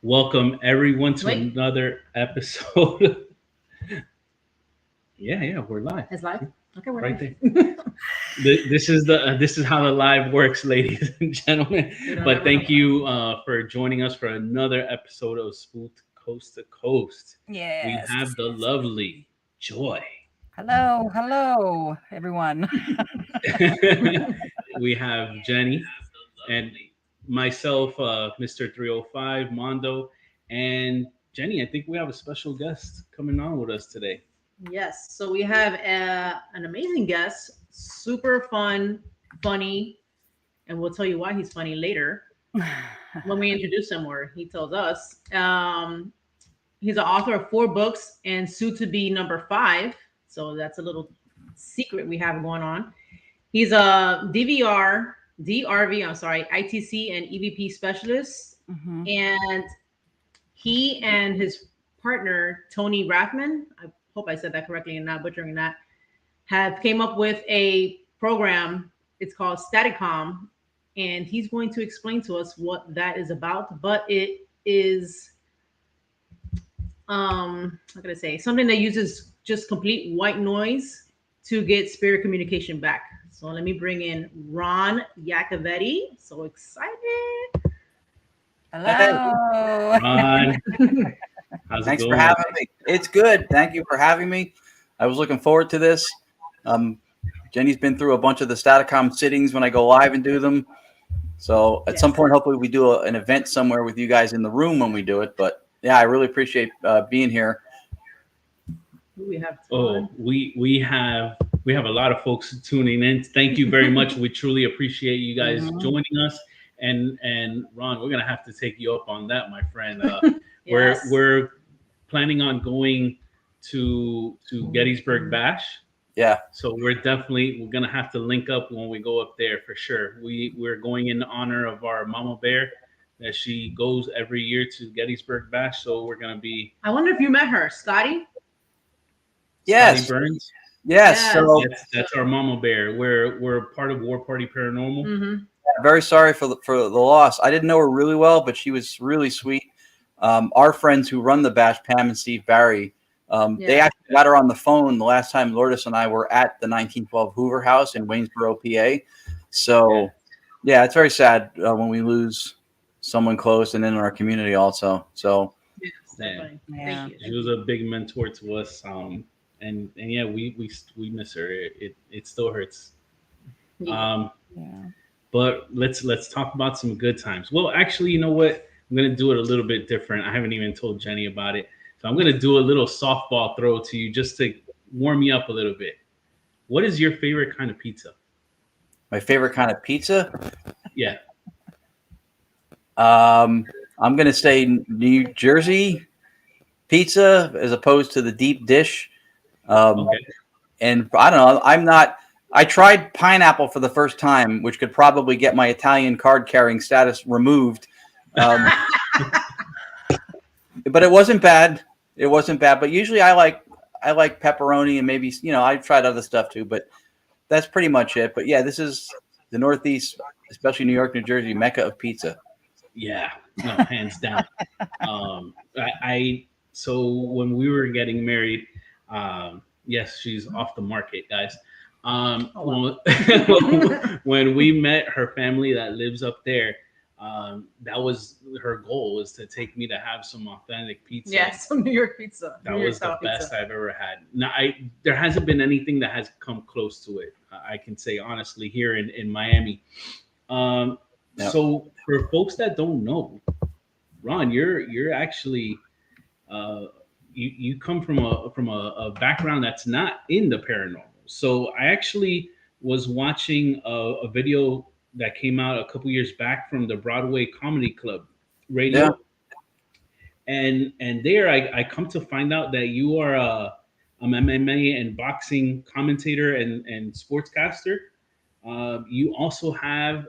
Welcome everyone to another episode. Yeah, we're live. It's live. Okay, we're Right live. there. This is how the live works, ladies and gentlemen. But thank you for joining us for another episode of Spooked Coast to Coast. We Yes. have the lovely Joy. Hello, everyone. We have Jenny and myself, Mr. 305 Mondo, and Jenny. I think we have a special guest coming on with us today. Yes. So we have an amazing guest, super fun, funny, and we'll tell you why he's funny later when we introduce him or he tells us. He's an author of 4 books and soon to be number 5. So that's a little secret we have going on. He's a ITC and EVP specialist. Mhm. And he and his partner, Tony Rathman, I hope I said that correctly and not butchering that, have came up with a program. It's called Staticom. And he's going to explain to us what that is about. But it is, how can I say, something that uses just complete white noise to get spirit communication back. So let me bring in 𝗟𝗏𝗏𝗘. So excited. Hello. Ron, how's Thanks it for going? having me. It's good. Thank you for having me. I was looking forward to this. Jenny's been through a bunch of the Staticom sittings when I go live and do them. So at some point, hopefully we do an event somewhere with you guys in the room when we do it. But yeah, I really appreciate being here. Who we have? We have a lot of folks tuning in. Thank you very much. We truly appreciate you guys joining us. And Ron, we're gonna have to take you up on that, my friend. Yes. We're planning on going to Gettysburg Bash. Yeah. So we're gonna have to link up when we go up there for sure. We're going in honor of our mama bear that she goes every year to Gettysburg Bash. So we're gonna be. I wonder if you met her, Scotty. Yes. Scotty Burns. Yes. Yes. So That's our mama bear. We're part of War Party Paranormal. Mm-hmm. very sorry for the loss. I didn't know her really well, but she was really sweet. Our friends who run the bash, Pam and Steve Barry, they actually got her on the phone the last time Lourdes and I were at the 1912 Hoover House in Waynesboro, PA. So, yeah, it's very sad when we lose someone close and in our community also. So, Thank you. She was a big mentor to us. And yeah, we miss her. It still hurts. But let's talk about some good times. Well, actually, you know what? I'm gonna do it a little bit different. I haven't even told Jenny about it. So I'm gonna do a little softball throw to you just to warm you up a little bit. What is your favorite kind of pizza? my favorite kind of pizza? Yeah. I'm going to say New Jersey pizza as opposed to the deep dish. Okay. And I don't know. I tried pineapple for the first time, which could probably get my Italian card carrying status removed. But it wasn't bad. It wasn't bad. But usually I like pepperoni and maybe, I've tried other stuff too, but that's pretty much it. But yeah, this is the Northeast, especially New York, New Jersey, mecca of pizza. Yeah, no, hands down. So when we were getting married, yes, she's off the market, guys. When we met her family that lives up there, that was her goal, was to take me to have some authentic pizza. Yes, some New York pizza. That was the best I've ever had. Now, there hasn't been anything that has come close to it. I can say honestly here in Miami. Yep. So for folks that don't know, Ron, you're actually you come from a background that's not in the paranormal. So I actually was watching a video that came out a couple years back from the Broadway Comedy Club radio, and there I come to find out that you are an MMA and boxing commentator and sportscaster. You also have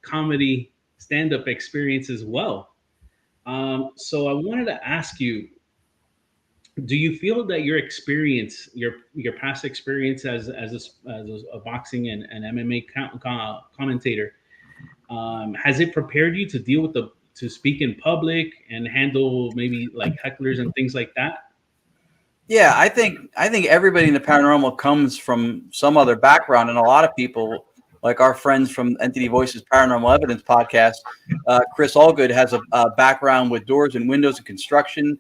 comedy stand-up experience as well. So I wanted to ask you, do you feel that your experience, your past experience as a boxing and MMA commentator, has it prepared you to deal with to speak in public and handle maybe like hecklers and things like that? Yeah, I think everybody in the paranormal comes from some other background, and a lot of people, like our friends from Entity Voices Paranormal Evidence podcast, Chris Allgood has a background with doors and windows and construction.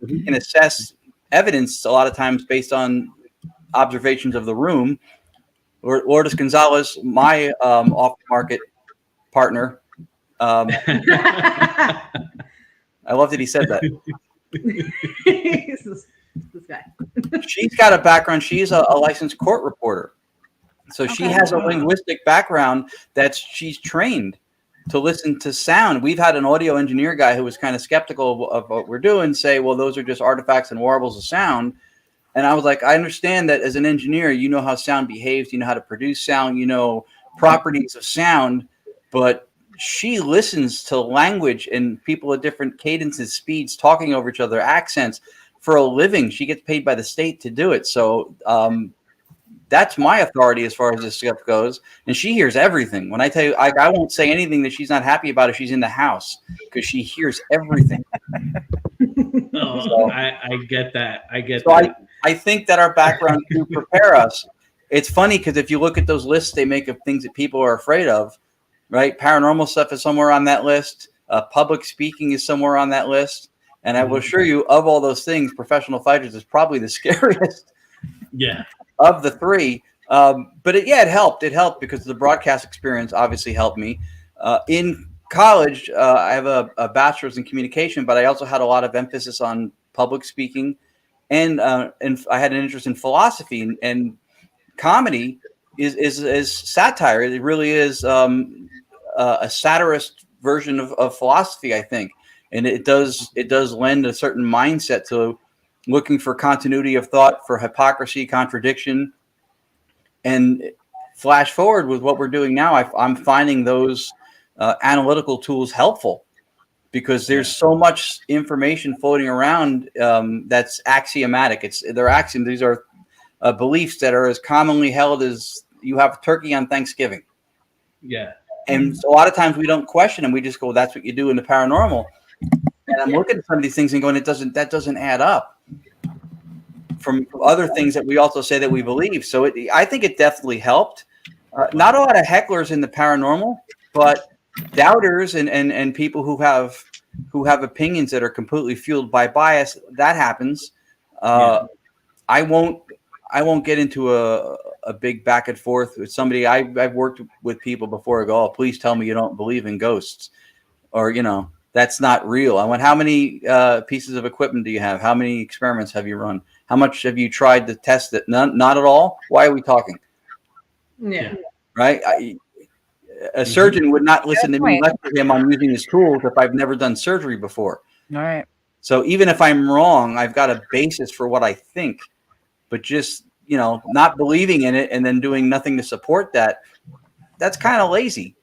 He can assess evidence a lot of times based on observations of the room. Lourdes Gonzalez, my off-market partner. I love that he said that. This guy. She's got a background. She's a licensed court reporter. So she has a linguistic background that she's trained to listen to sound. We've had an audio engineer guy who was kind of skeptical of what we're doing say, well, those are just artifacts and warbles of sound. And I was like, I understand that as an engineer, you know how sound behaves, you know how to produce sound, you know properties of sound, but she listens to language and people at different cadences, speeds, talking over each other, accents for a living. She gets paid by the state to do it. So that's my authority as far as this stuff goes. And she hears everything. When I tell you, I won't say anything that she's not happy about if she's in the house, because she hears everything. So, I get that. I get that. I think that our background do prepare us. It's funny because if you look at those lists they make of things that people are afraid of, right? Paranormal stuff is somewhere on that list. Public speaking is somewhere on that list. And I will assure you, of all those things, professional fighters is probably the scariest. Yeah. Of the three. But it helped. It helped because the broadcast experience obviously helped me. In college, I have a bachelor's in communication, but I also had a lot of emphasis on public speaking. And I had an interest in philosophy, and comedy is satire. It really is a satirist version of philosophy, I think. And it does lend a certain mindset to looking for continuity of thought, for hypocrisy, contradiction. And flash forward with what we're doing now, I'm finding those analytical tools helpful, because there's so much information floating around that's axiomatic. They're axioms. These are beliefs that are as commonly held as you have turkey on Thanksgiving. Yeah. And so a lot of times we don't question them. We just go, that's what you do in the paranormal. And I'm looking at some of these things and going, that doesn't add up from other things that we also say that we believe. So I think it definitely helped. Not a lot of hecklers in the paranormal, but doubters and people who have opinions that are completely fueled by bias. That happens. I won't get into a big back and forth with somebody. I've worked with people before. I go, oh, please tell me you don't believe in ghosts, or that's not real. I went, how many pieces of equipment do you have? How many experiments have you run? How much have you tried to test it? None, not at all. Why are we talking? Yeah. Right. A surgeon would not listen to me lecture him on using his tools if I've never done surgery before. All right. So even if I'm wrong, I've got a basis for what I think, but just, not believing in it and then doing nothing to support that, that's kind of lazy.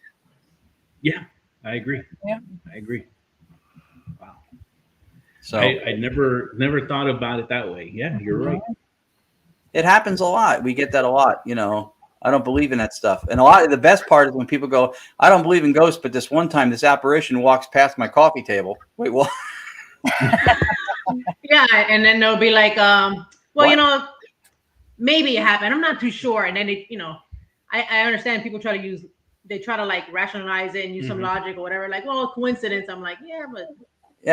Yeah, I agree. Yeah, I agree. Wow. So I never thought about it that way. Yeah, you're right. It happens a lot. We get that a lot. I don't believe in that stuff. And a lot of the best part is when people go, I don't believe in ghosts, but this one time this apparition walks past my coffee table. Wait, what? Yeah, and then they'll be like, maybe it happened. I'm not too sure. And then I understand people try to like rationalize it and use some logic or whatever. Like, well, coincidence. I'm like, yeah, but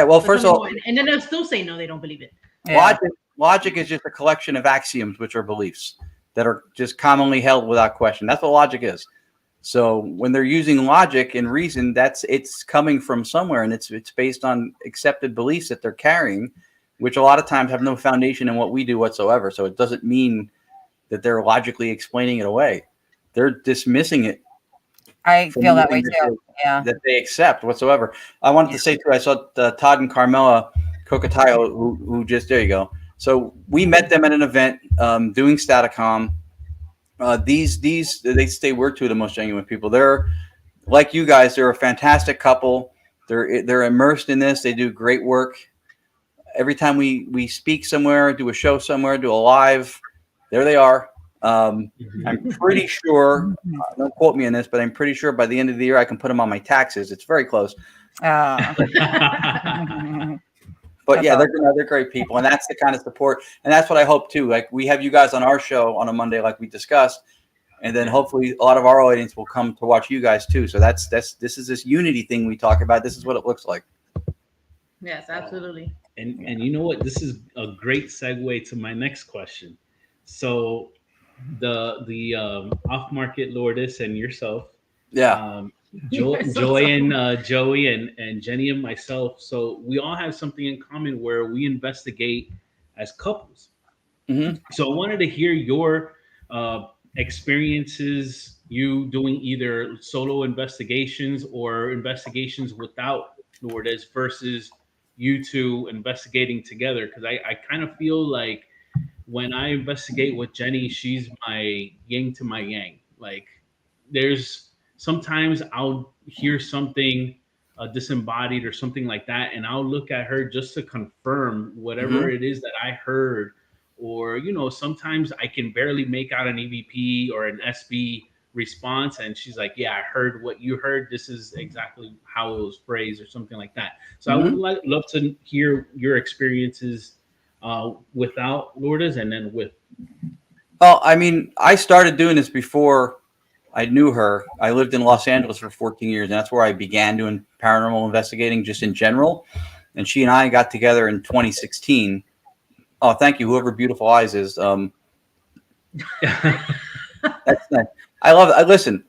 well, first of all, and then they'll still say no, they don't believe it. Yeah. Logic is just a collection of axioms, which are beliefs that are just commonly held without question. That's what logic is. So when they're using logic and reason, it's coming from somewhere, and it's based on accepted beliefs that they're carrying, which a lot of times have no foundation in what we do whatsoever. So it doesn't mean that they're logically explaining it away. They're dismissing it. I feel that way too. Yeah. That they accept whatsoever. I wanted to say too, I saw Todd and Carmela 𝗏𝗏𝗏𝗏, who just, there you go. So we met them at an event doing Staticom. They say we're two of the most genuine people. They're like you guys. They're a fantastic couple. They're immersed in this. They do great work. Every time we speak somewhere, do a show somewhere, do a live, there they are. I'm pretty sure, don't quote me on this, but I'm pretty sure by the end of the year I can put them on my taxes. It's very close. But yeah, they're great people, and that's the kind of support, and that's what I hope too. Like we have you guys on our show on a Monday, like we discussed, and then hopefully a lot of our audience will come to watch you guys too. So this is this unity thing we talk about. This is what it looks like. Yes, absolutely. And you know what? This is a great segue to my next question. So the off market Lourdes and yourself, Joy and Joey and Jenny and myself. So we all have something in common where we investigate as couples. Mm-hmm. So I wanted to hear your experiences, you doing either solo investigations or investigations without Lourdes versus you two investigating together. Because I kind of feel like when I investigate with Jenny, she's my yin to my yang. Like there's sometimes I'll hear something disembodied or something like that, and I'll look at her just to confirm whatever it is that I heard. Or, sometimes I can barely make out an EVP or an SB response, and she's like, yeah, I heard what you heard. This is exactly how it was phrased or something like that. So I would love to hear your experiences without Lourdes and then with. Well, I mean, I started doing this before I knew her. I lived in Los Angeles for 14 years, and that's where I began doing paranormal investigating just in general. And she and I got together in 2016. Oh, thank you. Whoever Beautiful Eyes is. That's nice. I love it. Listen,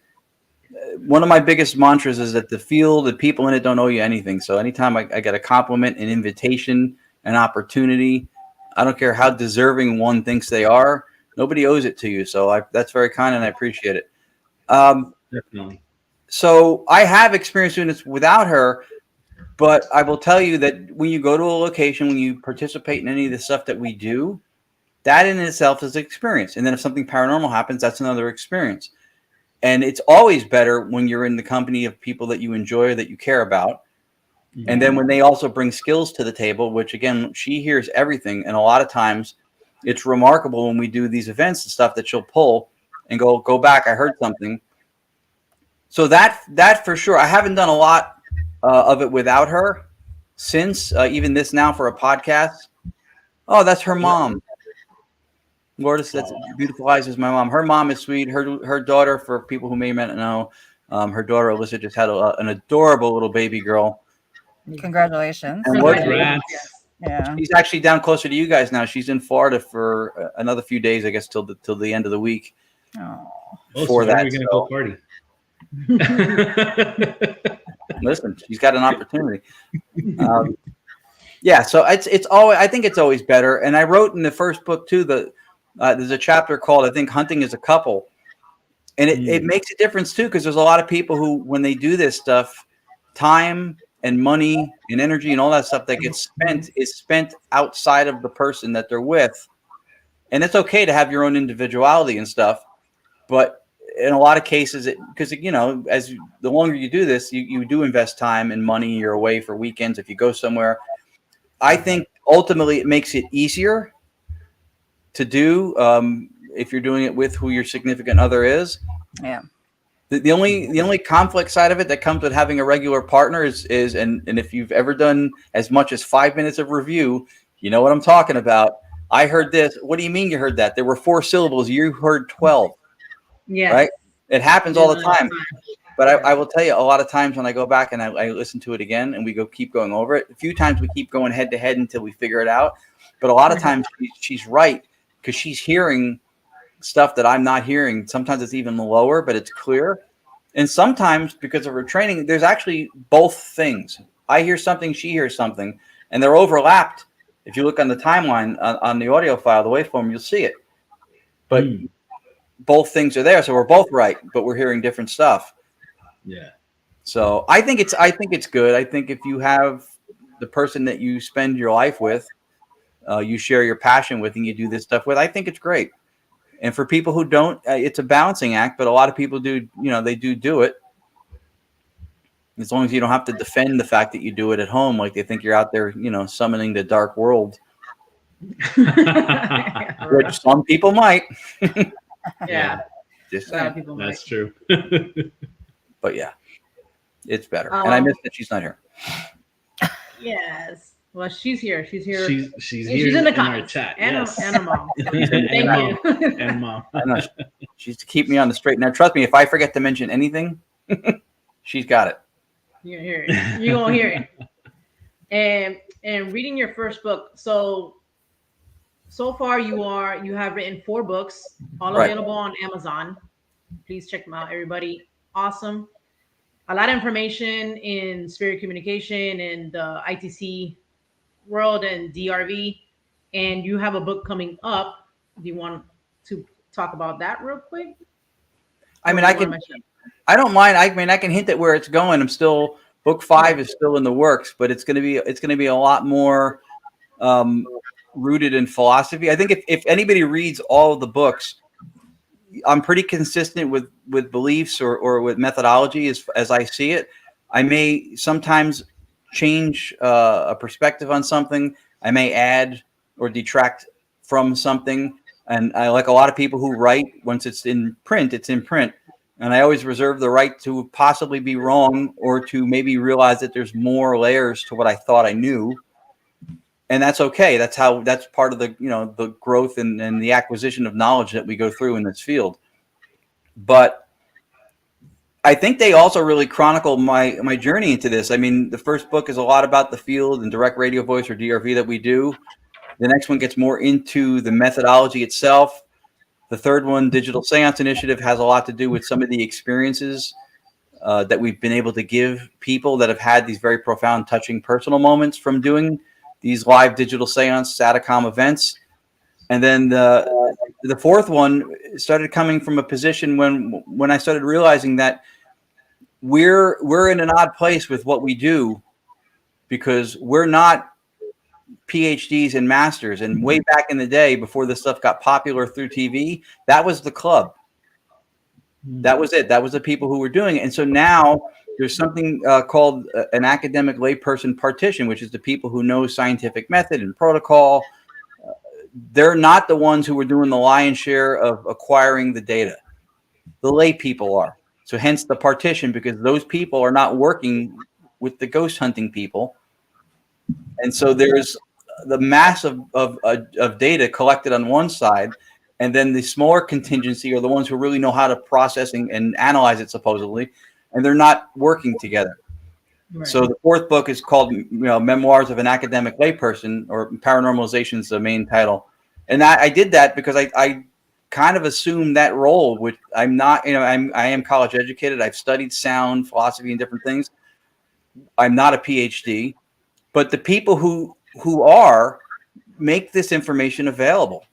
one of my biggest mantras is that the people in it don't owe you anything. So anytime I get a compliment, an invitation, an opportunity, I don't care how deserving one thinks they are, nobody owes it to you. So that's very kind, and I appreciate it. Definitely. So I have experience doing this without her, but I will tell you that when you go to a location, when you participate in any of the stuff that we do, that in itself is an experience. And then if something paranormal happens, that's another experience. And it's always better when you're in the company of people that you enjoy, that you care about. Mm-hmm. And then when they also bring skills to the table, which again, she hears everything. And a lot of times it's remarkable when we do these events and stuff that she'll pull and go back. I heard something. So that for sure. I haven't done a lot of it without her since even this now for a podcast. Oh, that's her mom. Lourdes, that's Beautiful Eyes is my mom. Her mom is sweet. Her daughter, for people who may not know, her daughter Alyssa just had an adorable little baby girl. Congratulations. And yeah. She's actually down closer to you guys now. She's in Florida for another few days, I guess, till the end of the week. Oh. For that, we're gonna go party. Listen, she's got an opportunity. Yeah, so it's always, I think it's always better. And I wrote in the first book too that there's a chapter called, I think, Hunting as a Couple, and it makes a difference too, because there's a lot of people who, when they do this stuff, time and money and energy and all that stuff that gets spent is spent outside of the person that they're with. And it's okay to have your own individuality and stuff, but in a lot of cases, because the longer you do this, you do invest time and money. You're away for weekends if you go somewhere. I think ultimately it makes it easier to do if you're doing it with who your significant other is. Yeah. The only conflict side of it that comes with having a regular partner is and if you've ever done as much as 5 minutes of review, you know what I'm talking about. I heard this. What do you mean you heard that? There were 4 syllables. You heard 12. Yeah. Right. It happens all the time. But I will tell you, a lot of times when I go back and I listen to it again and we keep going over it, a few times we keep going head to head until we figure it out. But a lot of times she's right, because she's hearing stuff that I'm not hearing. Sometimes it's even lower, but it's clear. And sometimes because of her training, there's actually both things. I hear something, she hears something, and they're overlapped. If you look on the timeline on the audio file, the waveform, you'll see it. But both things are there, so we're both right, but we're hearing different stuff. Yeah. So I think it's good. I think if you have the person that you spend your life with, you share your passion with, and you do this stuff with, I think it's great. And for people who don't, it's a balancing act, but a lot of people do, they do it. As long as you don't have to defend the fact that you do it at home, like they think you're out there, summoning the dark world. Which some people might. Yeah. Just a lot of people That's true. But yeah, it's better. And I miss that she's not here. Yes. Well, she's here. She's here. She's And here she's in the our comments. chat. And, Yes. and her mom. So And thank mom. you. And mom. I know she's to keep me on the straight. Now, trust me, if I forget to mention anything, she's got it. You're hear it. You're gonna hear it. And reading your first book. So far you have written 4 books, all Right. available on Amazon. Please check them out, everybody. Awesome. A lot of information in spirit communication and the ITC world and DRV. And you have a book coming up. Do you want to talk about that real quick? I mean, Or I you wanna can. mention it? I don't mind. I mean, I can hint at where it's going. I'm still book 5 is still in the works, but it's going to be a lot more rooted in philosophy. I think if anybody reads all of the books, I'm pretty consistent with beliefs or with methodology as I see it. I may sometimes change a perspective on something. I may add or detract from something. And I like a lot of people who write, once it's in print, it's in print. And I always reserve the right to possibly be wrong or to maybe realize that there's more layers to what I thought I knew. And that's okay. That's part of the, the growth and the acquisition of knowledge that we go through in this field. But I think they also really chronicle my journey into this. I mean, the first book is a lot about the field and direct radio voice or DRV that we do. The next one gets more into the methodology itself. The third one, Digital Seance Initiative, has a lot to do with some of the experiences that we've been able to give people that have had these very profound, touching, personal moments from doing these live digital seance Staticom events. And then the fourth one started coming from a position when I started realizing that we're in an odd place with what we do, because we're not PhDs and masters. And way back in the day, before this stuff got popular through TV, that was the club. That was it. That was the people who were doing it. And so now there's something called an academic layperson partition, which is the people who know scientific method and protocol. They're not the ones who are doing the lion's share of acquiring the data. The lay people are. So hence the partition, because those people are not working with the ghost hunting people. And so there's the mass of data collected on one side, and then the smaller contingency are the ones who really know how to process and analyze it, supposedly, and they're not working together. Right. So the fourth book is called Memoirs of an Academic Layperson, or Paranormalization is the main title. And I did that because I kind of assumed that role, which I'm not. I am college educated. I've studied sound, philosophy, and different things. I'm not a PhD, but the people who are make this information available.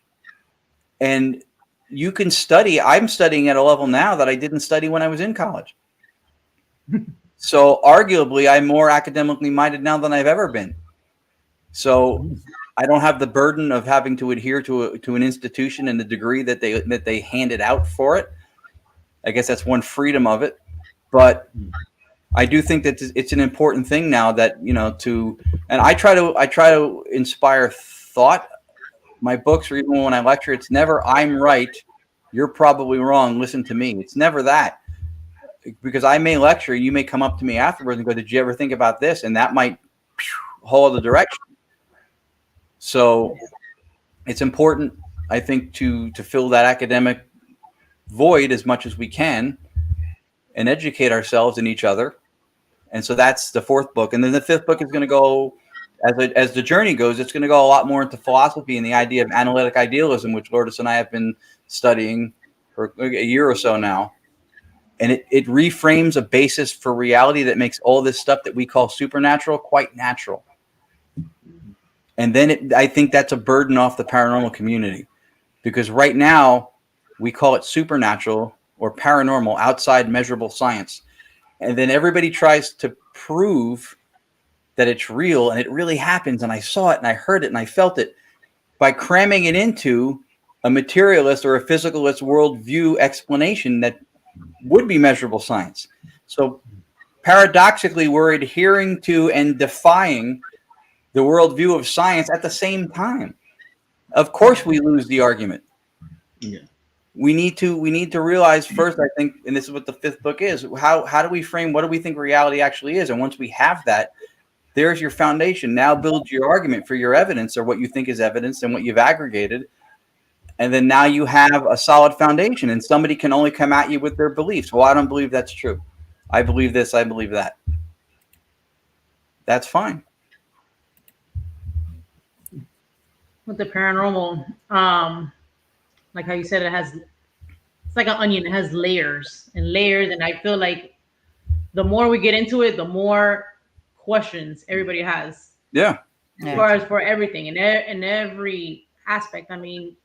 And you can study. I'm studying at a level now that I didn't study when I was in college. So arguably, I'm more academically minded now than I've ever been. So I don't have the burden of having to adhere to an institution and the degree that they handed out for it. I guess that's one freedom of it. But I do think that it's an important thing now that, and I try to inspire thought. My books, or even when I lecture, it's never I'm right, you're probably wrong, listen to me. It's never that. Because I may lecture, you may come up to me afterwards and go, did you ever think about this? And that might whole other direction. So it's important, I think, to fill that academic void as much as we can and educate ourselves and each other. And so that's the fourth book. And then the fifth book is going to go, as the journey goes, it's going to go a lot more into philosophy and the idea of analytic idealism, which Lourdes and I have been studying for a year or so now. And it reframes a basis for reality that makes all this stuff that we call supernatural quite natural. And then I think that's a burden off the paranormal community, because right now we call it supernatural or paranormal, outside measurable science. And then everybody tries to prove that it's real and it really happens. And I saw it and I heard it and I felt it, by cramming it into a materialist or a physicalist worldview explanation that would be measurable science. So paradoxically, we're adhering to and defying the worldview of science at the same time. Of course, we lose the argument. Yeah. We need to realize first, I think, and this is what the fifth book is, how do we frame what do we think reality actually is? And once we have that, There's your foundation. Now build your argument for your evidence, or what you think is evidence and what you've aggregated. And then now you have a solid foundation, and somebody can only come at you with their beliefs. Well, I don't believe that's true. I believe this. I believe that. That's fine. With the paranormal, like how you said, it's like an onion. It has layers and layers. And I feel like the more we get into it, the more questions everybody has. Yeah. As far as for everything in every aspect. I mean,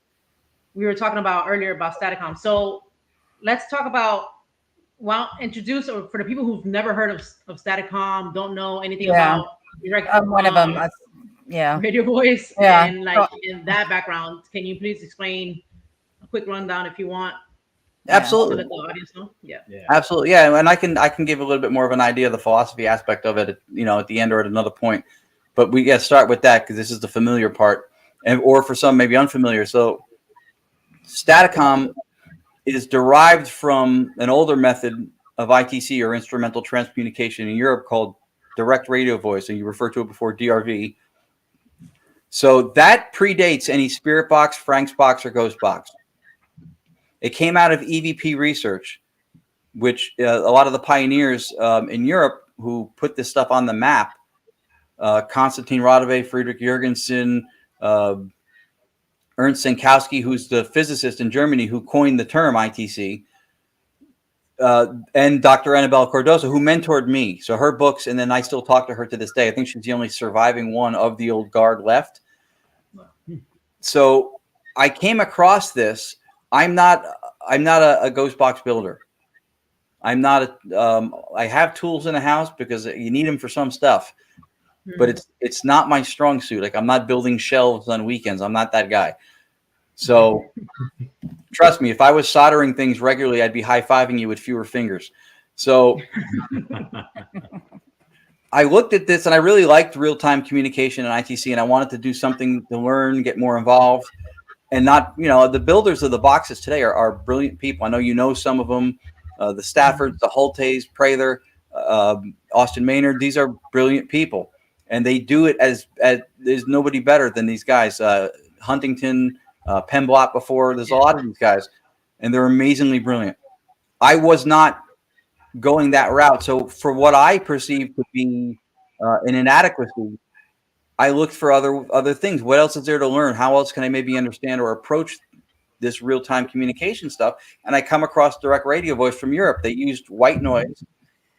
we were talking about earlier about Staticom. So let's talk about, introduce, or for the people who've never heard of Staticom, don't know anything about direct. I'm one of them. Radio voice. Yeah. And like in that background, can you please explain a quick rundown if you want? Absolutely. To let the audience know? Yeah. Absolutely. Yeah. And I can give a little bit more of an idea of the philosophy aspect of it, at the end or at another point. But we got to start with that because this is the familiar part, or for some maybe unfamiliar. So Staticom is derived from an older method of ITC, or instrumental transcommunication, in Europe called direct radio voice, and you referred to it before, DRV. So that predates any spirit box, Frank's box, or ghost box. It came out of EVP research, which a lot of the pioneers in Europe who put this stuff on the map, Konstantin Rodové, Friedrich Jürgensen, Ernst Sankowski, who's the physicist in Germany who coined the term ITC, and Dr. Annabelle Cardoso, who mentored me. So her books, and then I still talk to her to this day. I think she's the only surviving one of the old guard left. So I came across this. I'm not a ghost box builder. I'm not I have tools in the house because you need them for some stuff, but it's not my strong suit. Like, I'm not building shelves on weekends. I'm not that guy. So trust me, if I was soldering things regularly, I'd be high-fiving you with fewer fingers. So I looked at this and I really liked real-time communication and ITC, and I wanted to do something to learn, get more involved, and not, the builders of the boxes today are brilliant people. I know you know some of them, the Staffords, the Holtes, Prather, Austin Maynard. These are brilliant people, and they do it as there's nobody better than these guys. Huntington, Pemblot before. There's a lot of these guys, and they're amazingly brilliant. I was not going that route. So for what I perceived to be an inadequacy, I looked for other things. What else is there to learn? How else can I maybe understand or approach this real-time communication stuff? And I come across direct radio voice from Europe. They used white noise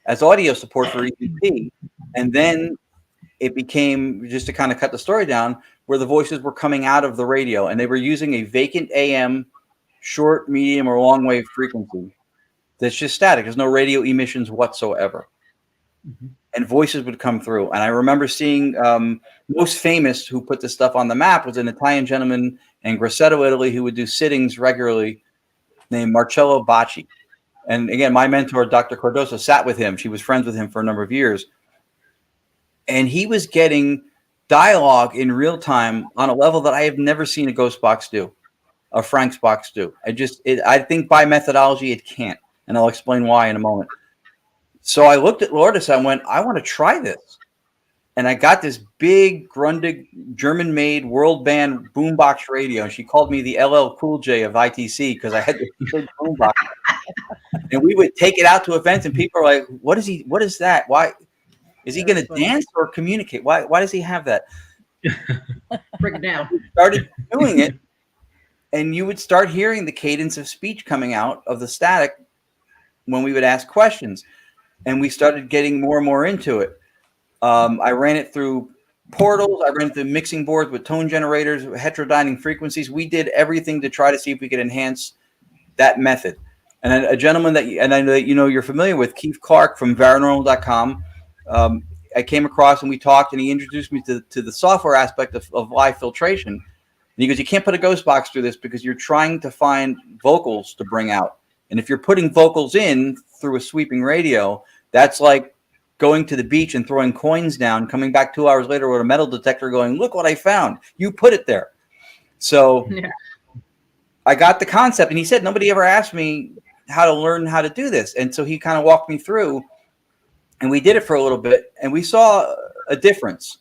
as audio support for EVP. And then it became, just to kind of cut the story down, where the voices were coming out of the radio, and they were using a vacant AM short, medium, or long wave frequency that's just static. There's no radio emissions whatsoever. And voices would come through. And I remember seeing, most famous who put this stuff on the map was an Italian gentleman in Grosseto, Italy, who would do sittings regularly, named Marcello Bacci. And again, my mentor, Dr. Cardoso, sat with him. She was friends with him for a number of years. And he was getting dialogue in real time on a level that I have never seen a ghost box do, a Frank's box do. I think by methodology, it can't. And I'll explain why in a moment. So I looked at Lourdes and went, I want to try this. And I got this big, Grundig, German-made world band boombox radio. And she called me the LL Cool J of ITC because I had this big boombox. And we would take it out to events, and people are like, what is that? Why? Is he going to dance or communicate? Why does he have that? Break it down. We started doing it, and you would start hearing the cadence of speech coming out of the static when we would ask questions. And we started getting more and more into it. I ran it through portals. I ran it through mixing boards with tone generators, heterodyning frequencies. We did everything to try to see if we could enhance that method. And a gentleman I know that you're familiar with, Keith Clark from Paranormal.com. I came across and we talked, and he introduced me to the software aspect of live filtration. And he goes, you can't put a ghost box through this because you're trying to find vocals to bring out. And if you're putting vocals in through a sweeping radio, that's like going to the beach and throwing coins down, coming back 2 hours later with a metal detector going, look what I found. You put it there. So I got the concept, and he said, nobody ever asked me how to learn how to do this. And so he kind of walked me through, and we did it for a little bit, and we saw a difference.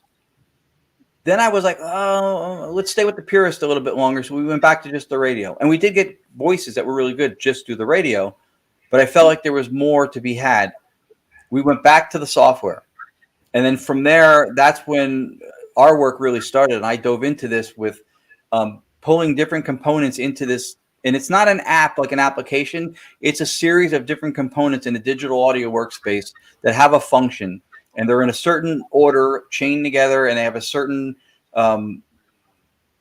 Then I was like, oh, let's stay with the purist a little bit longer. So we went back to just the radio. And we did get voices that were really good just through the radio. But I felt like there was more to be had. We went back to the software. And then from there, that's when our work really started. And I dove into this with pulling different components into this. And it's not an app like an application. It's a series of different components in a digital audio workspace that have a function. And they're in a certain order, chained together, and they have a certain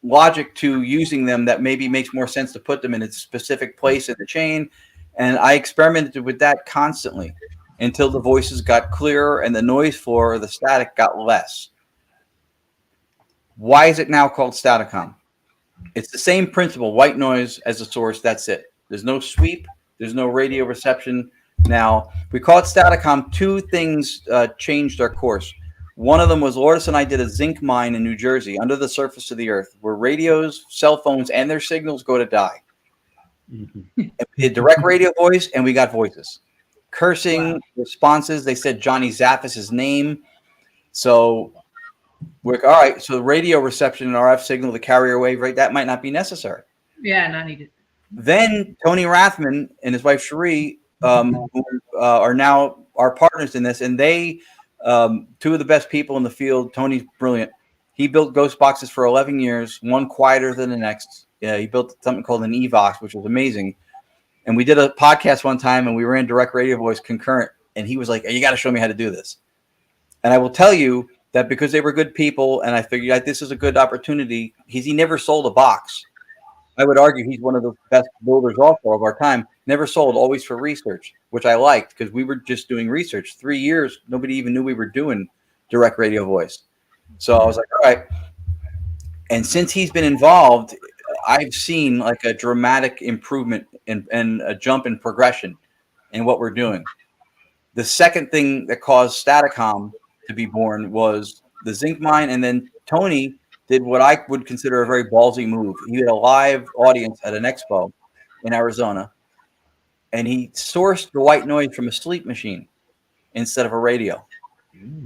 logic to using them that maybe makes more sense to put them in a specific place in the chain. And I experimented with that constantly until the voices got clearer and the noise floor or the static got less. Why is it now called Staticom? It's the same principle, white noise as a source, that's it. There's no sweep, there's no radio reception. Now, we call it Staticom. Two things changed our course. One of them was Lourdes and I did a zinc mine in New Jersey under the surface of the earth where radios, cell phones, and their signals go to die. Mm-hmm. And we did direct radio voice, and we got voices. Cursing, responses. They said Johnny Zaffis' name. So we're like, all right, so the radio reception and RF signal, the carrier wave, right, that might not be necessary. Yeah, not needed. Then Tony Rathman and his wife Cherie who are now our partners in this, and they two of the best people in the field. Tony's brilliant. He built ghost boxes for 11 years, one quieter than the next. Yeah, he built something called an EVOX, which was amazing. And we did a podcast one time, and we ran direct radio voice concurrent. And he was like, "You got to show me how to do this." And I will tell you that because they were good people, and I figured like, this is a good opportunity. He never sold a box. I would argue he's one of the best builders also of our time. Never sold, always for research, which I liked because we were just doing research. 3 years, nobody even knew we were doing direct radio voice. So I was like, all right. And since he's been involved, I've seen like a dramatic improvement and a jump in progression in what we're doing. The second thing that caused Staticom to be born was the zinc mine. And then Tony did what I would consider a very ballsy move. He had a live audience at an expo in Arizona, and he sourced the white noise from a sleep machine instead of a radio,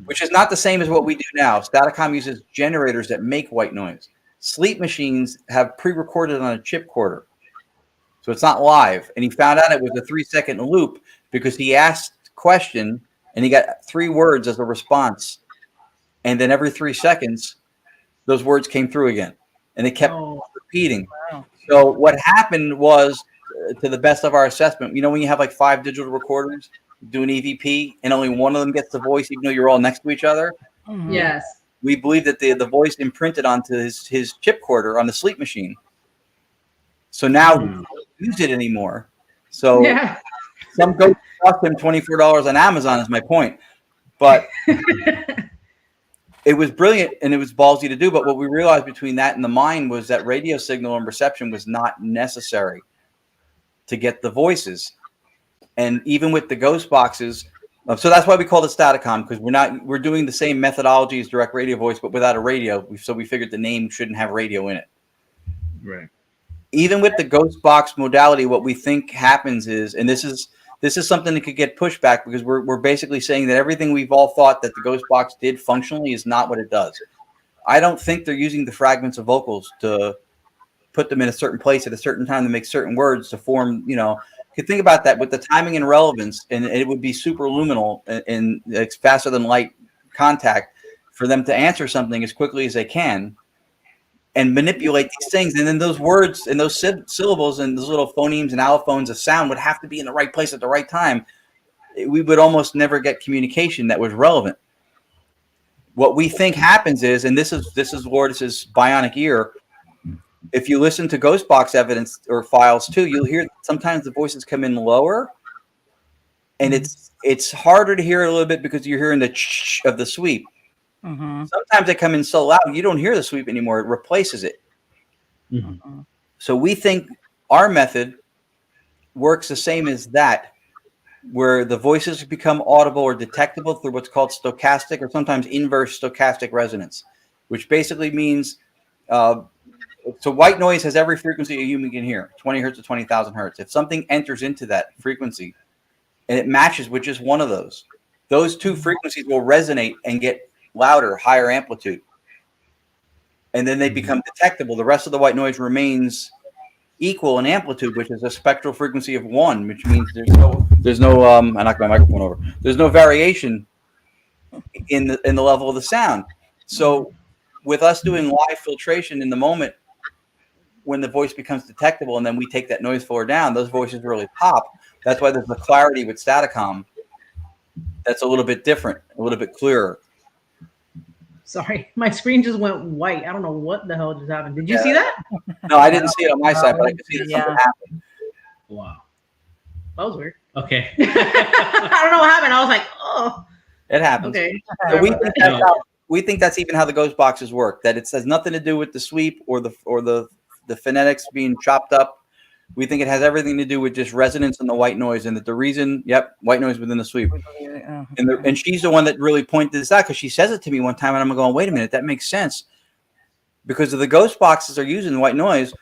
which is not the same as what we do now. Staticom uses generators that make white noise. Sleep machines have pre-recorded on a chip recorder, so it's not live. And he found out it was a 3-second loop because he asked a question, and he got 3 words as a response. And then every 3 seconds, those words came through again, and they kept repeating. Wow. So what happened was, to the best of our assessment, when you have like 5 digital recorders do an EVP and only one of them gets the voice, even though you're all next to each other. Mm-hmm. Yes. We believe that the voice imprinted onto his chip recorder on the sleep machine. So now we don't use it anymore. So some go cost him $24 on Amazon is my point. But it was brilliant and it was ballsy to do. But what we realized between that and the mine was that radio signal and reception was not necessary to get the voices. And even with the ghost boxes, so that's why we call it Staticom, because we're doing the same methodology as direct radio voice, but without a radio. So we figured the name shouldn't have radio in it. Right. Even with the ghost box modality, what we think happens is, and this is something that could get pushed back because we're basically saying that everything we've all thought that the ghost box did functionally is not what it does. I don't think they're using the fragments of vocals to put them in a certain place at a certain time to make certain words to form, you could think about that with the timing and relevance, and it would be superluminal and it's faster than light contact for them to answer something as quickly as they can and manipulate these things. And then those words and those syllables and those little phonemes and allophones of sound would have to be in the right place at the right time. We would almost never get communication that was relevant. What we think happens is, and this is Lourdes' bionic ear, if you listen to ghost box evidence or files too, you'll hear sometimes the voices come in lower, and it's harder to hear a little bit because you're hearing the ch of the sweep. Mm-hmm. Sometimes they come in so loud you don't hear the sweep anymore; it replaces it. Mm-hmm. So we think our method works the same as that, where the voices become audible or detectable through what's called stochastic or sometimes inverse stochastic resonance, which basically means. So white noise has every frequency a human can hear, 20 hertz to 20,000 hertz. If something enters into that frequency and it matches with just one of those 2 frequencies will resonate and get louder, higher amplitude. And then they become detectable. The rest of the white noise remains equal in amplitude, which is a spectral frequency of 1, which means there's no I knocked my microphone over. There's no variation in the level of the sound. So with us doing live filtration in the moment, when the voice becomes detectable and then we take that noise floor down, those voices really pop. That's why there's a clarity with Staticom that's a little bit different, a little bit clearer. Sorry, my screen just went white. I don't know what the hell just happened. Did you see that? No, I didn't see it on my side, but I could see that something happened. Wow. That was weird. Okay. I don't know what happened. I was like, oh. It happens. Okay. So we think that's even how the ghost boxes work. That it has nothing to do with the sweep or the phonetics being chopped up. We think it has everything to do with just resonance and the white noise, and that the reason, white noise within the sweep. And she's the one that really pointed this out, because she says it to me one time, and I'm going, wait a minute, that makes sense, because of the ghost boxes are using white noise.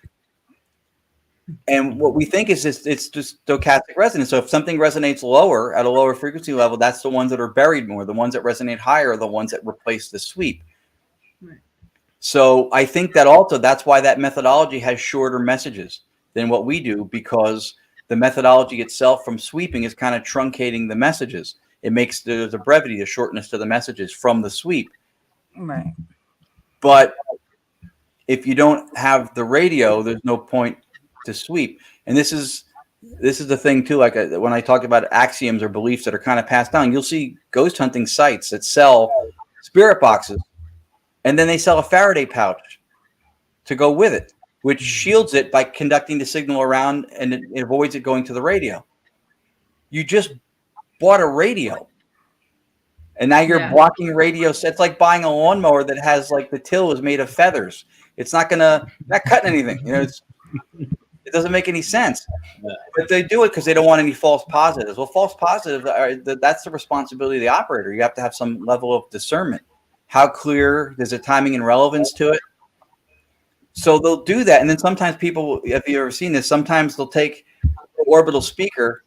And what we think is it's just stochastic resonance. So if something resonates lower at a lower frequency level, that's the ones that are buried more. The ones that resonate higher are the ones that replace the sweep. Right. So I think that also that's why that methodology has shorter messages than what we do, because the methodology itself from sweeping is kind of truncating the messages. It makes the brevity, the shortness to the messages from the sweep. Right. But if you don't have the radio, there's no point to sweep. And this is the thing too. Like when I talk about axioms or beliefs that are kind of passed down, you'll see ghost hunting sites that sell spirit boxes, and then they sell a Faraday pouch to go with it, which shields it by conducting the signal around, and it avoids it going to the radio. You just bought a radio, and now you're blocking radio. So it's like buying a lawnmower that has like the till is made of feathers. It's not cutting anything. It doesn't make any sense. But they do it because they don't want any false positives. Well, false positives that's the responsibility of the operator. You have to have some level of discernment. How clear? There's a timing and relevance to it. So they'll do that. And then sometimes people, if you've ever seen this, sometimes they'll take an orbital speaker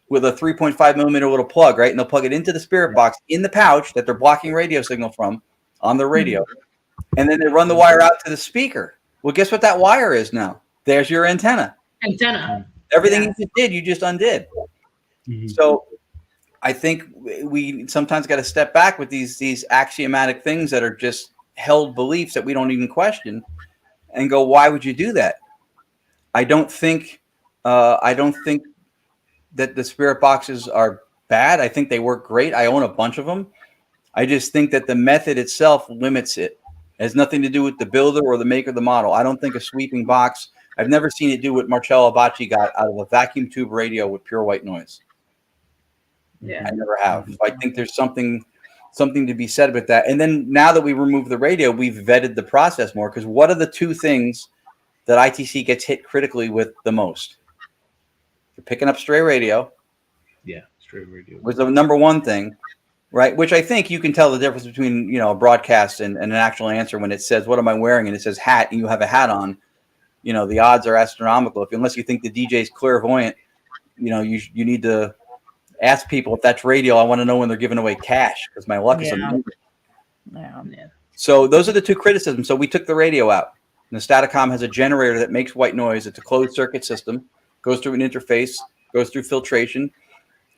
with a 3.5 millimeter little plug, right? And they'll plug it into the spirit box in the pouch that they're blocking radio signal from on the radio. And then they run the wire out to the speaker. Well, guess what that wire is now? There's your antenna. Everything you just did, you just undid. Mm-hmm. So I think we sometimes got to step back with these axiomatic things that are just held beliefs that we don't even question, and go, why would you do that? I don't think that the spirit boxes are bad. I think they work great. I own a bunch of them. I just think that the method itself limits it. It has nothing to do with the builder or the maker of the model. I don't think a sweeping box, I've never seen it do what 𝗟𝗏𝗏𝗏𝗏 got out of a vacuum tube radio with pure white noise. Yeah, I never have. I think there's something to be said about that. And then now that we remove the radio, we've vetted the process more, because what are the two things that ITC gets hit critically with the most? You're picking up stray radio. Yeah, stray radio was the number one thing, right? Which I think you can tell the difference between, a broadcast and an actual answer. When it says, what am I wearing? And it says hat, and you have a hat on, the odds are astronomical. Unless you think the DJ's clairvoyant, you need to ask people if that's radio. I want to know when they're giving away cash, because my luck is amazing. Yeah. So those are the two criticisms. So we took the radio out. And the Staticom has a generator that makes white noise. It's a closed circuit system, goes through an interface, goes through filtration.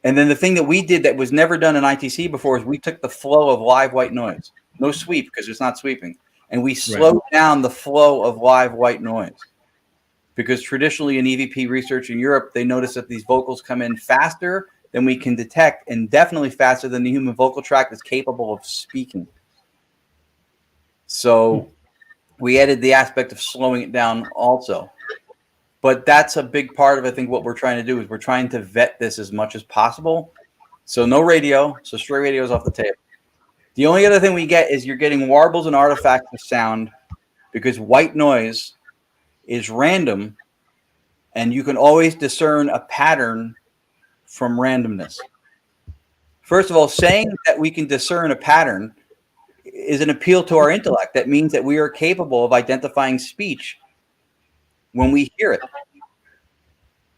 And then the thing that we did that was never done in ITC before is we took the flow of live white noise. No sweep, because it's not sweeping. And we slowed down the flow of live white noise. Because traditionally in EVP research in Europe, they notice that these vocals come in faster than we can detect, and definitely faster than the human vocal tract is capable of speaking. So we added the aspect of slowing it down also. But that's a big part of, I think, what we're trying to do is we're trying to vet this as much as possible. So no radio. So stray radio is off the table. The only other thing we get is you're getting warbles and artifacts of sound, because white noise is random, and you can always discern a pattern from randomness. First of all, saying that we can discern a pattern is an appeal to our intellect. That means that we are capable of identifying speech when we hear it,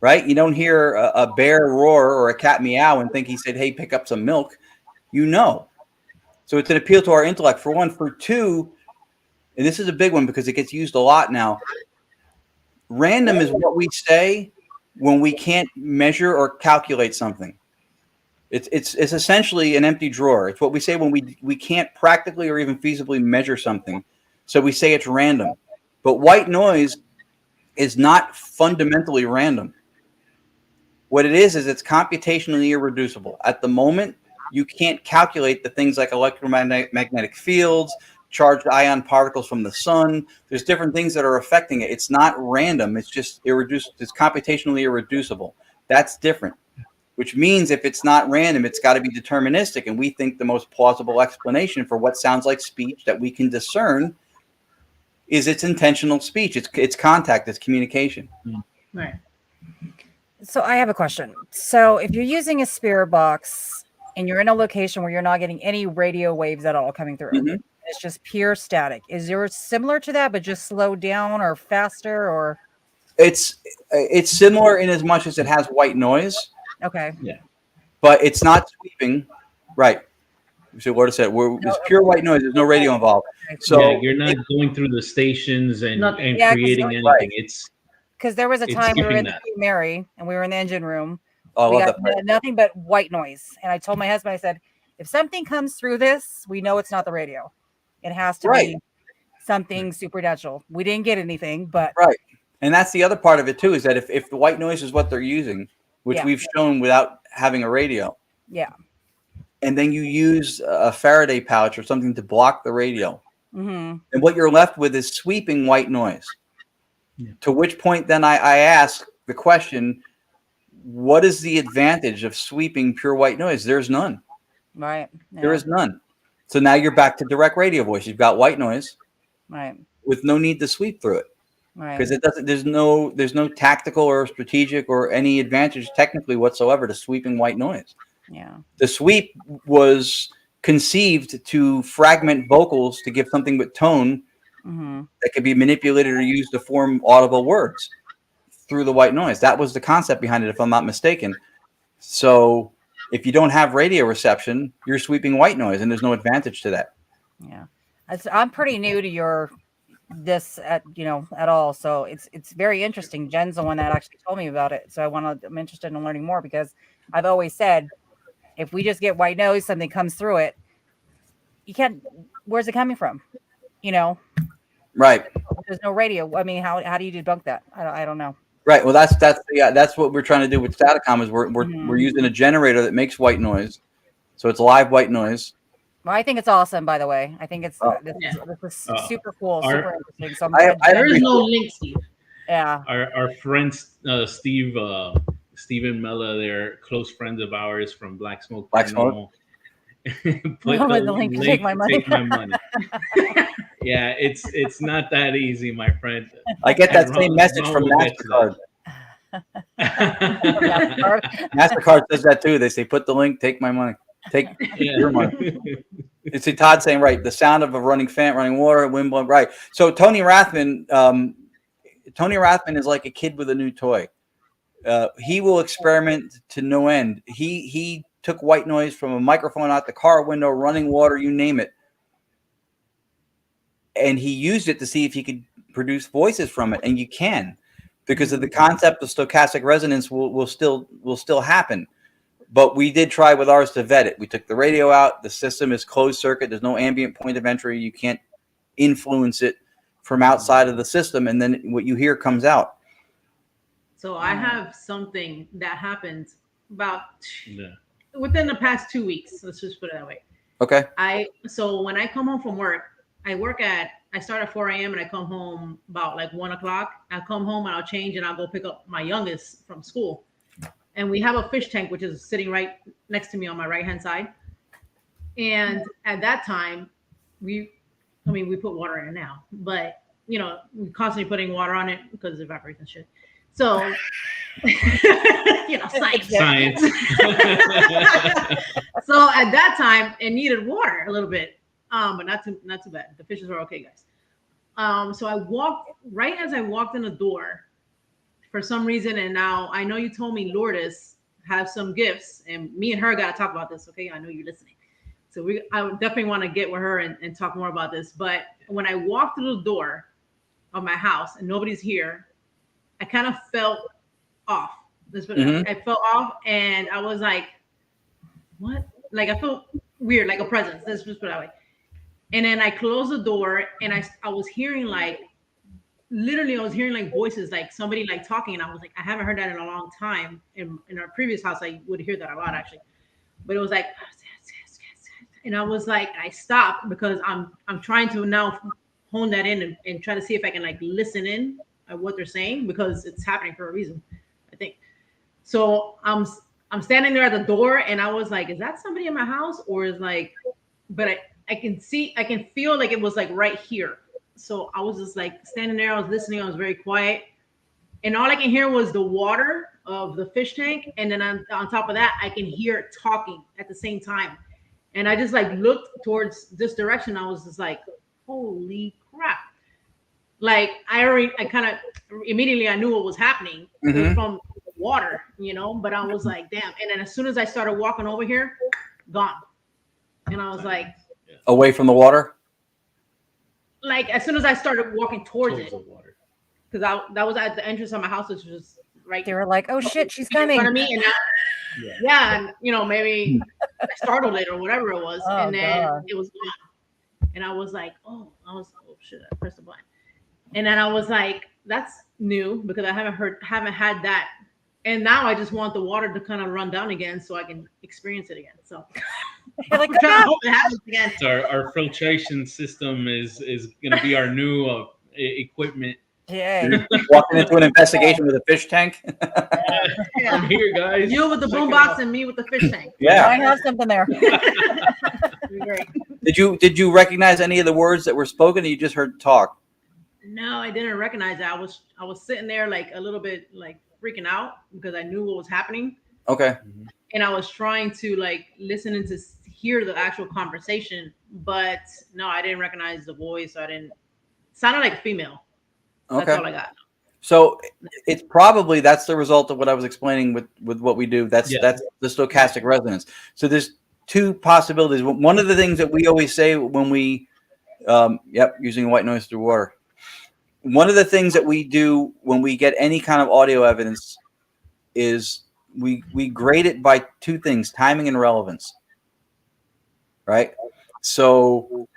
right? You don't hear a bear roar or a cat meow and think he said, hey, pick up some milk. So it's an appeal to our intellect, for one. For two, and this is a big one because it gets used a lot now, random is what we say when we can't measure or calculate something. It's essentially an empty drawer. It's what we say when we can't practically or even feasibly measure something. So we say it's random. But white noise is not fundamentally random. What it is it's computationally irreducible. At the moment, you can't calculate the things like electromagnetic fields, charged ion particles from the sun. There's different things that are affecting it. It's not random. It's just irreducible. It's computationally irreducible. That's different, which means if it's not random, it's got to be deterministic. And we think the most plausible explanation for what sounds like speech that we can discern is it's intentional speech. It's contact. It's communication. Right. So I have a question. So if you're using a spirit box and you're in a location where you're not getting any radio waves at all coming through, Mm-hmm. it's just pure static. Is yours similar to that, but just slowed down or faster, or? It's similar in as much as it has white noise. Okay. Yeah. But it's not sweeping. Right. So what I said, it's pure white noise. There's no radio involved. So yeah, you're not going through the stations and Yeah, creating anything. Right. It's because there was a It's time we were in skipping the that. Queen Mary and we were in the engine room. I We love got that part. nothing but white noise. And I told my husband, I said, if something comes through this, we know it's not the radio. It has to Right. be something supernatural. We didn't get anything, but Right. And that's the other part of it too, is that if the white noise is what they're using, which Yeah. we've shown without having a radio, yeah. and then you use a Faraday pouch or something to block the radio, Mm-hmm. and what you're left with is sweeping white noise. Yeah. To which point then I ask the question, what is the advantage of sweeping pure white noise? There's none. Right. Yeah. There is none. So now you're back to direct radio voice. You've got white noise Right. with no need to sweep through it. Right. Because it doesn't. There's no tactical or strategic or any advantage technically whatsoever to sweeping white noise. Yeah. The sweep was conceived to fragment vocals to give something with tone Mm-hmm. that could be manipulated or used to form audible words through the white noise. That was the concept behind it, if I'm not mistaken. So if you don't have radio reception, you're sweeping white noise, and there's no advantage to that. Yeah. I'm pretty new to this at all. So it's very interesting. Jen's the one that actually told me about it. So I'm interested in learning more, because I've always said, if we just get white noise, something comes through it, you can't, where's it coming from? Right. There's no radio. I mean, how do you debunk that? I don't know. Right. Well, that's what we're trying to do with Staticom, is we're using a generator that makes white noise. So it's live white noise. Well, I think it's awesome, by the way. I think it's this is super cool, super interesting. So there is no link, Steve. Yeah. Our friend Stephen Mella, they're close friends of ours from Black Smoke. Black Smoke. Put the link to take my money. Yeah, it's not that easy, my friend. I get that And same message Ron from will get to MasterCard. MasterCard. MasterCard says that too. They say, put the link, take my money. Take your money. It's Todd saying, right, the sound of a running fan, running water, wind blowing, right. So Tony Rathman is like a kid with a new toy. He will experiment to no end. He took white noise from a microphone out the car window, running water, you name it. And he used it to see if he could produce voices from it. And you can, because of the concept of stochastic resonance will still happen. But we did try with ours to vet it. We took the radio out. The system is closed circuit. There's no ambient point of entry. You can't influence it from outside of the system. And then what you hear comes out. So I have something that happened about within the past 2 weeks. Let's just put it that way. Okay. So when I come home from work, I start at 4 a.m. and I come home about like 1 o'clock. I come home and I'll change and I'll go pick up my youngest from school. And we have a fish tank, which is sitting right next to me on my right-hand side. And at that time, we put water in it now, but we're constantly putting water on it because it evaporates and shit. So, science. So at that time, it needed water a little bit, but not too bad. The fishes were okay, guys. So right as I walked in the door, for some reason, and now I know you told me Lourdes have some gifts, and me and her got to talk about this. Okay, I know you're listening. So I would definitely want to get with her and talk more about this. But when I walked through the door of my house and nobody's here, I kind of felt off. I felt off, and I was like, what? Like, I felt weird, like a presence. Let's just put it that way. And then I closed the door, and I was hearing like, literally, I was hearing like voices, like somebody like talking, and I was like, I haven't heard that in a long time. In our previous house, I would hear that a lot actually, but it was like, and I was like, I stopped because I'm trying to now hone that in and try to see if I can like listen in at what they're saying, because it's happening for a reason, I think. So I'm standing there at the door, and I was like, is that somebody in my house, or is like, but I can feel like it was like right here. So I was just like standing there, I was listening, I was very quiet, and all I can hear was the water of the fish tank, and then on top of that, I can hear it talking at the same time. And I just like looked towards this direction. I was just like, holy crap. Like I kind of immediately I knew what was happening. It was from water, you know, but I was like, damn. And then as soon as I started walking over here, gone. And I was like, away from the water? Like as soon as I started walking towards it, the water. because that was at the entrance of my house, which was right. They were like, oh shit, she's in coming. front of me, and and you know, maybe I startled it or whatever it was, and then it was gone. And I was like, oh shit, I pressed the button. And then I was like, that's new, because I haven't had that. And now I just want the water to kind of run down again so I can experience it again. So Like, I'm trying to hope it happens again. So our filtration system is going to be our new equipment. yeah. Walking into an investigation with a fish tank. I'm here, guys. You with the boombox and me with the fish tank. Yeah. I have something there. Great. Did you recognize any of the words that were spoken, or you just heard talk? No, I didn't recognize that. I was sitting there like a little bit like freaking out because I knew what was happening. Okay. And I was trying to like listen and to hear the actual conversation, but no, I didn't recognize the voice. So I didn't. Sounded like a female. That's all I got. So it's probably that's the result of what I was explaining with what we do. That's the stochastic resonance. So there's two possibilities. One of the things that we always say when we using white noise through water. One of the things that we do when we get any kind of audio evidence is we grade it by two things: timing and relevance. Right? So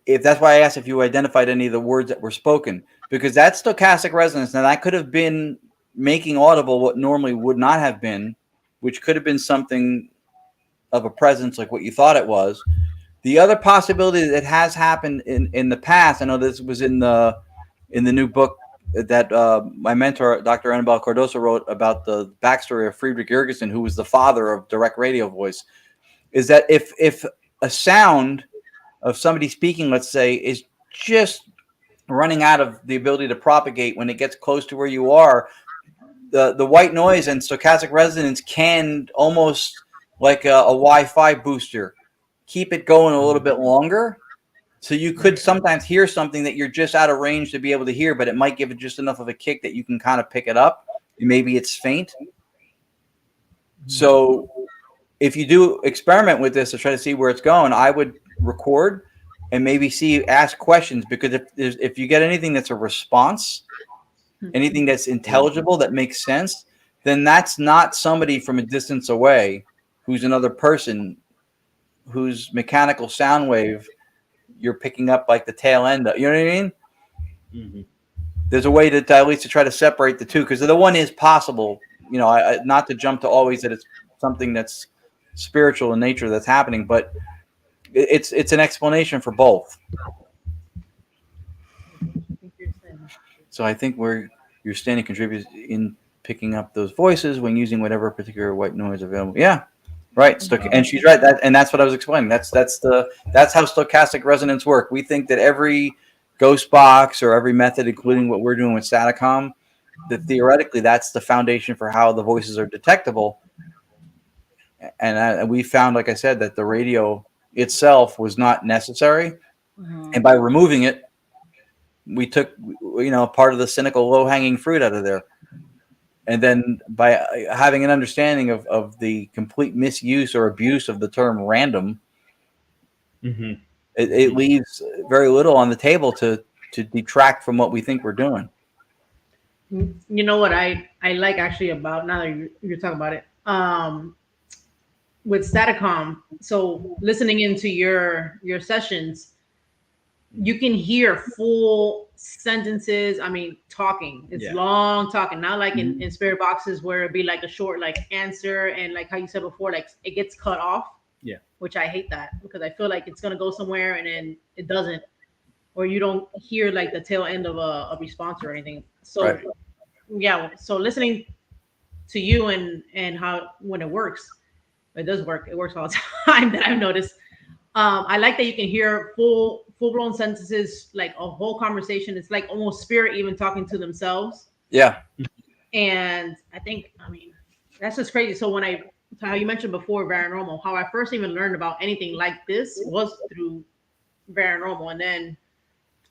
if that's why I asked if you identified any of the words that were spoken, because that's stochastic resonance. Now that could have been making audible what normally would not have been, which could have been something of a presence like what you thought it was. The other possibility that has happened in the past, I know this was in the new book that my mentor, Dr. 𝗟𝗩𝗘 wrote about the backstory of Friedrich Jürgensen, who was the father of direct radio voice, is that if a sound of somebody speaking, let's say, is just running out of the ability to propagate when it gets close to where you are, the white noise and stochastic resonance can almost like a Wi-Fi booster keep it going a little bit longer. So you could sometimes hear something that you're just out of range to be able to hear, but it might give it just enough of a kick that you can kind of pick it up. Maybe it's faint. So if you do experiment with this to try to see where it's going, I would record and maybe ask questions, because if you get anything that's a response, anything that's intelligible, that makes sense, then that's not somebody from a distance away who's another person whose mechanical sound wave you're picking up like the tail end of, you know what I mean? Mm-hmm. There's a way to at least to try to separate the two, because the one is possible, you know, not to jump to always that it's something that's spiritual in nature that's happening, but it's an explanation for both. So I think where your standing contributes in picking up those voices when using whatever particular white noise available. Yeah. Right. And she's right. That's what I was explaining. That's how stochastic resonance work. We think that every ghost box or every method, including what we're doing with Staticom, that theoretically that's the foundation for how the voices are detectable. And we found, like I said, that the radio itself was not necessary. Mm-hmm. And by removing it, we took, part of the cynical low-hanging fruit out of there. And then by having an understanding of the complete misuse or abuse of the term random, Mm-hmm. It leaves very little on the table to detract from what we think we're doing. You know what I like actually about, now that you're talking about it, with Staticom. So listening into your sessions, you can hear full sentences. I mean, talking. It's long talking, not like in spirit boxes where it'd be like a short like answer, and like how you said before, like it gets cut off. Yeah. Which I hate that, because I feel like it's gonna go somewhere and then it doesn't, or you don't hear like the tail end of a response or anything. So yeah, so listening to you and how when it works, it does work. It works all the time, that I've noticed. I like that you can hear full blown sentences, like a whole conversation. It's like almost spirit even talking to themselves. Yeah. And I mean, that's just crazy. So how you mentioned before Paranormal, how I first even learned about anything like this was through Paranormal, and then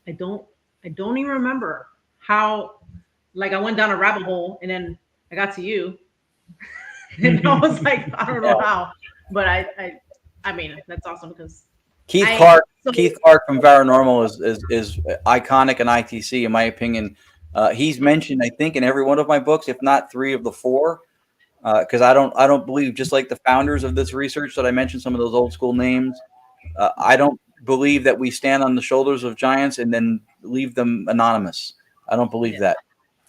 I don't even remember how. Like I went down a rabbit hole, and then I got to you, and I was like, I don't know how, but I mean, that's awesome, because Keith Clark from Paranormal is iconic in ITC, in my opinion. He's mentioned, I think, in every one of my books, if not 3 of the 4, because I don't believe, just like the founders of this research that I mentioned, some of those old school names, I don't believe that we stand on the shoulders of giants and then leave them anonymous. I don't believe that.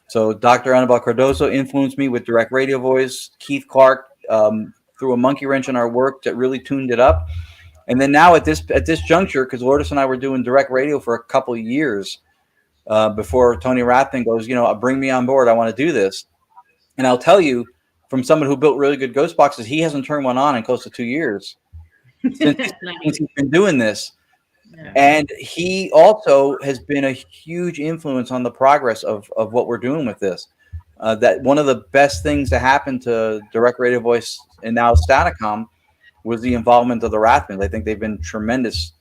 So Dr. Aníbal Cardoso influenced me with direct radio voice. Keith Clark threw a monkey wrench in our work that really tuned it up. And then now at this juncture, because Lourdes and I were doing direct radio for a couple of years before Tony Rathman goes, bring me on board. I want to do this. And I'll tell you, from someone who built really good ghost boxes, he hasn't turned one on in close to 2 years since he's been doing this. Yeah. And he also has been a huge influence on the progress of what we're doing with this. That one of the best things to happen to direct radio voice and now Staticom was the involvement of the Rathmans. I think they've been tremendous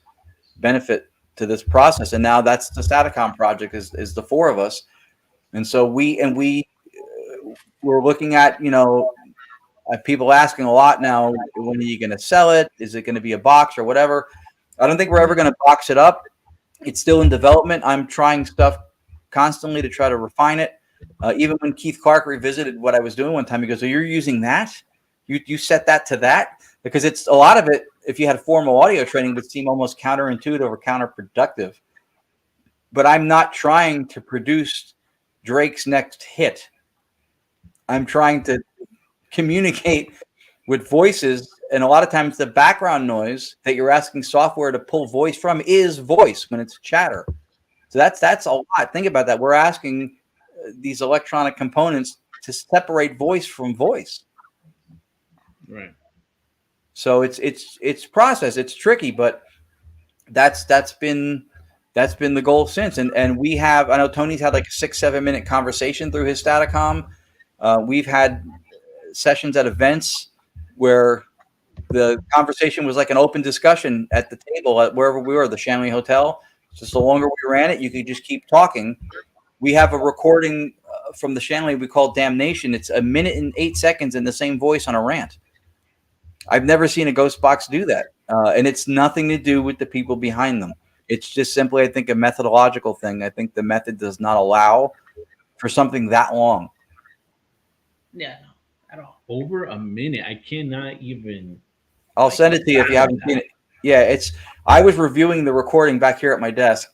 benefit to this process. And now that's the Staticom Project is the 4 of us. And so we're looking at, people asking a lot now, when are you going to sell it? Is it going to be a box or whatever? I don't think we're ever going to box it up. It's still in development. I'm trying stuff constantly to try to refine it. Even when Keith Clark revisited what I was doing one time, he goes, "So you're using that? You set that to that?" Because it's a lot of it, if you had formal audio training, would seem almost counterintuitive or counterproductive. But I'm not trying to produce Drake's next hit. I'm trying to communicate with voices. And a lot of times the background noise that you're asking software to pull voice from is voice when it's chatter. So that's a lot. Think about that. We're asking these electronic components to separate voice from voice. Right. So it's process. It's tricky, but that's been the goal since. And we have, I know Tony's had like a 6-7 minute conversation through his Staticom. We've had sessions at events where the conversation was like an open discussion at the table at wherever we were, the Shanley Hotel. So longer we ran it, you could just keep talking. We have a recording from the Shanley we call Damnation. It's 1 minute and 8 seconds in the same voice on a rant. I've never seen a ghost box do that. And it's nothing to do with the people behind them. It's just simply, I think, a methodological thing. I think the method does not allow for something that long. Yeah, no, at all. Over a minute. I cannot even. I'll send it to you if you haven't seen it. Yeah, I was reviewing the recording back here at my desk,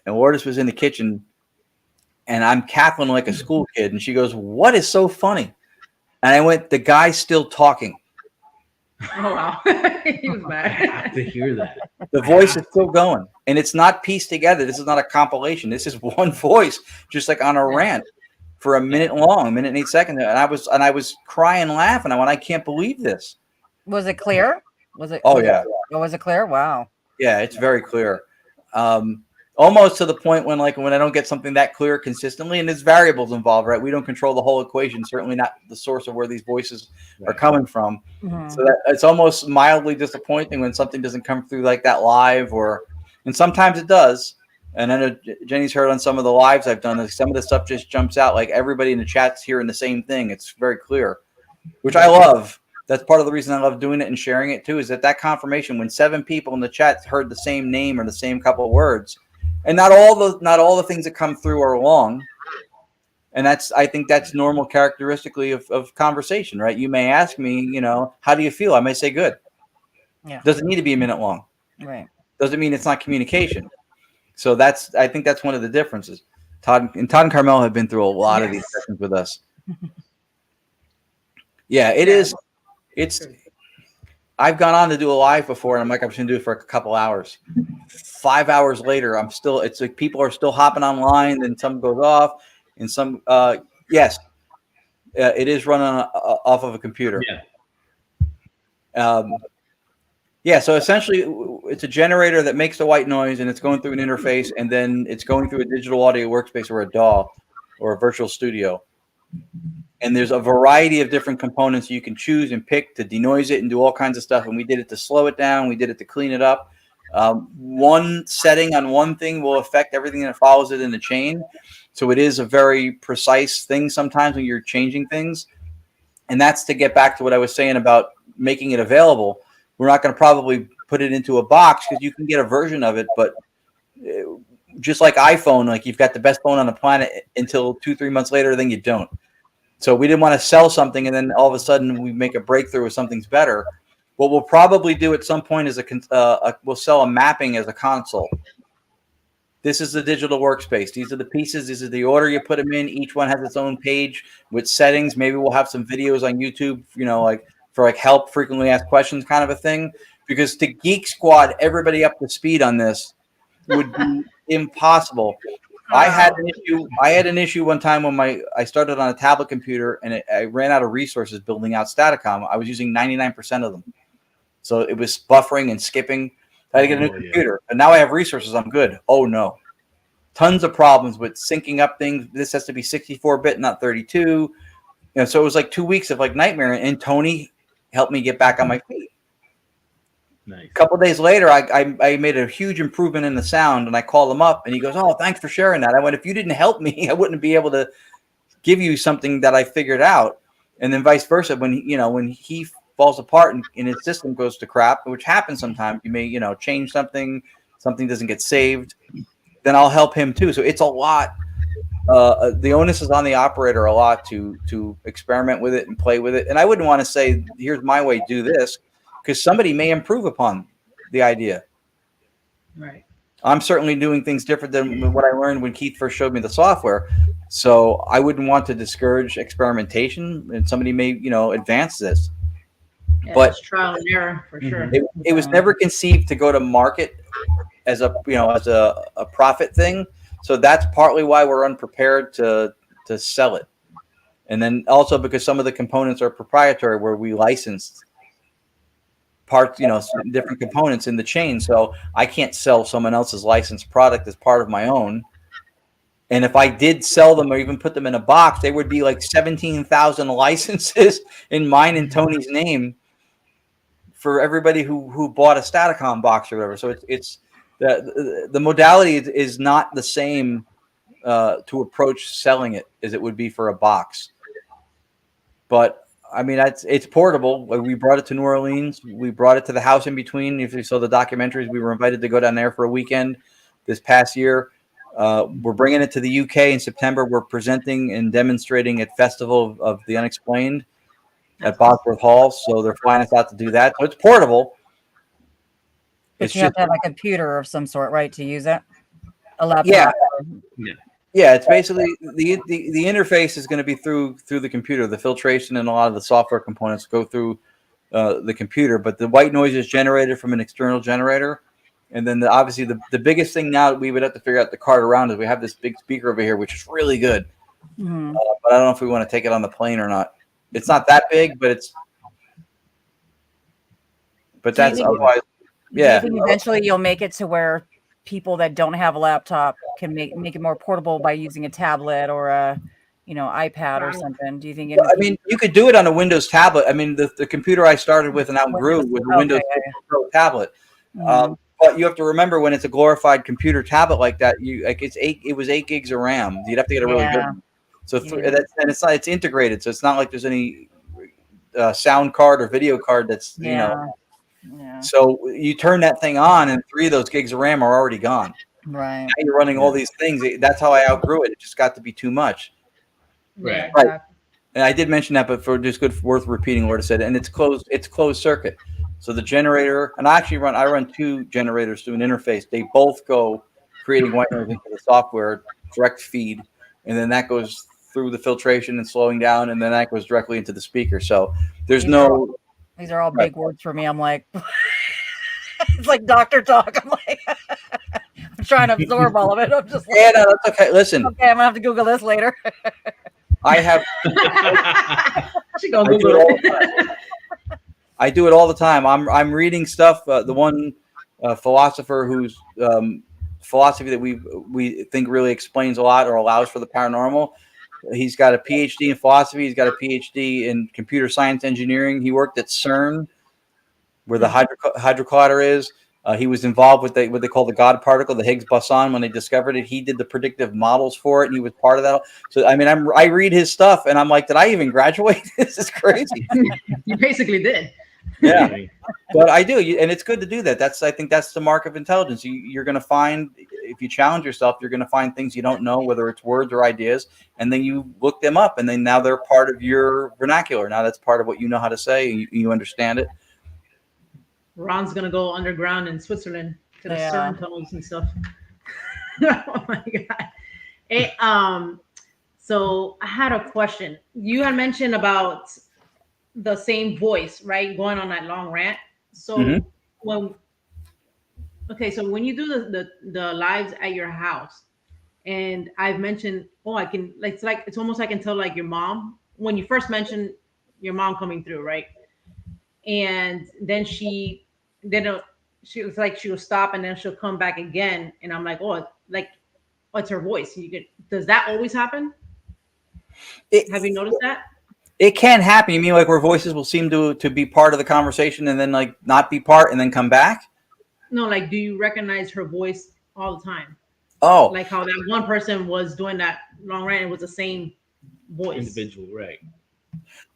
and Lourdes was in the kitchen, and I'm cackling like a school kid, and she goes, "What is so funny?" And I went, "The guy's still talking." Oh wow, he was mad. I have to hear that. The voice is still going, and it's not pieced together. This is not a compilation. This is one voice, just like on a rant for 1 minute long, 1 minute and 8 seconds. And I was crying, laughing. I went, "I can't believe this." Was it clear? Was it? Oh yeah. Was it clear? Wow. Yeah, it's very clear. Almost to the point when I don't get something that clear consistently, and there's variables involved, right? We don't control the whole equation, certainly not the source of where these voices are coming from. Mm-hmm. So that it's almost mildly disappointing when something doesn't come through like that live, and sometimes it does. And I know Jenny's heard on some of the lives I've done, some of the stuff just jumps out, like everybody in the chat's hearing the same thing. It's very clear, which I love. That's part of the reason I love doing it and sharing it too, is that confirmation when 7 people in the chat heard the same name or the same couple of words, and not all the things that come through are long. And I think that's normal characteristically of conversation, right? You may ask me, you know, how do you feel? I may say good. Yeah. Doesn't need to be a minute long. Right. Doesn't mean it's not communication. So I think that's one of the differences. Todd and Carmel have been through a lot of these sessions with us. Yeah, it is. I've gone on to do a live before, and I'm like, I'm just gonna do it for a couple hours. 5 hours later, it's like people are still hopping online, then some goes off, and some, yes, it is running off of a computer. Yeah. So essentially, it's a generator that makes the white noise, and it's going through an interface, and then it's going through a digital audio workspace or a DAW or a virtual studio. And there's a variety of different components you can choose and pick to denoise it and do all kinds of stuff. And we did it to slow it down. We did it to clean it up. One setting on one thing will affect everything that follows it in the chain. So it is a very precise thing sometimes when you're changing things. And that's to get back to what I was saying about making it available. We're not going to probably put it into a box because you can get a version of it. But just like iPhone, like you've got the best phone on the planet until 2-3 months later, then you don't. So we didn't want to sell something and then all of a sudden we make a breakthrough with something's better. What we'll probably do at some point is we'll sell a mapping as a console. This is the digital workspace. These are the pieces. This is the order you put them in. Each one has its own page with settings. Maybe we'll have some videos on YouTube, you know, like for like help, frequently asked questions kind of a thing. Because to Geek Squad everybody up to speed on this would be impossible. I had an issue one time when I started on a tablet computer and I ran out of resources building out Staticom. I was using 99% of them. So it was buffering and skipping. I had to get a new computer. And now I have resources. I'm good. Oh, no. Tons of problems with syncing up things. This has to be 64-bit, not 32. You know, so it was like 2 weeks of like nightmare. And Tony helped me get back on my feet. Nice. A couple of days later, I made a huge improvement in the sound, and I called him up, and he goes, "Oh, thanks for sharing that." I went, "If you didn't help me, I wouldn't be able to give you something that I figured out." And then vice versa, when he falls apart and his system goes to crap, which happens sometimes, you may change something doesn't get saved, then I'll help him too. So it's a lot. The onus is on the operator a lot to experiment with it and play with it. And I wouldn't want to say, "Here's my way, do this." Because somebody may improve upon the idea. Right. I'm certainly doing things different than what I learned when Keith first showed me the software. So I wouldn't want to discourage experimentation, and somebody may, advance this. Yeah, but it's trial and error for sure. It was never conceived to go to market as a profit thing. So that's partly why we're unprepared to sell it. And then also because some of the components are proprietary, where we licensed parts, different components in the chain. So I can't sell someone else's licensed product as part of my own. And if I did sell them or even put them in a box, they would be like 17,000 licenses in mine and Tony's name for everybody who bought a Staticom box or whatever. So it's the modality is not the same to approach selling it as it would be for a box. But I mean, it's portable. We brought it to New Orleans. We brought it to the house in between. If you saw the documentaries, we were invited to go down there for a weekend this past year. We're bringing it to the UK in September. We're presenting and demonstrating at Festival of the Unexplained at Bosworth Hall. So they're flying us out to do that. So it's portable. But you have to have a computer of some sort, right, to use it? A laptop. Yeah. Yeah, it's basically the interface is going to be through the computer. The filtration and a lot of the software components go through the computer, but the white noise is generated from an external generator. And then obviously the biggest thing now that we would have to figure out the cart around is we have this big speaker over here, which is really good. Mm-hmm. But I don't know if we want to take it on the plane or not. It's not that big, but that's otherwise. Yeah. Do you think eventually you'll make it to where people that don't have a laptop can make it more portable by using a tablet or a iPad or something? Do you think? I mean, you could do it on a Windows tablet. I mean, the computer I started with and outgrew was a Windows Pro tablet. Mm-hmm. But you have to remember, when it's a glorified computer tablet like that, it was 8 gigs of RAM. You'd have to get a really good one. So it's integrated. So it's not like there's any sound card or video card that's you know. Yeah. So you turn that thing on, and 3 of those gigs of RAM are already gone. Right. Now you're running all these things. That's how I outgrew it. It just got to be too much. Yeah, Right. exactly. And I did mention that, but for just good worth repeating what I said. And it's closed. It's closed circuit. So the generator, and I run 2 generators through an interface. They both go creating white noise into the software, direct feed, and then that goes through the filtration and slowing down, and then that goes directly into the speaker. So there's These are all big words for me. I'm like, it's like doctor talk. I'm like, I'm trying to absorb all of it. I'm just like, yeah, no, that's okay. Listen, okay, I'm gonna have to Google this later. I have. She gonna Google it. I do it all the time. I'm reading stuff. The one philosopher whose philosophy that we think really explains a lot or allows for the paranormal. He's got a PhD in philosophy. He's got a PhD in computer science engineering. He worked at CERN, where the hadron collider is. He was involved with what they call the God particle, the Higgs boson, when they discovered it. He did the predictive models for it, and he was part of that. So, I mean, I read his stuff, and I'm like, did I even graduate? This is crazy. You basically did. Yeah, but I do, and it's good to do that. I think that's the mark of intelligence. You're going to find, if you challenge yourself, you're going to find things you don't know, whether it's words or ideas, and then you look them up, and then now they're part of your vernacular. Now that's part of what you know how to say. You understand it. Ron's gonna go underground in Switzerland to the CERN tunnels and stuff. Oh my god! So I had a question. You had mentioned about the same voice, right? Going on that long rant. So when you do the lives at your house, and I've mentioned, I can it's almost like I can tell like your mom when you first mentioned your mom coming through, right? And then she was like she'll stop and then she'll come back again, and I'm like, what's her voice? Does that always happen? Have you noticed that? It can happen. You mean like where voices will seem to be part of the conversation and then like not be part and then come back? No, like do you recognize her voice all the time? Oh, like how that one person was doing that long rant, it was the same voice. Individual, right?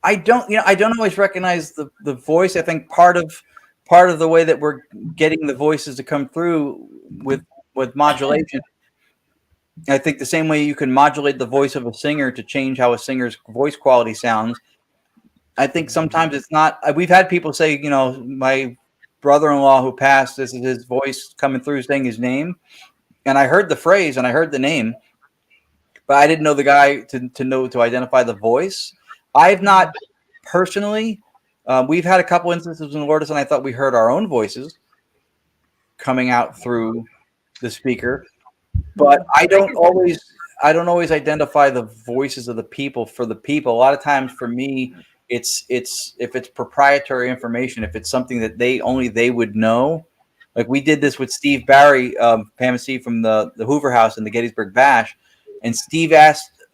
I don't always recognize the voice. I think part of the way that we're getting the voices to come through with modulation. I think the same way you can modulate the voice of a singer to change how a singer's voice quality sounds. I think sometimes it's not. We've had people say, my brother-in-law who passed, this is his voice coming through saying his name. And I heard the phrase and I heard the name, but I didn't know the guy to identify the voice. I've not personally. We've had a couple instances in Lourdes, and I thought we heard our own voices coming out through the speaker. But I don't always identify the voices of the people for the people. A lot of times for me, it's if it's proprietary information, if it's something that only they would know. Like we did this with Steve Barry, Pam and Steve from the Hoover House in the Gettysburg Bash, and Steve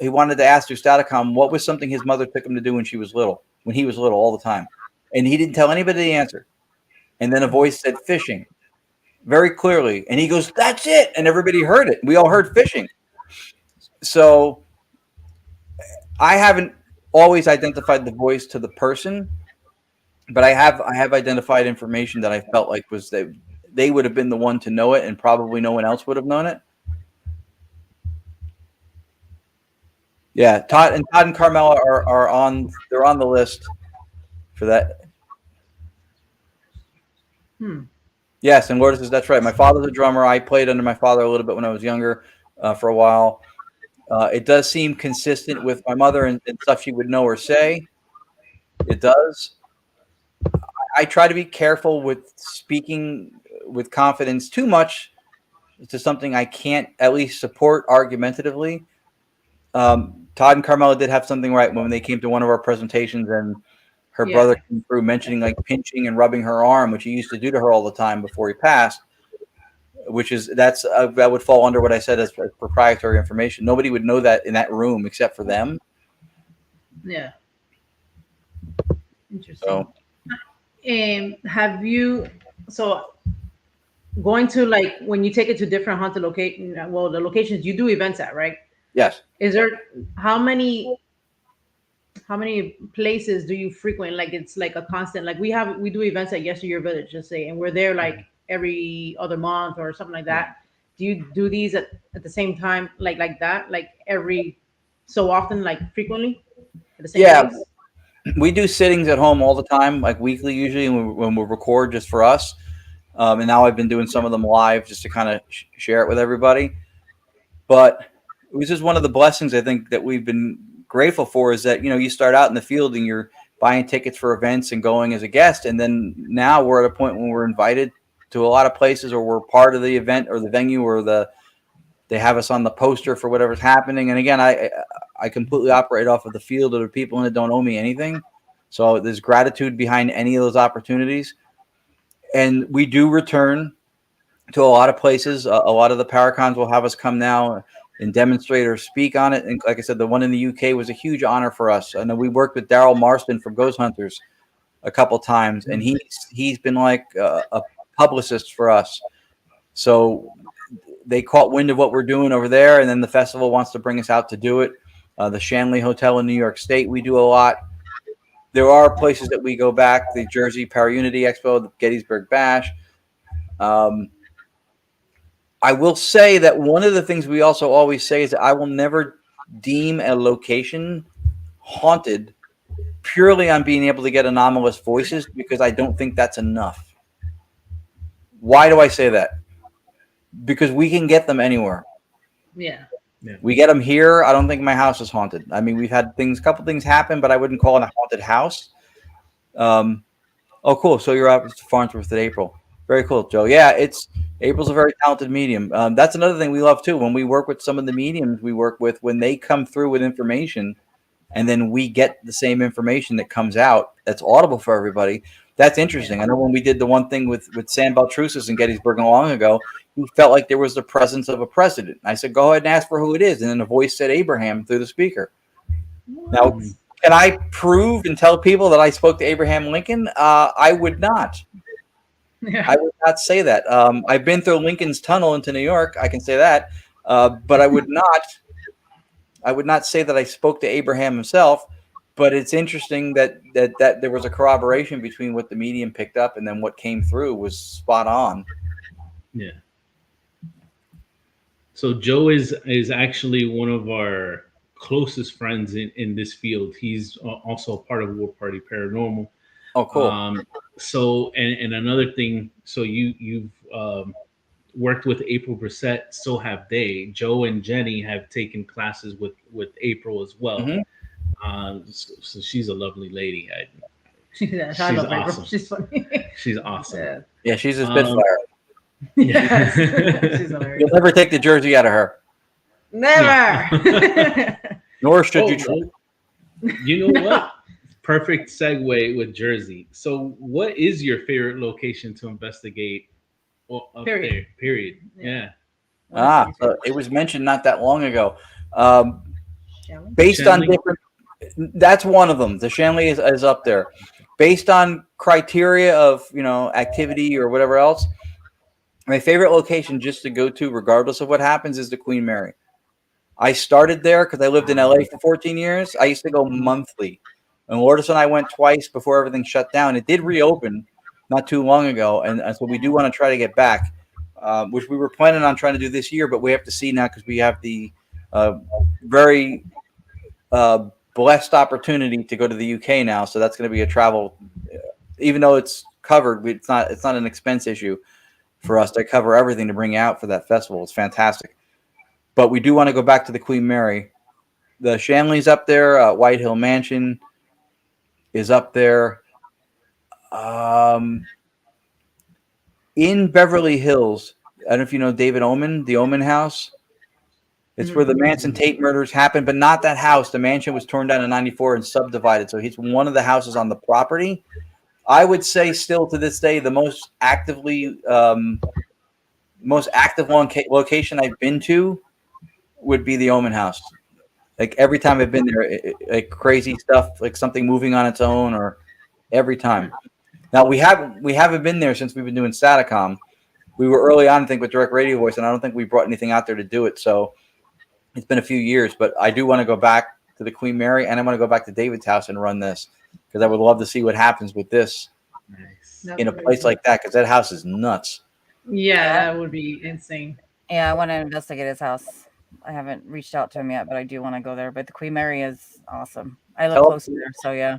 he wanted to ask through Staticom what was something his mother took him to do when he was little all the time, and he didn't tell anybody the answer. And then a voice said fishing. Very clearly, and he goes, "That's it," and everybody heard it. We all heard fishing. So I haven't always identified the voice to the person, but I have identified information that I felt like was that they would have been the one to know it, and probably no one else would have known it. Yeah, Todd and Carmela are on the list for that. Yes, and Lourdes says that's right. My father's a drummer. I played under my father a little bit when I was younger, for a while. It does seem consistent with my mother and stuff she would know or say. It does. I try to be careful with speaking with confidence too much to something I can't at least support argumentatively. Todd and Carmela did have something right when they came to one of our presentations, and her brother came through mentioning like pinching and rubbing her arm, which he used to do to her all the time before he passed. That would fall under what I said as proprietary information. Nobody would know that in that room except for them. Yeah. Interesting. Have you going to like when you take it to different haunted locations? Well, the locations you do events at, right? Yes. Is there how many how many places do you frequent? Like it's like a constant. Like we do events at Yesteryear Village, just say, and we're there like every other month or something like that. Do you do these at the same time, like that, like every so often, like frequently at the same place? We do sittings at home all the time, like weekly usually when we record just for us. And now I've been doing some of them live just to kind of share it with everybody. But it was just one of the blessings I think that we've been grateful for, is that, you know, you start out in the field and you're buying tickets for events and going as a guest. And then now we're at a point when we're invited to a lot of places, or we're part of the event or the venue, or they have us on the poster for whatever's happening. And again, I completely operate off of the field of the people that don't owe me anything. So there's gratitude behind any of those opportunities. And we do return to a lot of places. A lot of the Paracons will have us come now and demonstrate or speak on it. And like I said, the one in the UK was a huge honor for us. I know we worked with Daryl Marston from Ghost Hunters a couple times, and he's been like a publicist for us. So they caught wind of what we're doing over there, and then the festival wants to bring us out to do it. The Shanley Hotel in New York State, we do a lot. There are places that we go back, the Jersey Para-Unity Expo, the Gettysburg Bash. I will say that one of the things we also always say is that I will never deem a location haunted purely on being able to get anomalous voices, because I don't think that's enough. Why do I say that? Because we can get them anywhere. Yeah. We get them here. I don't think my house is haunted. I mean, we've had a couple things happen, but I wouldn't call it a haunted house. Oh, cool. So you're out to Farnsworth at April. Very cool, Joe. Yeah, April's a very talented medium. That's another thing we love too. When we work with some of the mediums we work with, when they come through with information, and then we get the same information that comes out that's audible for everybody. That's interesting. I know when we did the one thing with Sam Baltrusis in Gettysburg long ago, he felt like there was the presence of a president. I said, go ahead and ask for who it is. And then the voice said Abraham through the speaker. Now, can I prove and tell people that I spoke to Abraham Lincoln? I would not. I would not say that. I've been through Lincoln's tunnel into New York. I can say that. But I would not say that I spoke to Abraham himself. But it's interesting that there was a corroboration between what the medium picked up and then what came through was spot on. Yeah. So Joe is actually one of our closest friends in this field. He's also a part of War Party Paranormal. Oh, cool. So and another thing, so you've worked with April Brissett, so have they. Joe and Jenny have taken classes with April as well. Mm-hmm. So she's a lovely lady. She's awesome. She's funny. She's awesome. Yeah, she's a spitfire. Yes. She's hilarious. You'll never take the jersey out of her. Never. Nor should you try. You know what? Perfect segue with Jersey. So what is your favorite location to investigate up there? Period. Yeah. So it was mentioned not that long ago. Shanley? Based on different, that's one of them. The Shanley is up there. Based on criteria of, activity or whatever else, my favorite location just to go to, regardless of what happens, is the Queen Mary. I started there because I lived in LA for 14 years. I used to go monthly. And Lourdes and I went twice before everything shut down. It did reopen not too long ago. And so we do want to try to get back, which we were planning on trying to do this year, but we have to see now because we have the very blessed opportunity to go to the UK now. So that's going to be a travel, even though it's covered, it's not an expense issue for us to cover everything to bring out for that festival. It's fantastic. But we do want to go back to the Queen Mary. The Shanley's up there. White Hill Mansion is up there. In Beverly Hills, I don't know if you know David Oman, the Oman House. It's where the Manson Tate murders happened, but not that house. The mansion was torn down in '94 and subdivided. So he's one of the houses on the property. I would say still to this day, the most active location I've been to would be the Oman House. Like every time I've been there, like crazy stuff, like something moving on its own, or every time. Now we haven't been there since we've been doing Staticom. We were early on, I think, with direct radio voice, and I don't think we brought anything out there to do it. So it's been a few years, but I do want to go back to the Queen Mary, and I'm going to go back to David's house and run this because I would love to see what happens with this Nice. in a place like that, because that house is nuts. Yeah, that would be insane. Yeah, I want to investigate his house. I haven't reached out to him yet, but I do want to go there. But the Queen Mary is awesome. I live close to there, so yeah.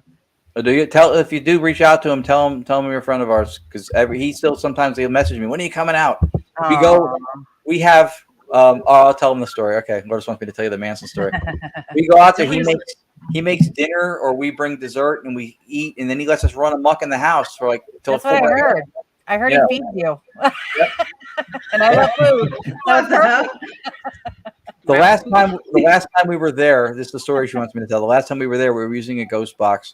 Do you tell if you do reach out to him? Tell him you're a friend of ours, because he still sometimes he'll message me. When are you coming out? We go. We have. I'll tell him the story. Okay, Lourdes wants me to tell you the Manson story. We go out there. He makes dinner, or we bring dessert and we eat, and then he lets us run amok in the house for like till. That's what I heard. I heard he feeds you. And I love food. The last time we were there, this is the story she wants me to tell. The last time we were there, we were using a ghost box,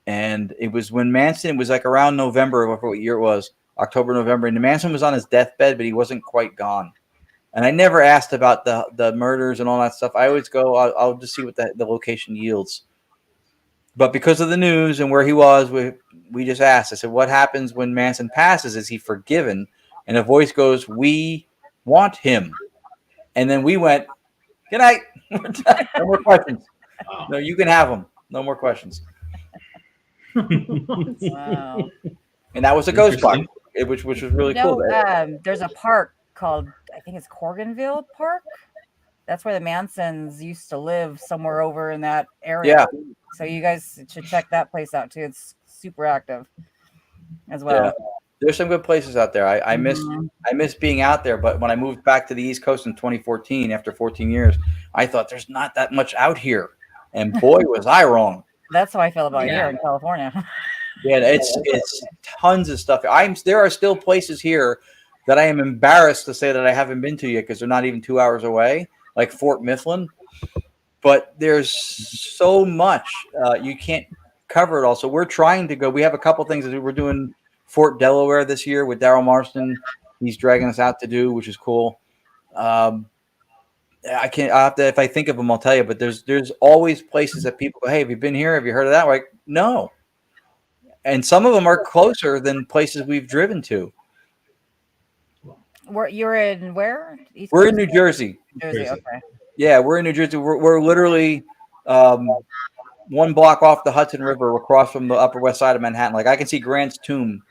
and it was when Manson was like around November, what year it was, October, November, and Manson was on his deathbed, but he wasn't quite gone. And I never asked about the murders and all that stuff. I always go, I'll just see what the location yields. But because of the news and where he was, we just asked. I said, what happens when Manson passes? Is he forgiven? And a voice goes, we want him. And then we went, good night. No more questions. No, you can have them. No more questions. Wow. And that was a ghost box, which was really cool. There's a park called, I think it's Corganville Park. That's where the Mansons used to live, somewhere over in that area. Yeah. So you guys should check that place out too. It's super active as well. Yeah. There's some good places out there. I miss being out there, but when I moved back to the East Coast in 2014, after 14 years, I thought there's not that much out here. And boy, was I wrong. That's how I feel about here in California. Yeah, it's tons of stuff. There are still places here that I am embarrassed to say that I haven't been to yet because they're not even 2 hours away, like Fort Mifflin. But there's so much you can't cover it all. So we're trying to go. We have a couple things that we're doing. Fort Delaware this year with Daryl Marston. He's dragging us out to do, which is cool. I have to, if I think of them, I'll tell you. But there's always places that people go, hey, have you been here? Have you heard of that? We're like, no. And some of them are closer than places we've driven to. You're in where? We're in New Jersey. Okay. Yeah, we're in New Jersey. We're literally 1 block off the Hudson River, across from the Upper West Side of Manhattan. Like I can see Grant's tomb.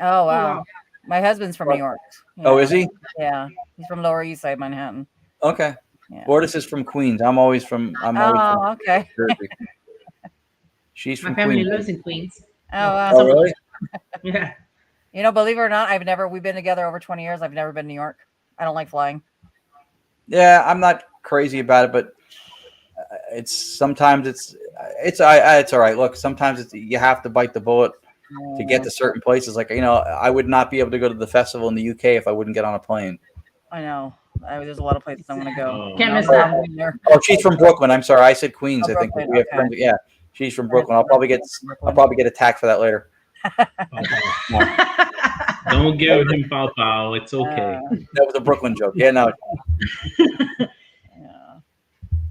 Oh wow! My husband's from New York. Yeah. Oh, is he? Yeah, he's from Lower East Side Manhattan. Okay. Yeah. Lourdes is from Queens. I'm always from. Okay. Jersey. She's from My family Queens. lives in Queens. Oh, really? Yeah. You know, believe it or not, we've been together over 20 years. I've never been to New York. I don't like flying. Yeah, I'm not crazy about it, but it's all right. Look, sometimes you have to bite the bullet to get to certain places. Like, I would not be able to go to the festival in the UK if I wouldn't get on a plane. I know. There's a lot of places I want to go. Can't miss that. Oh, she's from Brooklyn. I'm sorry, I said Queens. I think we have friends. Yeah, she's from Brooklyn. I'll probably get attacked for that later. Don't give him pow. It's okay. That was a Brooklyn joke. Yeah, no.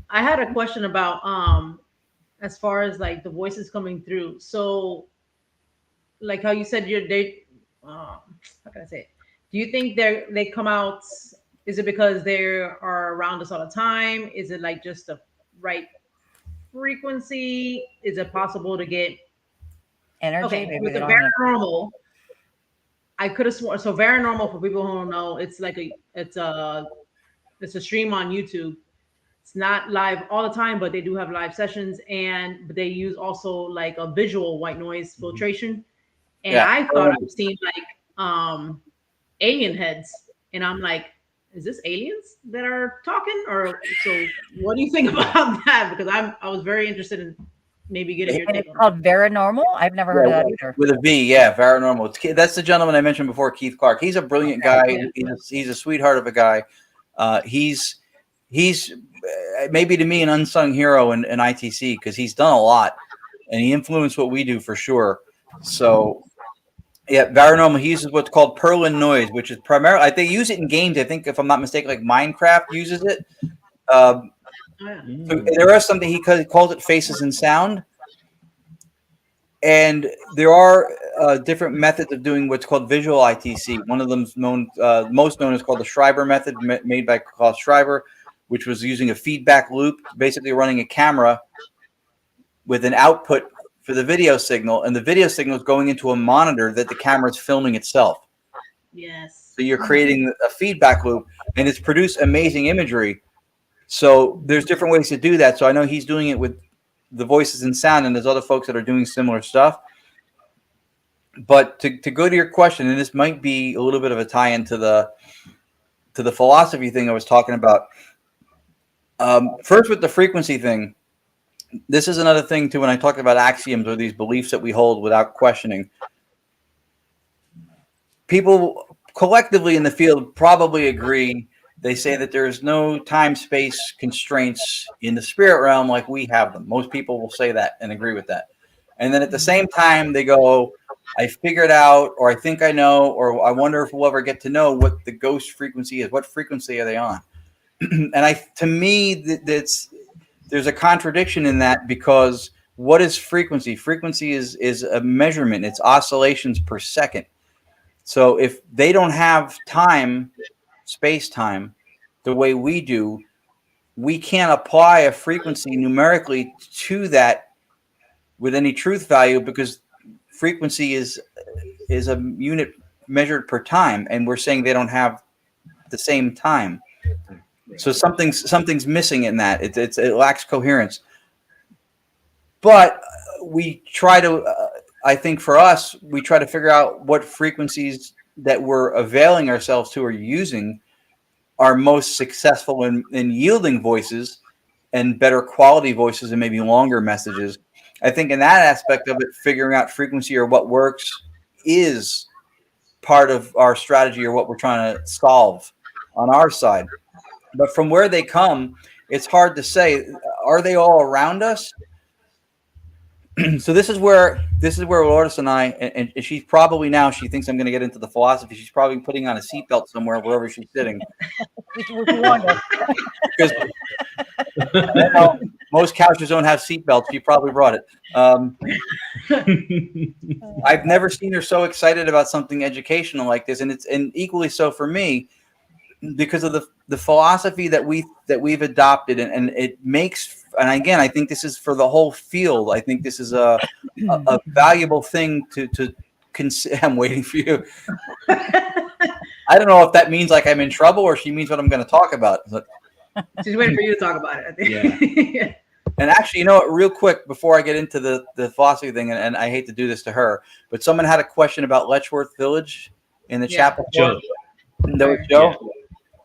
I had a question about as far as like the voices coming through. So like how you said how can I say it? Do you think they come out, is it because they are around us all the time? Is it like just the right frequency? Is it possible to get energy? Okay, maybe with the paranormal, I could have sworn. So paranormal, for people who don't know, it's a stream on YouTube. It's not live all the time, but they do have live sessions, but they use also like a visual white noise filtration. And I thought I've seen like alien heads, and I'm like, is this aliens that are talking? Or so what do you think about that? Because I was very interested in maybe getting your take on it. It's called Paranormal? I've never heard of that either. With a V, yeah, Paranormal. That's the gentleman I mentioned before, Keith Clark. He's a brilliant guy. He's a sweetheart of a guy. He's maybe to me an unsung hero in ITC because he's done a lot and he influenced what we do for sure. So yeah, Paranormal, he uses what's called Perlin noise, which is primarily, they use it in games. I think if I'm not mistaken, like Minecraft uses it. So there is something he calls it faces and sound. And there are different methods of doing what's called visual ITC. One of them is most known is called the Schreiber method, made by Klaus Schreiber, which was using a feedback loop, basically running a camera with an output for the video signal, and the video signal is going into a monitor that the camera is filming itself. Yes. So you're creating a feedback loop, and it's produced amazing imagery. So there's different ways to do that. So I know he's doing it with the voices and sound, and there's other folks that are doing similar stuff. But to go to your question, and this might be a little bit of a tie-in to the philosophy thing I was talking about. First, with the frequency thing, this is another thing too. When I talk about axioms or these beliefs that we hold without questioning, people collectively in the field probably agree. They say that there is no time-space constraints in the spirit realm like we have them. Most people will say that and agree with that. And then at the same time, they go, I figured out, or I think I know, or I wonder if we'll ever get to know what the ghost frequency is. What frequency are they on? And to me, there's a contradiction in that, because what is frequency? Frequency is a measurement. It's oscillations per second. So if they don't have time, space-time, the way we do, we can't apply a frequency numerically to that with any truth value, because frequency is a unit measured per time, and we're saying they don't have the same time. So something's missing in that. It lacks coherence. But we try to, I think for us, we try to figure out what frequencies that we're availing ourselves to or using are most successful in yielding voices and better quality voices and maybe longer messages. I think in that aspect of it, figuring out frequency or what works is part of our strategy or what we're trying to solve on our side. But from where they come, it's hard to say. Are they all around us? So this is where Lourdes and I, and she's probably now, she thinks I'm going to get into the philosophy. She's probably putting on a seatbelt somewhere, wherever she's sitting. Because most couches don't have seatbelts. She probably brought it. I've never seen her so excited about something educational like this, and equally so for me, because of the philosophy that we've adopted, and it makes. And again, I think this is for the whole field. I think this is a valuable thing to consider. I'm waiting for you. I don't know if that means like I'm in trouble or she means what I'm going to talk about. But, she's waiting for you to talk about it, I think. Yeah. Yeah. And actually, you know what, real quick, before I get into the philosophy thing, and I hate to do this to her, but someone had a question about 𝗏𝗏𝗏𝗏 in the chapel. Joe. That was Joe? Yeah.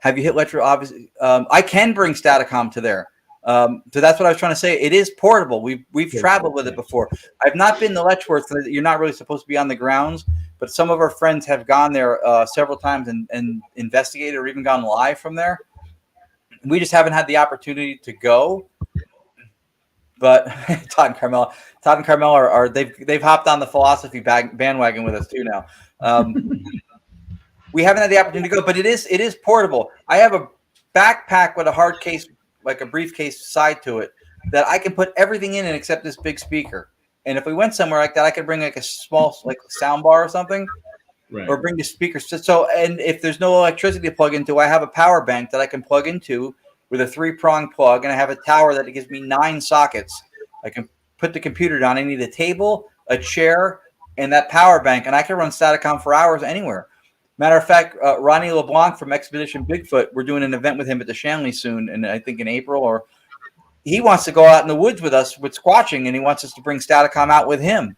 Have you hit 𝗏𝗏𝗏? Obviously, I can bring Staticom to there. So that's what I was trying to say. It is portable. We've traveled with it before. I've not been to 𝗏𝗏𝗏𝗏. You're not really supposed to be on the grounds, but some of our friends have gone there several times and investigated or even gone live from there. We just haven't had the opportunity to go. But Todd and Carmel are they've hopped on the philosophy bandwagon with us too now. We haven't had the opportunity to go, but it is portable. I have a backpack with a hard case, like a briefcase side to it, that I can put everything in except this big speaker. And if we went somewhere like that, I could bring like a small sound bar or something, Right. or bring the speakers. So, and if there's no electricity to plug into, I have a power bank that I can plug into with a 3-prong plug, and I have a tower that gives me 9 sockets. I can put the computer down. I need a table, a chair, and that power bank, and I can run Staticom for hours anywhere. Matter of fact, Ronnie LeBlanc from Expedition Bigfoot, we're doing an event with him at the Shanley soon, and I think in April, or he wants to go out in the woods with us with squatching, and he wants us to bring Staticom out with him.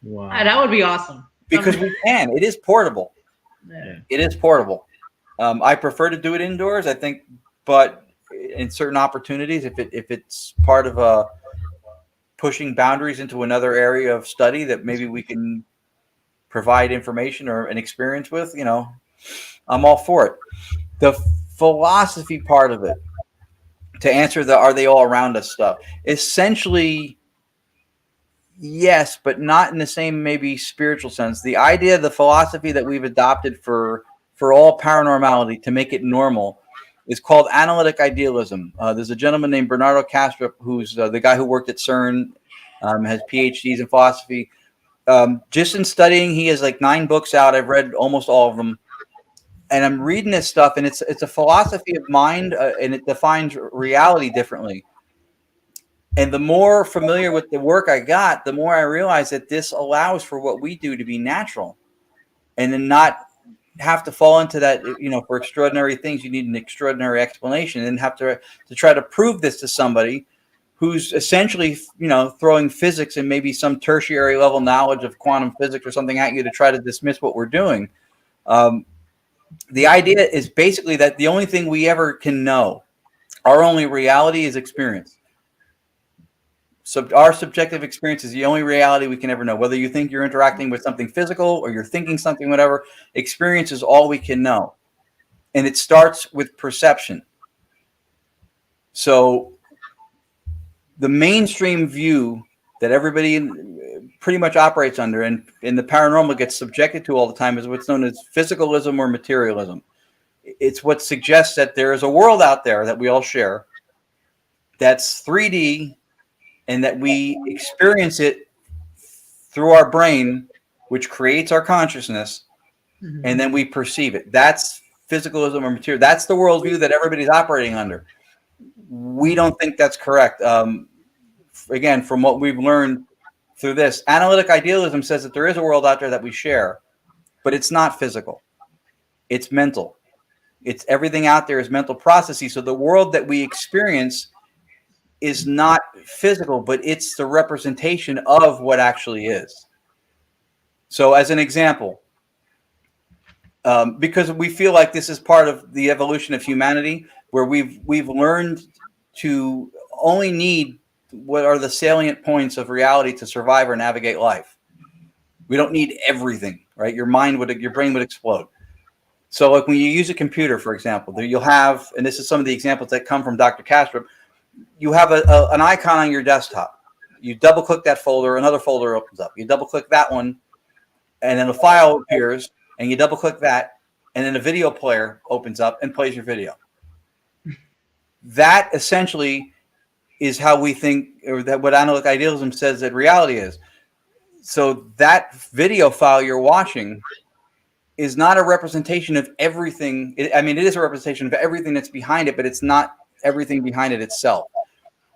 Wow. That would be awesome. Because we can. It is portable. Yeah. It is portable. I prefer to do it indoors, I think, but in certain opportunities, if it's part of pushing boundaries into another area of study that maybe we can provide information or an experience with, I'm all for it. The philosophy part of it, to answer the are they all around us stuff, essentially yes, but not in the same maybe spiritual sense. The idea, the philosophy that we've adopted for all paranormality to make it normal is called analytic idealism. There's a gentleman named Bernardo Kastrup, who's the guy who worked at CERN, has PhDs in philosophy. Just in studying, he has like 9 books out. I've read almost all of them. and I'm reading this stuff, and it's a philosophy of mind, and it defines reality differently. And the more familiar with the work I got, the more I realized that this allows for what we do to be natural, and then not have to fall into that, for extraordinary things, you need an extraordinary explanation, and have to try to prove this to somebody who's essentially, throwing physics and maybe some tertiary level knowledge of quantum physics or something at you to try to dismiss what we're doing. The idea is basically that the only thing we ever can know, our only reality, is experience. So our subjective experience is the only reality we can ever know. Whether you think you're interacting with something physical or you're thinking something, whatever, experience is all we can know. And it starts with perception. So the mainstream view that everybody pretty much operates under, and the paranormal gets subjected to all the time, is what's known as physicalism or materialism. It's what suggests that there is a world out there that we all share that's 3D, and that we experience it through our brain, which creates our consciousness, and then we perceive it. That's physicalism or material. That's the worldview that everybody's operating under. We don't think that's correct. Again, from what we've learned through this, analytic idealism says that there is a world out there that we share, but it's not physical. It's mental. It's everything out there is mental processes. So the world that we experience is not physical, but it's the representation of what actually is. So as an example, because we feel like this is part of the evolution of humanity, where we've learned to only need what are the salient points of reality to survive or navigate life. We don't need everything, right? Your brain would explode. So like when you use a computer, for example, there you'll have, and this is some of the examples that come from Dr. Kastrup, you have an icon on your desktop. You double click that folder, another folder opens up. You double click that one, and then a file appears, and you double click that, and then a video player opens up and plays your video. That essentially is how we think, or that what analytic idealism says that reality is. So that video file you're watching is not a representation of everything. It is a representation of everything that's behind it, but it's not everything behind it itself,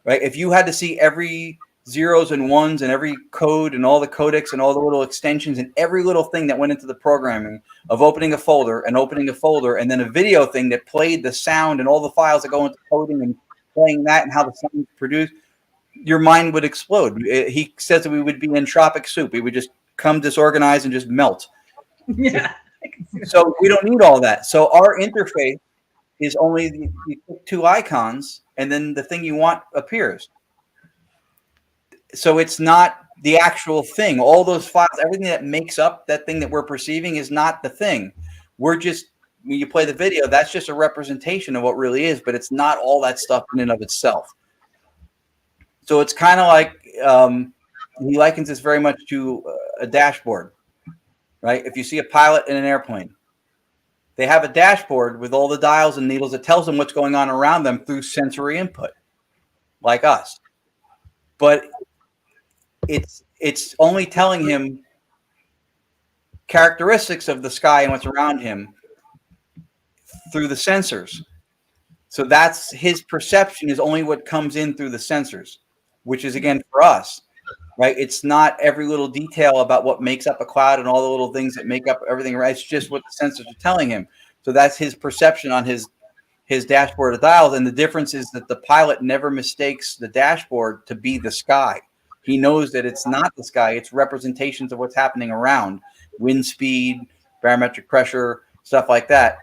right? If you had to see every zeros and ones and every code and all the codecs and all the little extensions and every little thing that went into the programming of opening a folder and then a video thing that played the sound and all the files that go into coding and playing that and how the sound is produced, your mind would explode. He says that we would be entropic soup. We would just come disorganized and just melt. Yeah. So we don't need all that. So our interface is only the two icons, and then the thing you want appears. So it's not the actual thing. All those files, everything that makes up that thing that we're perceiving is not the thing. We're just, when you play the video, that's just a representation of what really is, but it's not all that stuff in and of itself. So it's kind of like, he likens this very much to a dashboard, right? If you see a pilot in an airplane, they have a dashboard with all the dials and needles that tells them what's going on around them through sensory input, like us. But it's only telling him characteristics of the sky and what's around him through the sensors. So that's his perception is only what comes in through the sensors, which is, again, for us, right? It's not every little detail about what makes up a cloud and all the little things that make up everything, right? It's just what the sensors are telling him. So that's his perception on his dashboard of dials. And the difference is that the pilot never mistakes the dashboard to be the sky. He knows that it's not the sky. It's representations of what's happening around, wind speed, barometric pressure, stuff like that.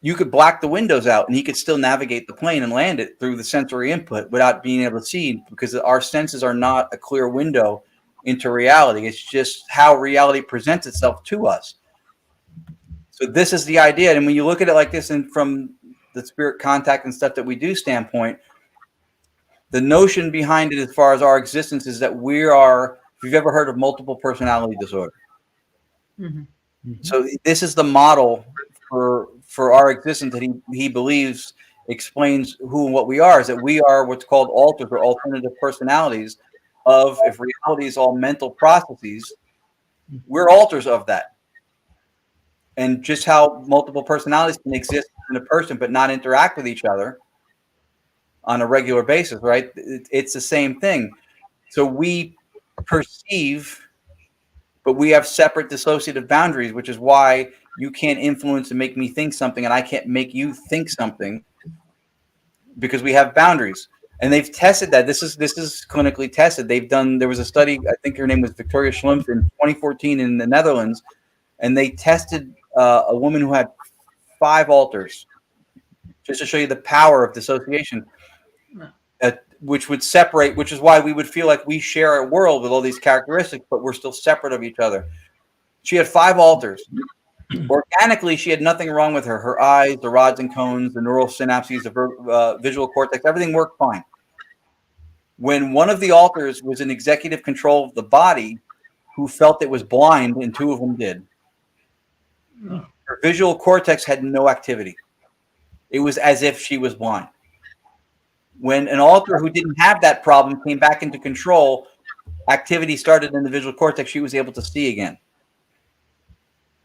You could black the windows out and he could still navigate the plane and land it through the sensory input without being able to see, because our senses are not a clear window into reality. It's just how reality presents itself to us. So this is the idea. And when you look at it like this, and from the spirit contact and stuff that we do standpoint, the notion behind it as far as our existence is that we are, if you've ever heard of multiple personality disorder. Mm-hmm. So this is the model for our existence that he believes explains who and what we are, is that we are what's called alters or alternative personalities of, if reality is all mental processes, we're alters of that. and just how multiple personalities can exist in a person but not interact with each other on a regular basis, right? It's the same thing. So we perceive, but we have separate dissociative boundaries, which is why you can't influence and make me think something, and I can't make you think something, because we have boundaries. And they've tested that. This is clinically tested. There was a study, I think her name was ภิktoria Schlumpf, in 2014 in the Netherlands, and they tested a woman who had 5 alters, just to show you the power of dissociation, which would separate, which is why we would feel like we share a world with all these characteristics, but we're still separate of each other. She had 5 alters. Organically, she had nothing wrong with her. Her eyes, the rods and cones, the neural synapses, the visual cortex, everything worked fine. When one of the alters was in executive control of the body, who felt it was blind, and 2 of them did. Her visual cortex had no activity. It was as if she was blind. When an alter who didn't have that problem came back into control, activity started in the visual cortex. She was able to see again.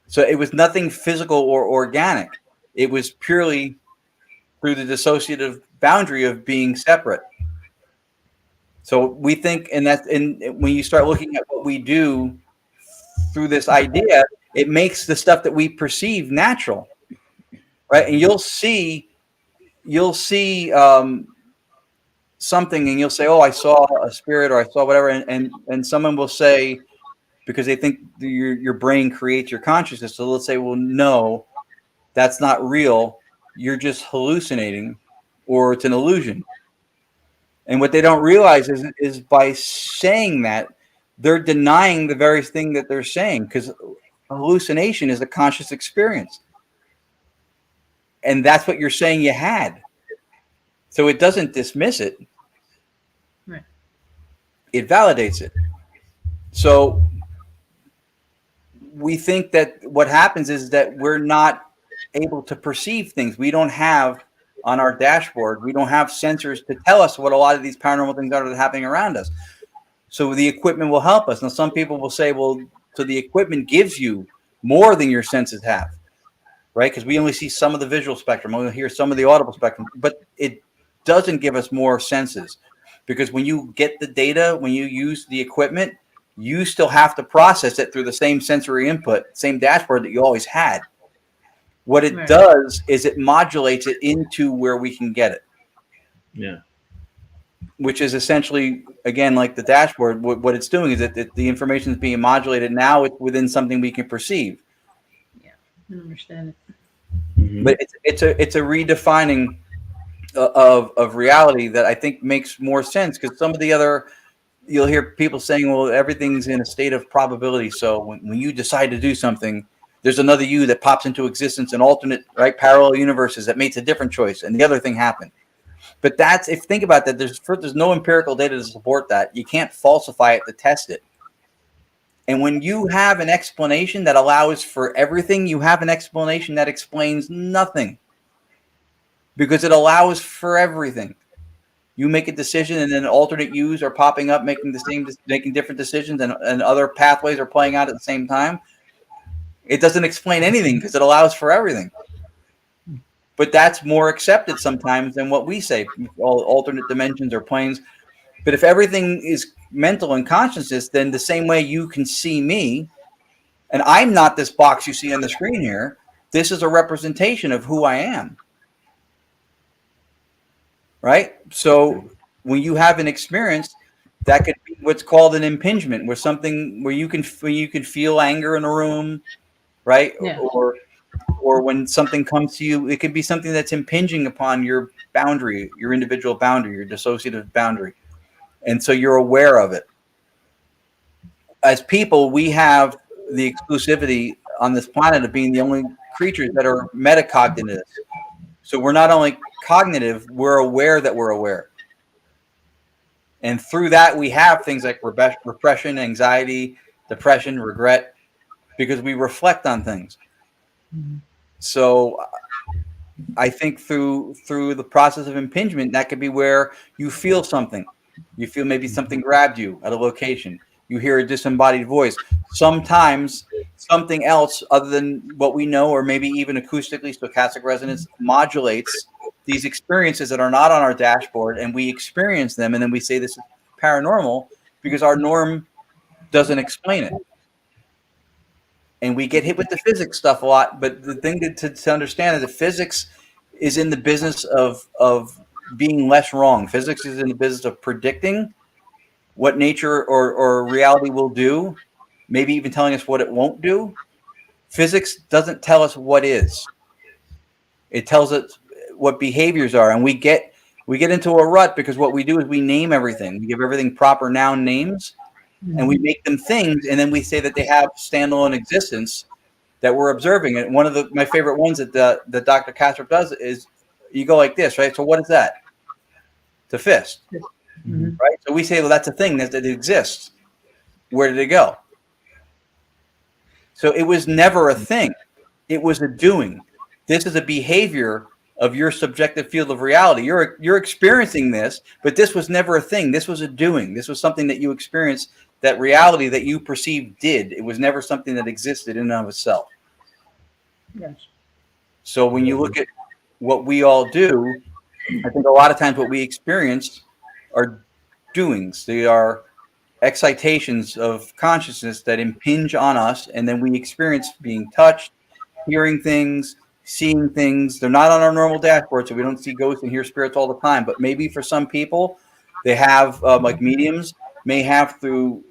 So it was nothing physical or organic. It was purely through the dissociative boundary of being separate. So we think, and when you start looking at what we do through this idea, it makes the stuff that we perceive natural, right? And you'll see something, and you'll say, "Oh, I saw a spirit," or "I saw whatever," and someone will say, because they think your brain creates your consciousness. So let's say, well, no, that's not real. You're just hallucinating, or it's an illusion. And what they don't realize is by saying that, they're denying the very thing that they're saying, because hallucination is a conscious experience. And that's what you're saying you had. So it doesn't dismiss it. Right. It validates it. So we think that what happens is that we're not able to perceive things. We don't have on our dashboard, we don't have sensors to tell us what a lot of these paranormal things are that are happening around us. So the equipment will help us. Now, some people will say, well, so the equipment gives you more than your senses have, right? Because we only see some of the visual spectrum, we hear some of the audible spectrum, but it doesn't give us more senses, because when you get the data, when you use the equipment, you still have to process it through the same sensory input, same dashboard that you always had. What it does is it modulates it into where we can get it. Yeah. Which is essentially, again, like the dashboard, what it's doing is that the information is being modulated. Now it's within something we can perceive. Yeah, I understand it. Mm-hmm. But it's a redefining of reality that I think makes more sense, because some of the other, you'll hear people saying, well, everything's in a state of probability. So when you decide to do something, there's another you that pops into existence in alternate, right, parallel universes that makes a different choice, and the other thing happened. But that's, if you think about that, there's no empirical data to support that. You can't falsify it to test it. And when you have an explanation that allows for everything, you have an explanation that explains nothing, because it allows for everything. You make a decision, and then alternate yous are popping up, making different decisions, and other pathways are playing out at the same time. It doesn't explain anything because it allows for everything. But that's more accepted sometimes than what we say, all alternate dimensions or planes. But if everything is mental and consciousness, then the same way you can see me, and I'm not this box you see on the screen here, this is a representation of who I am. Right? So when you have an experience, that could be what's called an impingement, where you can feel anger in a room, right? Yeah. Or when something comes to you, it could be something that's impinging upon your boundary, your individual boundary, your dissociative boundary. And so you're aware of it. As people, we have the exclusivity on this planet of being the only creatures that are metacognitive. So we're not only cognitive, we're aware that we're aware. And through that, we have things like repression, anxiety, depression, regret, because we reflect on things. Mm-hmm. So I think through the process of impingement, that could be where you feel something. You feel maybe something grabbed you at a location. you hear a disembodied voice. Sometimes something else other than what we know, or maybe even acoustically, stochastic resonance, modulates these experiences that are not on our dashboard, and we experience them, and then we say this is paranormal because our norm doesn't explain it. And we get hit with the physics stuff a lot, but the thing to understand is that physics is in the business of being less wrong. Physics is in the business of predicting what nature or reality will do, maybe even telling us what it won't do. Physics doesn't tell us what is. It tells us what behaviors are, and we get into a rut because what we do is we name everything. We give everything proper noun names, and we make them things, and then we say that they have standalone existence that we're observing. And one of my favorite ones that Dr. Kastrup does is you go like this, right? So what is that? It's a fist, right? So we say, well, that's a thing that exists. Where did it go? So it was never a thing. It was a doing. This is a behavior of your subjective field of reality. You're experiencing this, but this was never a thing. This was a doing. This was something that you experienced, that reality that you perceived did. It was never something that existed in and of itself. Yes. So when you look at what we all do, I think a lot of times what we experience are doings. They are excitations of consciousness that impinge on us, and then we experience being touched, hearing things, seeing things. They're not on our normal dashboard, so we don't see ghosts and hear spirits all the time. But maybe for some people, they have, like mediums, may have through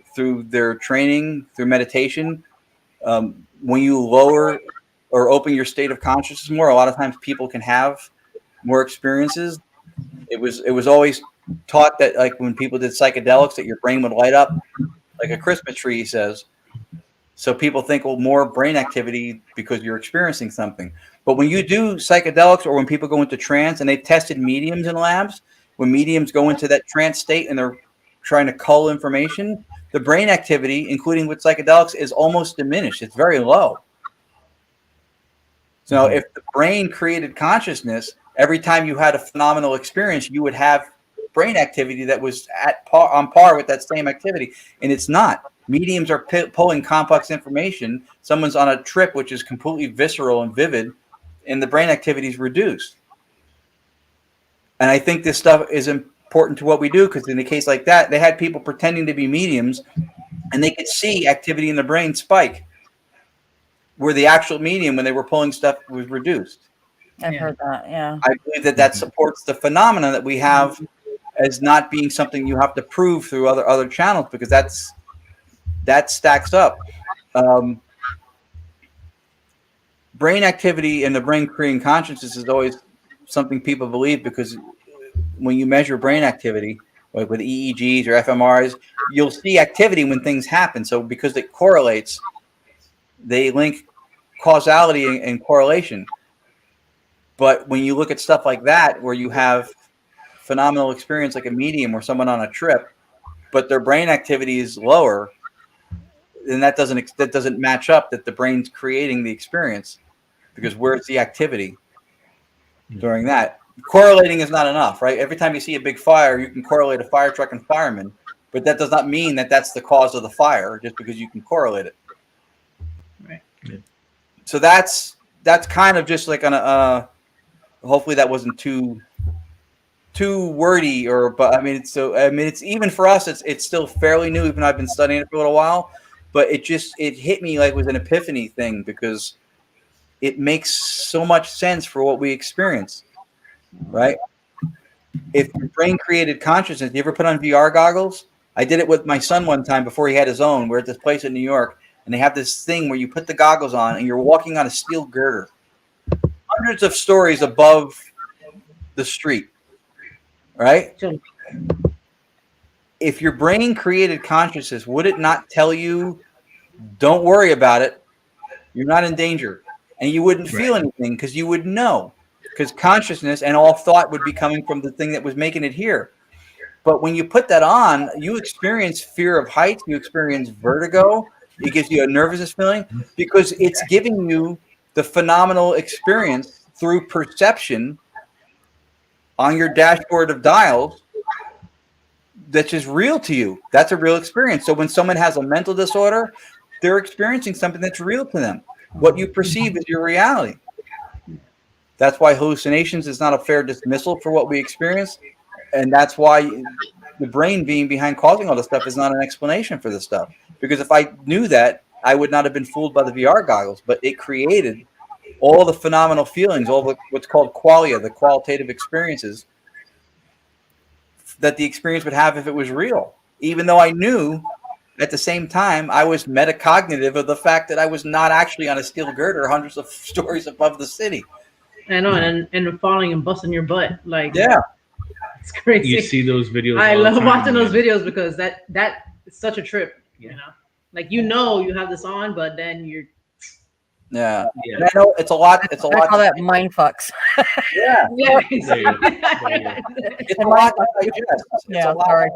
their training, through meditation. When you lower or open your state of consciousness more, a lot of times people can have more experiences. It was always taught that, like, when people did psychedelics, that your brain would light up like a Christmas tree, he says. So people think, well, more brain activity because you're experiencing something. But when you do psychedelics, or when people go into trance, and they've tested mediums in labs, when mediums go into that trance state and they're trying to cull information, the brain activity, including with psychedelics, is almost diminished. It's very low. So if the brain created consciousness, every time you had a phenomenal experience, you would have brain activity that was on par with that same activity. And it's not. Mediums are pulling complex information. Someone's on a trip which is completely visceral and vivid, and the brain activity is reduced. And I think this stuff is important to what we do, because in a case like that, they had people pretending to be mediums, and they could see activity in the brain spike, where the actual medium, when they were pulling stuff, was reduced. I've heard that, yeah. I believe that supports the phenomena that we have as not being something you have to prove through other channels, because that stacks up. Brain activity and the brain creating consciousness is always something people believe, because when you measure brain activity, like with EEGs or fMRIs, you'll see activity when things happen. So because it correlates, they link causality and correlation. But when you look at stuff like that, where you have phenomenal experience like a medium or someone on a trip, but their brain activity is lower, then that doesn't match up, that the brain's creating the experience, because where's the activity during that? Correlating is not enough, right? Every time you see a big fire, you can correlate a fire truck and firemen, but that does not mean that that's the cause of the fire just because you can correlate it. Right. Yeah. So that's kind of just like on a hopefully that wasn't too wordy, but I mean it's even for us, it's still fairly new, even though I've been studying it for a little while, but it hit me like it was an epiphany thing, because it makes so much sense for what we experience, right? If your brain created consciousness, you ever put on VR goggles? I did it with my son one time before he had his own. We're at this place in New York, and they have this thing where you put the goggles on and you're walking on a steel girder, hundreds of stories above the street, right? Sure. If your brain created consciousness, would it not tell you, don't worry about it, you're not in danger? And you wouldn't feel anything, because you would know, because consciousness and all thought would be coming from the thing that was making it here. But when you put that on, you experience fear of heights, you experience vertigo, it gives you a nervousness feeling, because it's giving you the phenomenal experience through perception on your dashboard of dials that's just real to you. That's a real experience. So when someone has a mental disorder, they're experiencing something that's real to them. What you perceive is your reality. That's why hallucinations is not a fair dismissal for what we experience. And that's why the brain being behind causing all this stuff is not an explanation for this stuff. Because if I knew that, I would not have been fooled by the VR goggles. But it created all the phenomenal feelings, all the, what's called qualia, the qualitative experiences that the experience would have if it was real. Even though I knew at the same time, I was metacognitive of the fact that I was not actually on a steel girder hundreds of stories above the city. I know, and falling and busting your butt. Like, yeah, it's crazy. You see those videos. I all the love time, watching man. those videos because that is such a trip, you know? Like, you know, you have this on, but then you're. Yeah. And I know it's a lot. It's a I lot. call that mind fucks. Yeah. Yeah, There you go. There you go. It's a lot to digest. It's Yeah, a lot sorry.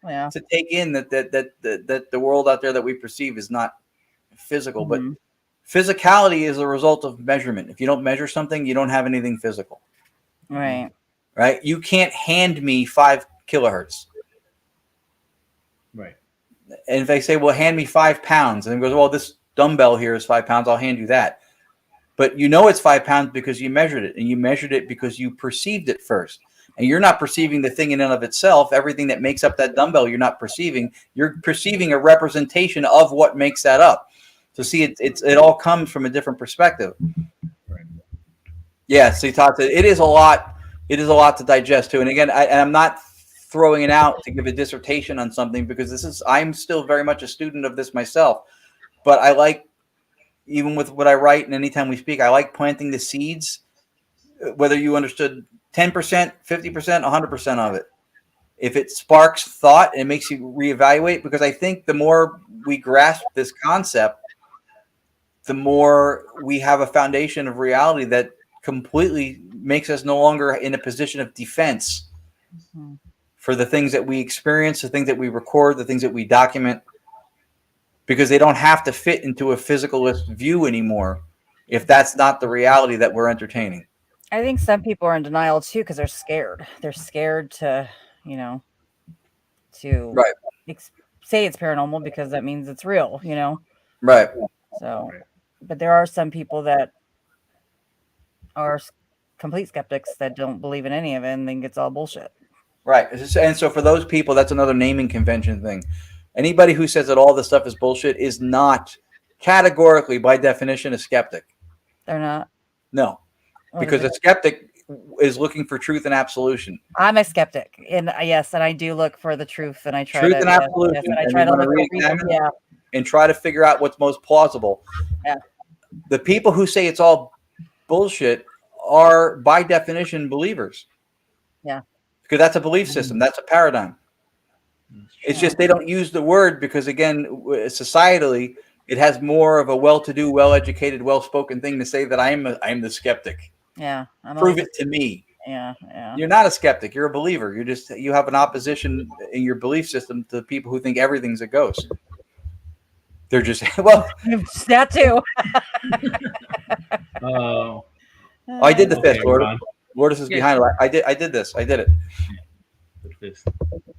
Yeah. to take in that the world out there that we perceive is not physical, but physicality is a result of measurement. If you don't measure something, you don't have anything physical. Right. Right? You can't hand me 5 kilohertz. Right. And if they say, well, hand me 5 pounds, and it goes, well, this dumbbell here is 5 pounds, I'll hand you that. But you know it's 5 pounds because you measured it, and you measured it because you perceived it first. And you're not perceiving the thing in and of itself. Everything that makes up that dumbbell, you're not perceiving. You're perceiving a representation of what makes that up. So see, it all comes from a different perspective. Right. Yeah, see, Tata, it is a lot. It is a lot to digest too. And again, I'm not throwing it out to give a dissertation on something because I'm still very much a student of this myself. But I like, even with what I write and anytime we speak, I like planting the seeds, whether you understood 10%, 50%, 100% of it. If it sparks thought and makes you reevaluate, because I think the more we grasp this concept, the more we have a foundation of reality that completely makes us no longer in a position of defense for the things that we experience, the things that we record, the things that we document, because they don't have to fit into a physicalist view anymore if that's not the reality that we're entertaining. I think some people are in denial too because they're scared. They're scared to, you know, to say it's paranormal because that means it's real, you know? Right. So, but there are some people that are complete skeptics that don't believe in any of it and think it's all bullshit. Right. And so for those people, that's another naming convention thing. Anybody who says that all this stuff is bullshit is not categorically, by definition, a skeptic. They're not? No. Because a skeptic is looking for truth and absolution. I'm a skeptic, and yes, and I do look for the truth, and I try truth to and absolution. Yes, and I try to look for reason, and try to figure out what's most plausible. Yeah. The people who say it's all bullshit are, by definition, believers. Yeah. Because that's a belief system. That's a paradigm. It's just they don't use the word because, again, societally, it has more of a well-to-do, well-educated, well-spoken thing to say that I'm the skeptic. Yeah. Prove it to me. Yeah. Yeah. You're not a skeptic. You're a believer. You have an opposition in your belief system to people who think everything's a ghost. They're just, well, that too. I did the fist, Lord. Ron. Lourdes is behind it. I did this. I did it.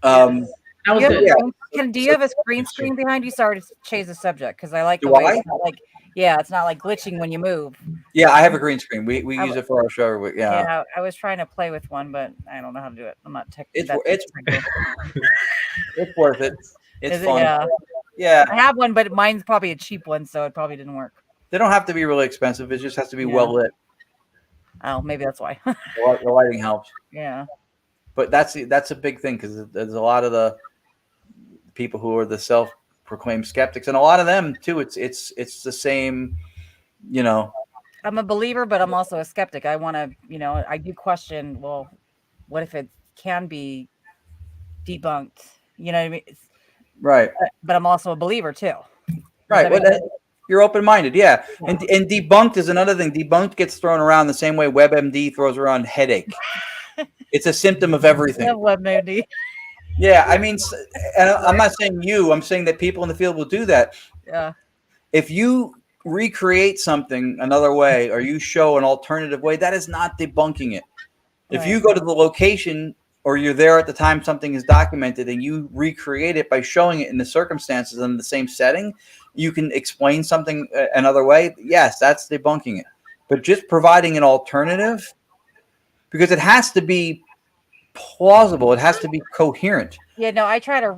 That was good. Do you have a green screen behind you? Sorry to change the subject because I like the Do way I? it's not like, yeah, it's not like glitching when you move. Yeah, I have a green screen. We use it for our show. Yeah. Yeah, I was trying to play with one, but I don't know how to do it. I'm not It's it's worth it. It's fun. Yeah. I have one, but mine's probably a cheap one, so it probably didn't work. They don't have to be really expensive. It just has to be well lit. Oh, maybe that's why. The lighting helps. Yeah. But that's a big thing because there's a lot of the people who are the self-proclaimed skeptics, and a lot of them too. It's the same, you know. I'm a believer, but I'm also a skeptic. I want to, you know, I do question. Well, what if it can be debunked? You know what I mean? Right. But I'm also a believer too. Right. Well, you're open-minded, yeah. And debunked is another thing. Debunked gets thrown around the same way WebMD throws around headache. It's a symptom of everything. WebMD. Yeah, I mean, and I'm not saying you. I'm saying that people in the field will do that. Yeah. If you recreate something another way or you show an alternative way, that is not debunking it. If you go to the location or you're there at the time something is documented and you recreate it by showing it in the circumstances in the same setting, you can explain something another way. Yes, that's debunking it. But just providing an alternative, because it has to be plausible, it has to be coherent. Yeah, no, I try to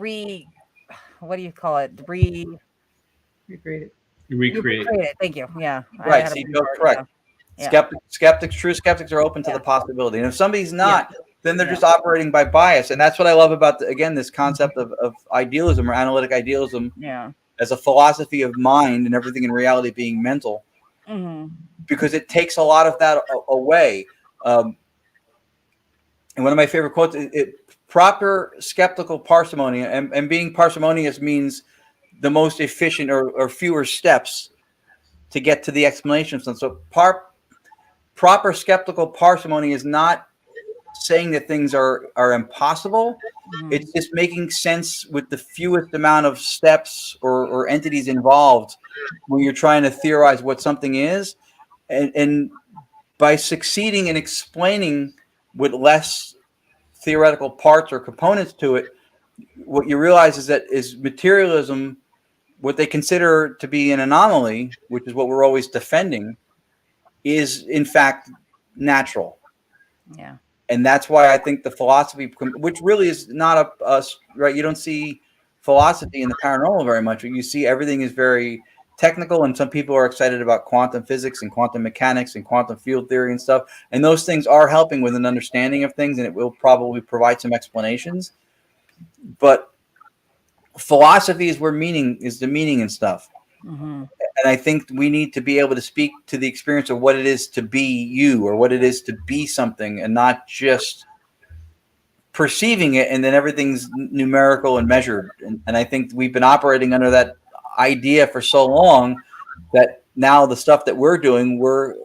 what do you call it? Recreate it. Recreate. It. Thank you. Yeah. Right. See, correct. Yeah. True skeptics are open to the possibility. And if somebody's not, then they're Yeah. just operating by bias. And that's what I love about, again, this concept of idealism or analytic idealism as a philosophy of mind and everything in reality being mental, because it takes a lot of that away. And one of my favorite quotes, proper skeptical parsimony, and being parsimonious means the most efficient or fewer steps to get to the explanation of something. So proper skeptical parsimony is not saying that things are impossible. It's just making sense with the fewest amount of steps or entities involved when you're trying to theorize what something is. And by succeeding in explaining with less theoretical parts or components to it, what you realize is that materialism, what they consider to be an anomaly, which is what we're always defending, is in fact natural. Yeah. And that's why I think the philosophy, which really is not us, right? You don't see philosophy in the paranormal very much. You see everything is very technical, and some people are excited about quantum physics and quantum mechanics and quantum field theory and stuff. And those things are helping with an understanding of things, and it will probably provide some explanations. But philosophy is where meaning is, the meaning and stuff. And I think we need to be able to speak to the experience of what it is to be you, or what it is to be something, and not just perceiving it and then everything's numerical and measured. And I think we've been operating under that idea for so long that now the stuff that we're doing, we're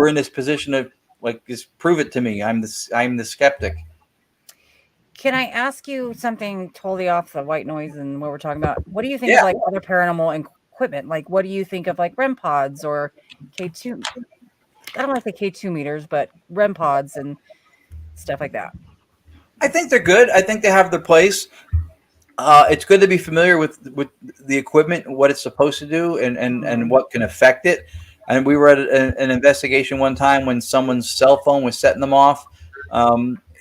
in this position of like, just prove it to me. I'm the skeptic. Can I ask you something totally off the white noise and what we're talking about? What do you think of like other paranormal equipment? Like, what do you think of like REM pods or K2? I don't want to say K2 meters, but REM pods and stuff like that. I think they're good. I think they have their place. It's good to be familiar with the equipment, what it's supposed to do, and what can affect it. And we were at an investigation one time when someone's cell phone was setting them off.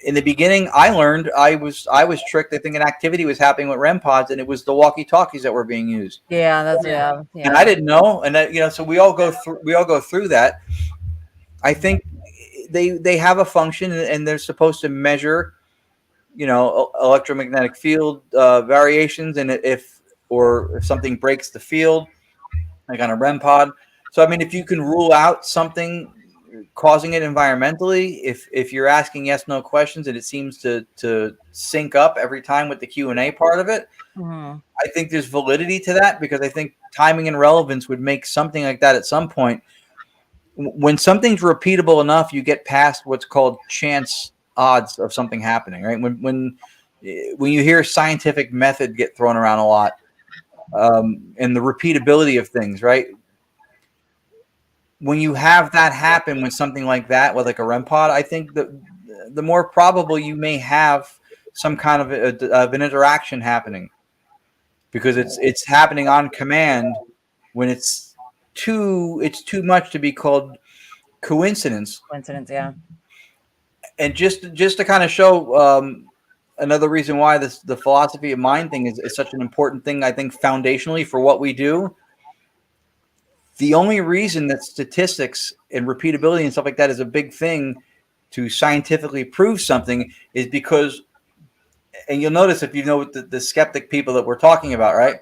In the beginning, I learned I was tricked. I think an activity was happening with REM pods, and it was the walkie-talkies that were being used. Yeah, that's And I didn't know, and that, so we all go through that. I think they have a function, and they're supposed to measure, electromagnetic field variations, and if something breaks the field, like on a REM pod. So I mean, if you can rule out something causing it environmentally, if you're asking yes/no questions and it seems to sync up every time with the Q&A part of it, I think there's validity to that, because I think timing and relevance would make something like that at some point. When something's repeatable enough, you get past what's called chance odds of something happening, right? When you hear scientific method get thrown around a lot, and the repeatability of things, right? When you have that happen with something like that, with like a REM pod, I think the more probable you may have some kind of an interaction happening, because it's happening on command when it's too much to be called coincidence. Coincidence, yeah. And just to kind of show another reason why the philosophy of mind thing is such an important thing, I think, foundationally for what we do. The only reason that statistics and repeatability and stuff like that is a big thing to scientifically prove something is because, and you'll notice if you know the skeptic people that we're talking about, right?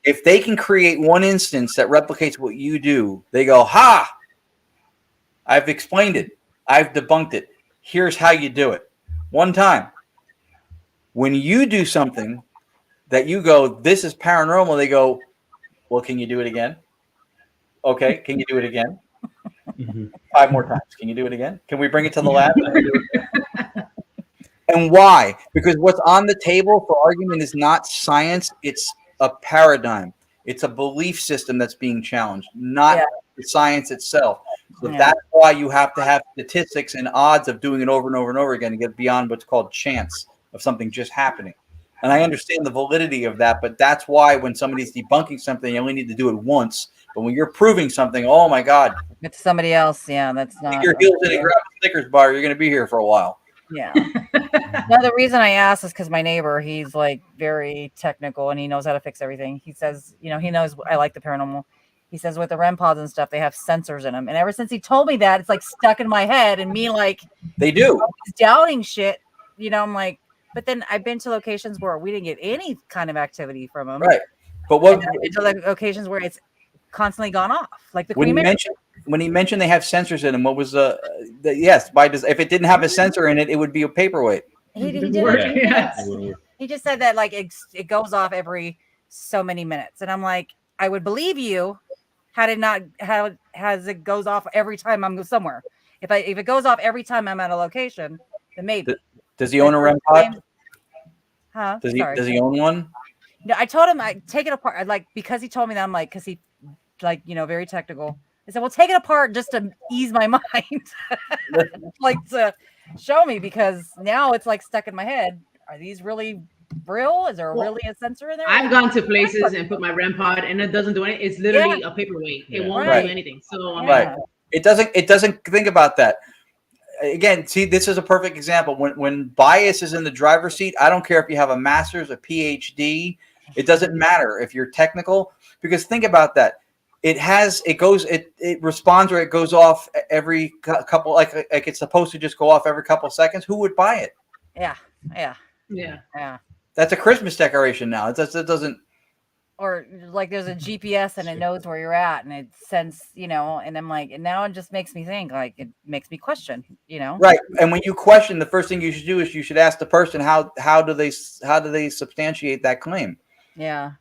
If they can create one instance that replicates what you do, they go, ha, I've explained it. I've debunked it. Here's how you do it. One time. When you do something that you go, this is paranormal, they go, well, can you do it again? Okay, can you do it again? 5 more times. Can you do it again? Can we bring it to the lab? And why? Because what's on the table for argument is not science. It's a paradigm. It's a belief system that's being challenged, not the science itself. So that's why you have to have statistics and odds of doing it over and over and over again to get beyond what's called chance of something just happening. And I understand the validity of that, but that's why when somebody's debunking something, you only need to do it once. But when you're proving something, oh my God, it's somebody else. Yeah, that's not. Stick your heels in and grab a Snickers bar. You're going to be here for a while. Yeah. No, the reason I asked is because my neighbor, he's like very technical and he knows how to fix everything. He says, you know, he knows I like the paranormal. He says with the REM pods and stuff, they have sensors in them. And ever since he told me that, it's like stuck in my head. And me, like, they do doubting shit. You know, I'm like, but then I've been to locations where we didn't get any kind of activity from them. Right. But what? I've been to like locations where it's constantly gone off, like the when he mentioned they have sensors in them, what was the yes? If it didn't have a sensor in it, it would be a paperweight. He just said that like it goes off every so many minutes, and I'm like, I would believe you had it goes off every time I'm somewhere. If it goes off every time I'm at a location, then maybe. Does he own a REM pod? Huh? Does he own one? No, I told him I take it apart. Because he told me that, I'm like, because he like, you know, very technical. I said, well, take it apart just to ease my mind. Like to show me, because now it's like stuck in my head. Are these really real? Is there really a sensor in there? I've gone to places and put my REM pod and it doesn't do anything. It's literally a paperweight. It won't do anything. So It doesn't think about that. Again, see, this is a perfect example. When bias is in the driver's seat, I don't care if you have a master's, a PhD. It doesn't matter if you're technical, because think about that. It responds, or it goes off every couple, like it's supposed to just go off every couple of seconds. Who would buy it? Yeah. That's a Christmas decoration now. It doesn't. Or like there's a GPS and it knows where you're at and it sends, you know, and I'm like, and now it just makes me think, like, it makes me question, you know? Right. And when you question, the first thing you should do is you should ask the person, how do they substantiate that claim? Yeah.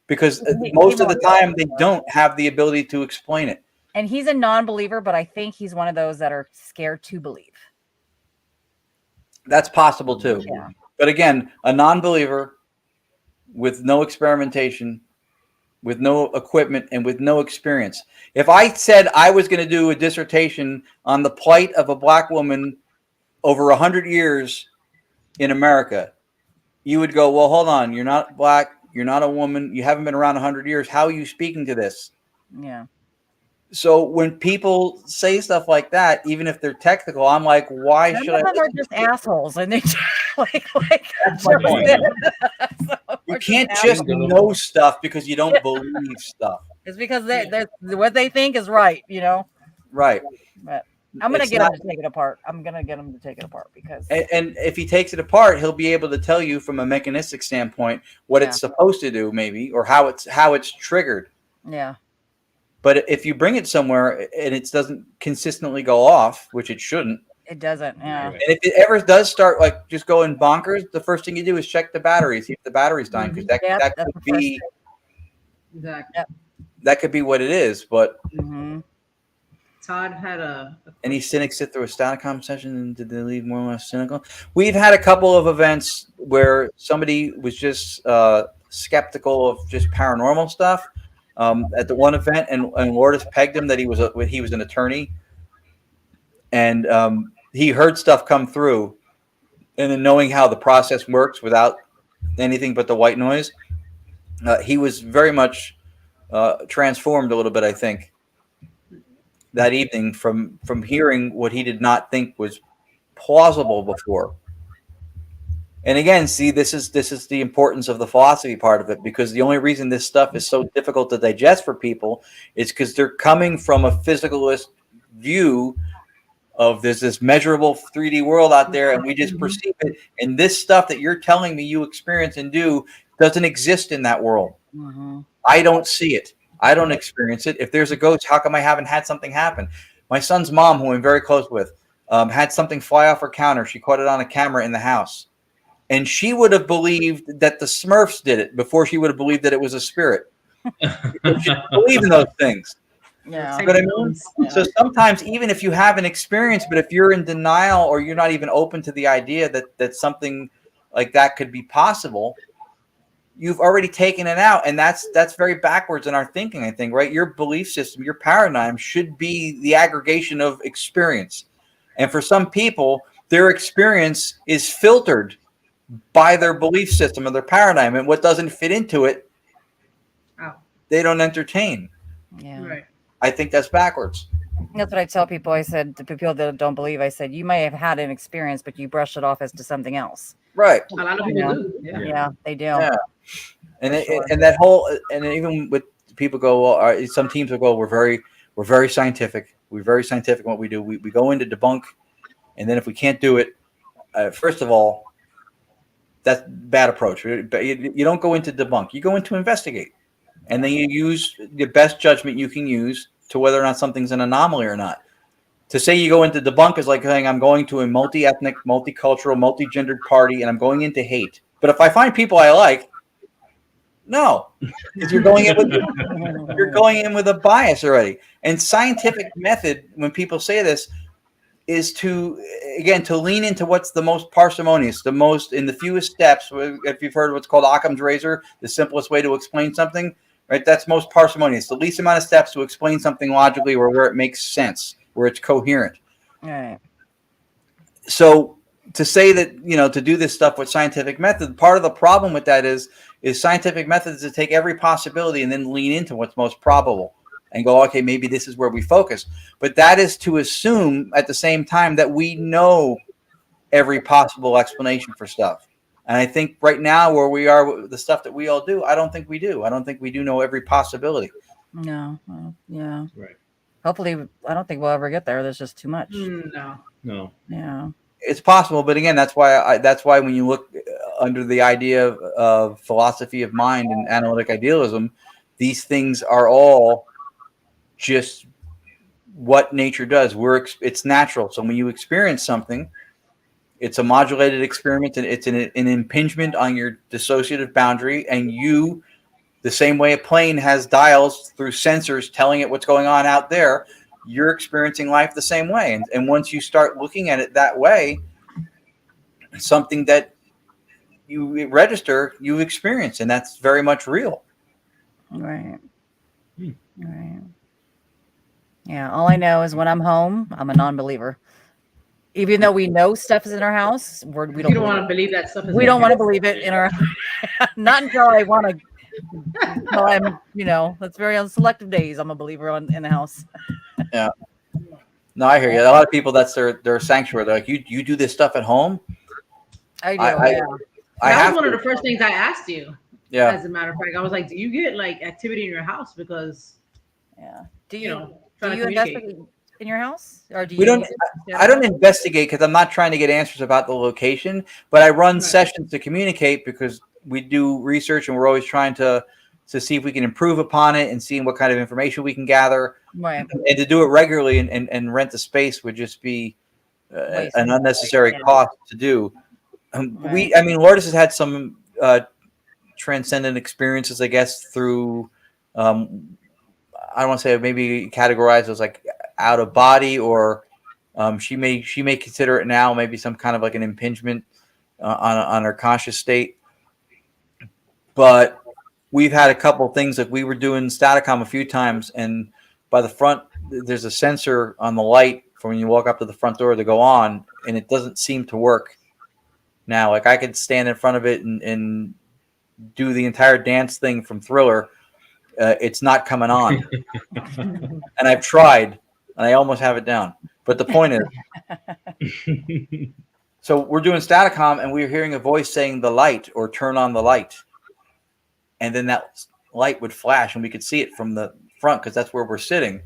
Because most of the time they don't have the ability to explain it. And he's a non-believer, but I think he's one of those that are scared to believe. That's possible too. Yeah. But again, a non-believer with no experimentation, with no equipment, and with no experience. If I said I was going to do a dissertation on the plight of a black woman over 100 years in America, you would go, well, hold on. You're not black. You're not a woman. You haven't been around 100 years. How are you speaking to this? Yeah. So when people say stuff like that, even if they're technical, I'm like, why should I? They're just assholes, and they like that's my point. You can't just know stuff because you don't believe stuff. It's because what they think is right, you know. Right. But I'm gonna get him to take it apart. I'm gonna get him to take it apart because. And if he takes it apart, he'll be able to tell you from a mechanistic standpoint what it's supposed to do, maybe, or how it's triggered. Yeah. But if you bring it somewhere and it doesn't consistently go off, which it shouldn't. It doesn't, yeah. And if it ever does start like just going bonkers, the first thing you do is check the battery, see if the battery's dying, because that could be that could be what it is. But Todd had any cynics sit through a Staticom session, and did they leave more or less cynical? We've had a couple of events where somebody was just skeptical of just paranormal stuff. At the one event, and Lourdes pegged him that he was an attorney, and he heard stuff come through, and then knowing how the process works without anything but the white noise, he was very much transformed a little bit, I think, that evening from hearing what he did not think was plausible before. And again, see, this is the importance of the philosophy part of it, because the only reason this stuff is so difficult to digest for people is because they're coming from a physicalist view of there's this measurable 3D world out there, and we just perceive it. And this stuff that you're telling me you experience and do doesn't exist in that world. I don't see it. I don't experience it. If there's a ghost, how come I haven't had something happen? My son's mom, who I'm very close with, had something fly off her counter. She caught it on a camera in the house. And she would have believed that the Smurfs did it before she would have believed that it was a spirit. She didn't believe in those things. Yeah. But I mean, so sometimes, even if you have an experience, but if you're in denial or you're not even open to the idea that something like that could be possible, you've already taken it out, and that's very backwards in our thinking, I think, right? Your belief system, your paradigm should be the aggregation of experience. And for some people, their experience is filtered by their belief system or their paradigm, and what doesn't fit into it, they don't entertain. Yeah. Right. I think that's backwards. That's what I tell people. I said to people that don't believe, I said, you may have had an experience, but you brush it off as to something else. Right. A lot of people do. Yeah, they do. Yeah. And sure. and that whole, and even with people go, well, some teams will go, we're very scientific. We're very scientific in what we do. We go into debunk, and then if we can't do it, first of all, that's bad approach. But you don't go into debunk. You go into investigate, and then you use the best judgment you can use to whether or not something's an anomaly or not. To say you go into debunk is like saying I'm going to a multi-ethnic, multicultural, multi-gendered party, and I'm going into hate. But if I find people I like, no, because you're going in with a bias already. And scientific method, when people say this, is to lean into what's the most parsimonious, the most in the fewest steps. If you've heard what's called Occam's razor, the simplest way to explain something, right? That's most parsimonious, the least amount of steps to explain something logically or where it makes sense, where it's coherent. All right. So to say that, to do this stuff with scientific method, part of the problem with that is scientific methods to take every possibility and then lean into what's most probable and go, okay, maybe this is where we focus. But that is to assume at the same time that we know every possible explanation for stuff. And I think right now where we are with the stuff that we all do, I don't think we do. I don't think we do know every possibility. No. Well, yeah. Right. Hopefully, I don't think we'll ever get there. There's just too much. No. Yeah. It's possible, but again, that's why when you look under the idea of philosophy of mind and analytic idealism, these things are all just what nature does. It's natural. So when you experience something, it's a modulated experiment, and it's an impingement on your dissociative boundary, and you, the same way a plane has dials through sensors telling it what's going on out there, you're experiencing life the same way. And once you start looking at it that way, something that you register, you experience, and that's very much real. Right. Right. Yeah. All I know is when I'm home, I'm a non-believer. Even though we know stuff is in our house, we don't want to believe that stuff is we don't want to believe it in our not until I want to. No, I'm, that's very on selective days. I'm a believer in the house. Yeah. No, I hear you. A lot of people, that's their sanctuary. They're like, you do this stuff at home? I do. That was one of the first things I asked you. Yeah. As a matter of fact, I was like, do you get like activity in your house? Because do you investigate in your house, or do you? We don't. I don't investigate because I'm not trying to get answers about the location, but I run sessions to communicate because we do research and we're always trying to see if we can improve upon it and seeing what kind of information we can gather. Right. And to do it regularly and rent the space would just be an unnecessary cost to do. Lourdes has had some transcendent experiences, I guess, through I don't want to say maybe categorized as like out of body, or she may consider it now maybe some kind of like an impingement on her conscious state. But we've had a couple of things, like we were doing Staticom a few times, and by the front there's a sensor on the light for when you walk up to the front door to go on, and it doesn't seem to work now. Like I could stand in front of it and do the entire dance thing from Thriller. It's not coming on. And I've tried, and I almost have it down. But the point is, so we're doing Staticom, and we're hearing a voice saying the light or turn on the light. And then that light would flash, and we could see it from the front because that's where we're sitting.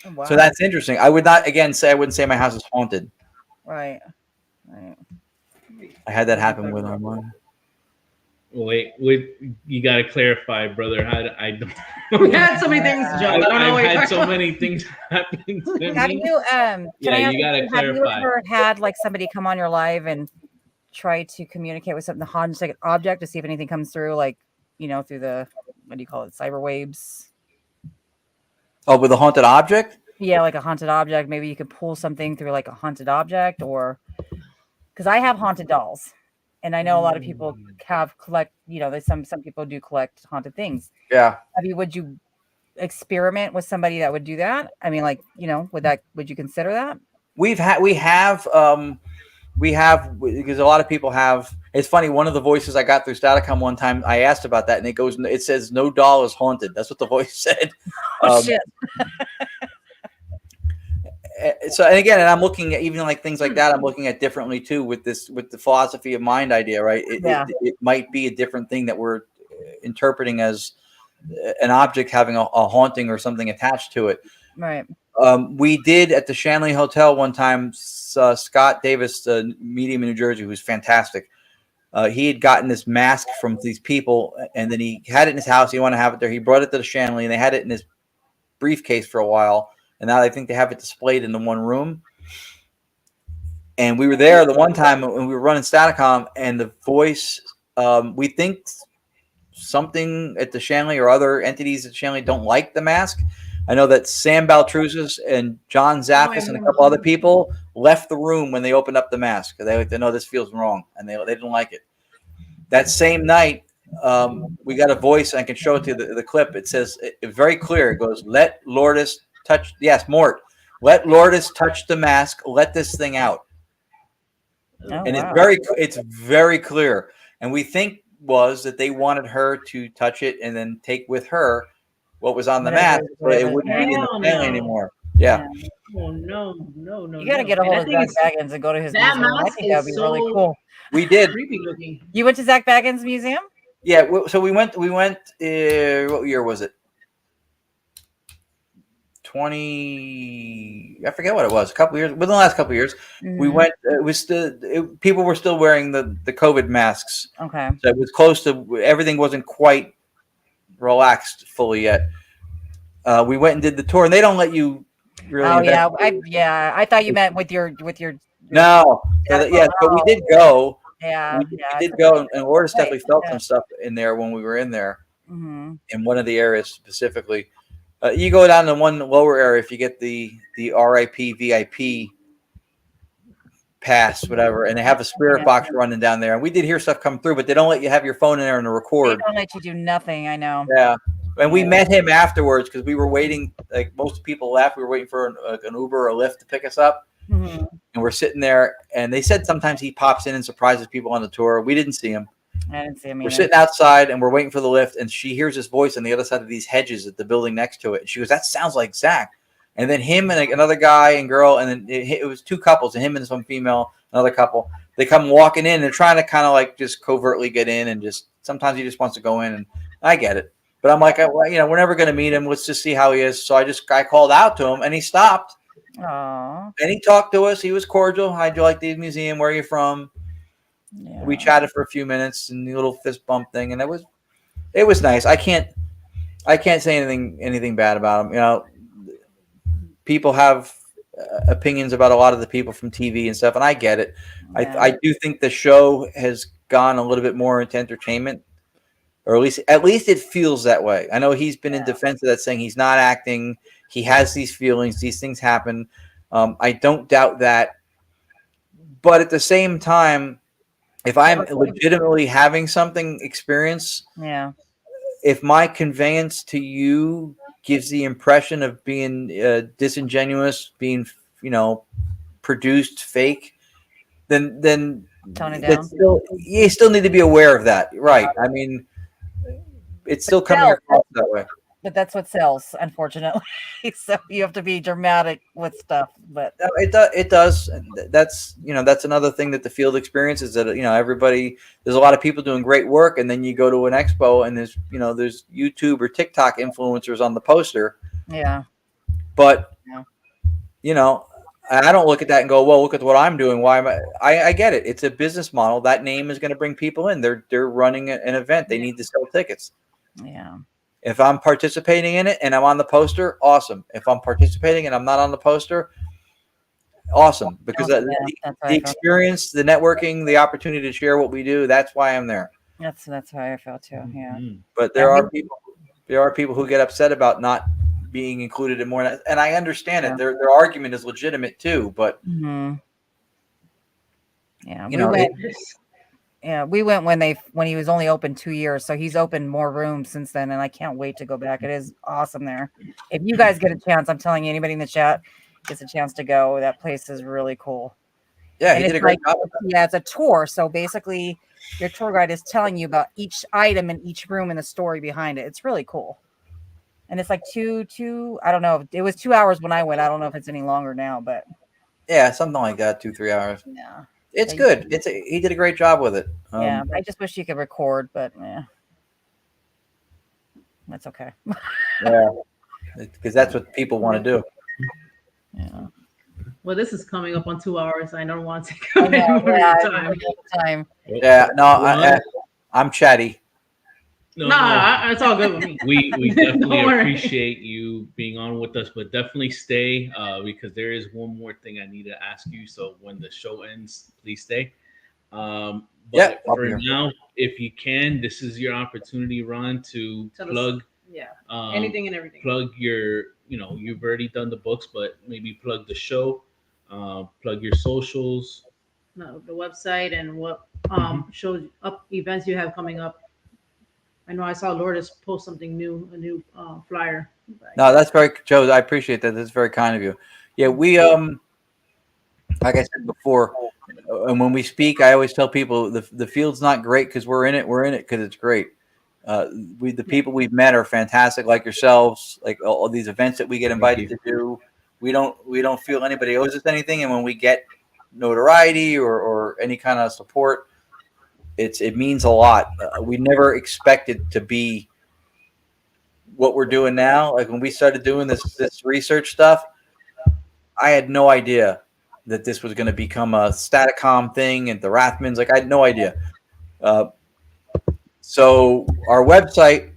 Oh, wow. So that's interesting. I wouldn't say my house is haunted. Right. I had that happen with mine. Wait, you got to clarify, brother. I don't. We had so many things, Joe. I've had so many things happen to me. Have you? You got to clarify. Have you ever had like somebody come on your live and try to communicate with something, the haunted object, to see if anything comes through, like through the, what do you call it, cyber waves? Oh, with a haunted object? Yeah, like a haunted object. Maybe you could pull something through like a haunted object, or because I have haunted dolls. And I know a lot of people have collect, there's some people do collect haunted things. Yeah. Would you experiment with somebody that would do that? I mean, like, would you consider that? We have because a lot of people have. It's funny. One of the voices I got through Staticom one time, I asked about that, and it says no doll is haunted. That's what the voice said. Oh shit. So, and again, and I'm looking at even like things like that. I'm looking at differently too with the philosophy of mind idea, right? It might be a different thing that we're interpreting as an object having a haunting or something attached to it. Right. We did at the Shanley Hotel one time. Scott Davis, medium in New Jersey, who's fantastic. He had gotten this mask from these people, and then he had it in his house. He wanted to have it there. He brought it to the Shanley, and they had it in his briefcase for a while. And now I think they have it displayed in the one room. And we were there the one time when we were running Staticom, and the voice, we think something at the Shanley or other entities at Shanley don't like the mask. I know that Sam Baltruzis and John Zaffis and a couple other people left the room when they opened up the mask. They know this feels wrong, and they didn't like it. That same night, we got a voice, and I can show it to you, the clip. It says very clear. It goes, "Let Lourdes touch." Yes, Mort. Let Lourdes touch the mask. Let this thing out. Oh, and wow. it's very clear. And we think was that they wanted her to touch it and then take with her what was on the mask, but it wouldn't be in the family anymore. Yeah. Oh no. You got to get a hold of Zach Baggins and go to his museum. I think that would be really cool. We did. Creepy looking. You went to Zach Baggins Museum? Yeah. So we went. What year was it? 20. I forget what it was. A couple years. Within the last couple of years, we went. It was people were still wearing the COVID masks. Okay. So it was close to everything. Wasn't quite relaxed fully yet. We went and did the tour, and they don't let you really. Oh yeah, I thought you meant with your. No, but we did go. Yeah, we did go, and Lourdes definitely felt some stuff in there when we were in there, in one of the areas specifically. You go down to one lower area if you get the RIP VIP pass, whatever, and they have a spirit box running down there. And we did hear stuff come through, but they don't let you have your phone in there and record. They don't let you do nothing. I know. Yeah. And we met him afterwards because we were waiting. Like most people left, we were waiting for an Uber or a Lyft to pick us up. And we're sitting there, and they said sometimes he pops in and surprises people on the tour. We didn't see him. I didn't see him either. We're sitting outside, and we're waiting for the lift, and she hears his voice on the other side of these hedges at the building next to it. She goes, "That sounds like Zach." And then him and another guy and girl, and then it was two couples, and him and some female, another couple. They come walking in. They're trying to kind of like just covertly get in, and just sometimes he just wants to go in, and I get it. But I'm like, we're never going to meet him. Let's just see how he is. So I called out to him, and he stopped. Aww. And he talked to us. He was cordial. How'd you like the museum? Where are you from? Yeah. We chatted for a few minutes and the little fist bump thing, and it was nice. I can't say anything bad about him. People have opinions about a lot of the people from TV and stuff, and I get it. Yeah. I do think the show has gone a little bit more into entertainment, or at least it feels that way. I know he's been in defense of that, saying he's not acting. He has these feelings. These things happen. I don't doubt that. But at the same time, if I'm legitimately having something experience, if my conveyance to you gives the impression of being disingenuous, being, produced fake, then tone it down. You still need to be aware of that. Right. I mean, it's still coming across that way. But that's what sells, unfortunately. So you have to be dramatic with stuff. But it does. That's another thing that the field experiences, that there's a lot of people doing great work, and then you go to an expo and there's YouTube or TikTok influencers on the poster. Yeah. But I don't look at that and go, well, look at what I'm doing. Why am I get it. It's a business model. That name is going to bring people in. They're running an event. They need to sell tickets. Yeah. If I'm participating in it and I'm on the poster, awesome. If I'm participating and I'm not on the poster, awesome. Because the experience, the networking, the opportunity to share what we do, that's why I'm there. That's how I feel too. Yeah. But there are people who get upset about not being included in more, and I understand it. Their argument is legitimate too. But Yeah, we went when he was only open 2 years, so he's opened more rooms since then, and I can't wait to go back. It is awesome there. If you guys get a chance, I'm telling you, anybody in the chat gets a chance to go. That place is really cool. Yeah, And he did it's a great like, job. yeah, it's a tour. So basically, your tour guide is telling you about each item in each room and the story behind it. It's really cool. And it's like I don't know. It was 2 hours when I went. I don't know if it's any longer now, but Yeah, something like that, 2-3 hours. yeah. It's good. He did a great job with it. Yeah, I just wish you could record, but yeah, that's okay. Yeah, because that's what people want to do. Yeah. Well, this is coming up on 2 hours. I don't want to take I up any know, more yeah, time. time. Yeah, no, I'm chatty. No, Nah, it's all good with me. we Don't definitely worry. appreciate you being on with us, but definitely stay because there is one more thing I need to ask you. So when the show ends, please stay. But Yeah, I'll for be here. now, if you can, this is your opportunity, Ron, to Tell us. plug Yeah, um, anything and everything. plug your, you've already done the books, but maybe plug the show, plug your socials. No, the website and what shows up events you have coming up. I know I saw Lourdes post something new, a new flyer. No, that's very, Joe. I appreciate that. That's very kind of you. Yeah, we like I said before, and when we speak, I always tell people the field's not great because we're in it. We're in it because it's great. The people we've met are fantastic, like yourselves, like all these events that we get invited to do. We don't feel anybody owes us anything, and when we get notoriety or any kind of support, it means a lot. We never expected to be what we're doing now. Like when we started doing this research stuff, I had no idea that this was going to become a Staticom thing and the Rathmans. Like I had no idea. So our website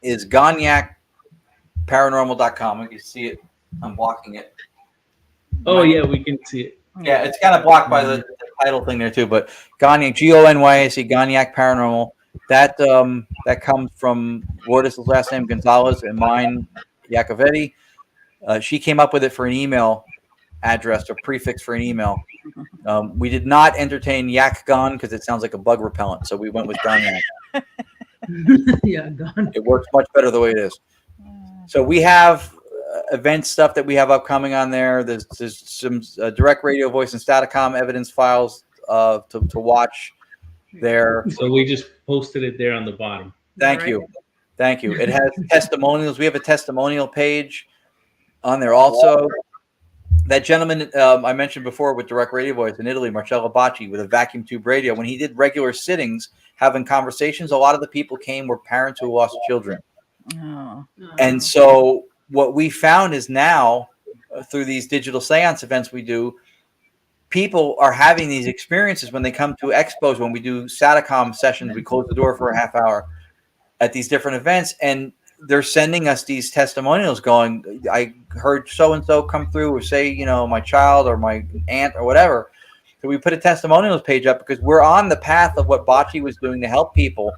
is 𝗤𝗏𝗃paranormal.com. You can see it. I'm blocking it. Oh yeah, we can see it. Yeah, it's kind of blocked by the title thing there too. But Gonyak, GONYAC, Gonyak Paranormal. That comes from Lourdes' last name Gonzalez and mine, 𝗟𝗏𝗃𝗏𝗃. She came up with it for an email address or prefix for an email. We did not entertain Yak Gon because it sounds like a bug repellent, so we went with Gonyak. Yeah, gone. It works much better the way it is. So we have event stuff that we have upcoming on there. There's some direct radio voice and Staticom evidence files to watch there. So we just posted it there on the bottom. Thank you. It has testimonials. We have a testimonial page on there also. That gentleman I mentioned before with direct radio voice in Italy, Marcello Bacci, with a vacuum tube radio, when he did regular sittings, having conversations, a lot of the people came were parents who lost children. Oh. And so what we found is now, through these digital seance events we do, people are having these experiences when they come to expos, when we do Staticom sessions, we close the door for a half hour at these different events, and they're sending us these testimonials going, I heard so-and-so come through or say, my child or my aunt or whatever. So we put a testimonials page up because we're on the path of what Bacci was doing to help people.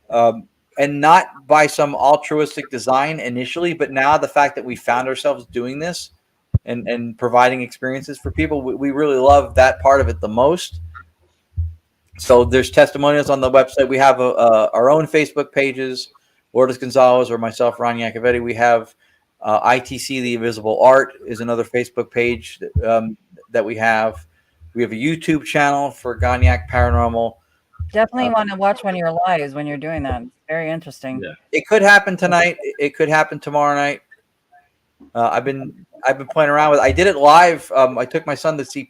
And not by some altruistic design initially, but now the fact that we found ourselves doing this and providing experiences for people, we really love that part of it the most. So there's testimonials on the website. We have our own Facebook pages, Lourdes Gonzalez or myself, Ron 𝗟𝗏𝗃𝗏𝗃. We have ITC, the Invisible Art is another Facebook page that we have. We have a YouTube channel for Gonyak Paranormal. Definitely want to watch one of your lives when you're doing that. It's very interesting. Yeah. It could happen tonight. It could happen tomorrow night. I've been playing around with it. I did it live. I took my son to see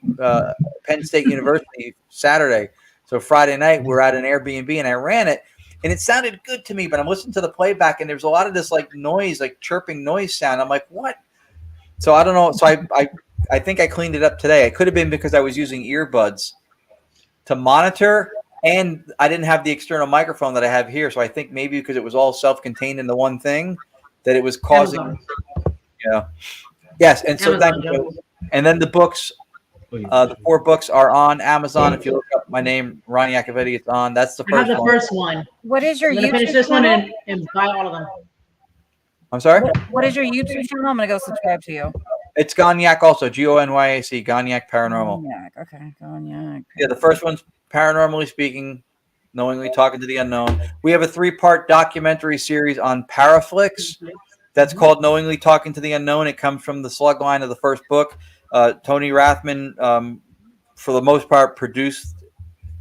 Penn State University Saturday. So Friday night we're at an Airbnb and I ran it, and it sounded good to me. But I'm listening to the playback and there's a lot of this like noise, like chirping noise sound. I'm like, what? So I don't know. So I think I cleaned it up today. It could have been because I was using earbuds to monitor. And I didn't have the external microphone that I have here. So I think maybe because it was all self-contained in the one thing that it was causing. Amazon. Yeah. Yes. And so thank you. And then the books, the 4 books are on Amazon. If you look up my name, Ron 𝗟𝗏𝗃𝗏𝗃, it's on. That's the I have first the one. first one. What is your I'm gonna YouTube finish this channel? one and buy all of them. I'm sorry? What is your YouTube channel? I'm going to go subscribe to you. It's Gonyak also, GONYAC, Gonyak Paranormal. Gonyak. Okay. Gonyak. Yeah, the first one's Paranormally Speaking, Knowingly Talking to the Unknown. We have a 3-part documentary series on Paraflix that's called Knowingly Talking to the Unknown. It comes from the slug line of the first book. Tony Rathman, for the most part, produced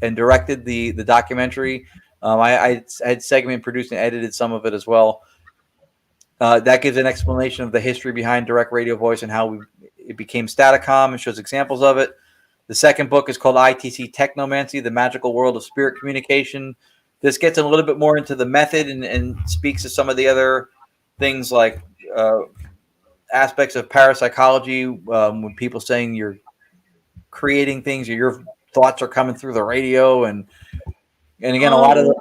and directed the documentary. I had segment produced and edited some of it as well. That gives an explanation of the history behind direct radio voice and how it became Staticom and shows examples of it. The second book is called ITC 𝗏𝗏𝗏𝗃𝗏𝗏, The Magical World of Spirit Communication. This gets a little bit more into the method and speaks to some of the other things like aspects of parapsychology, when people saying you're creating things or your thoughts are coming through the radio. And again, a lot of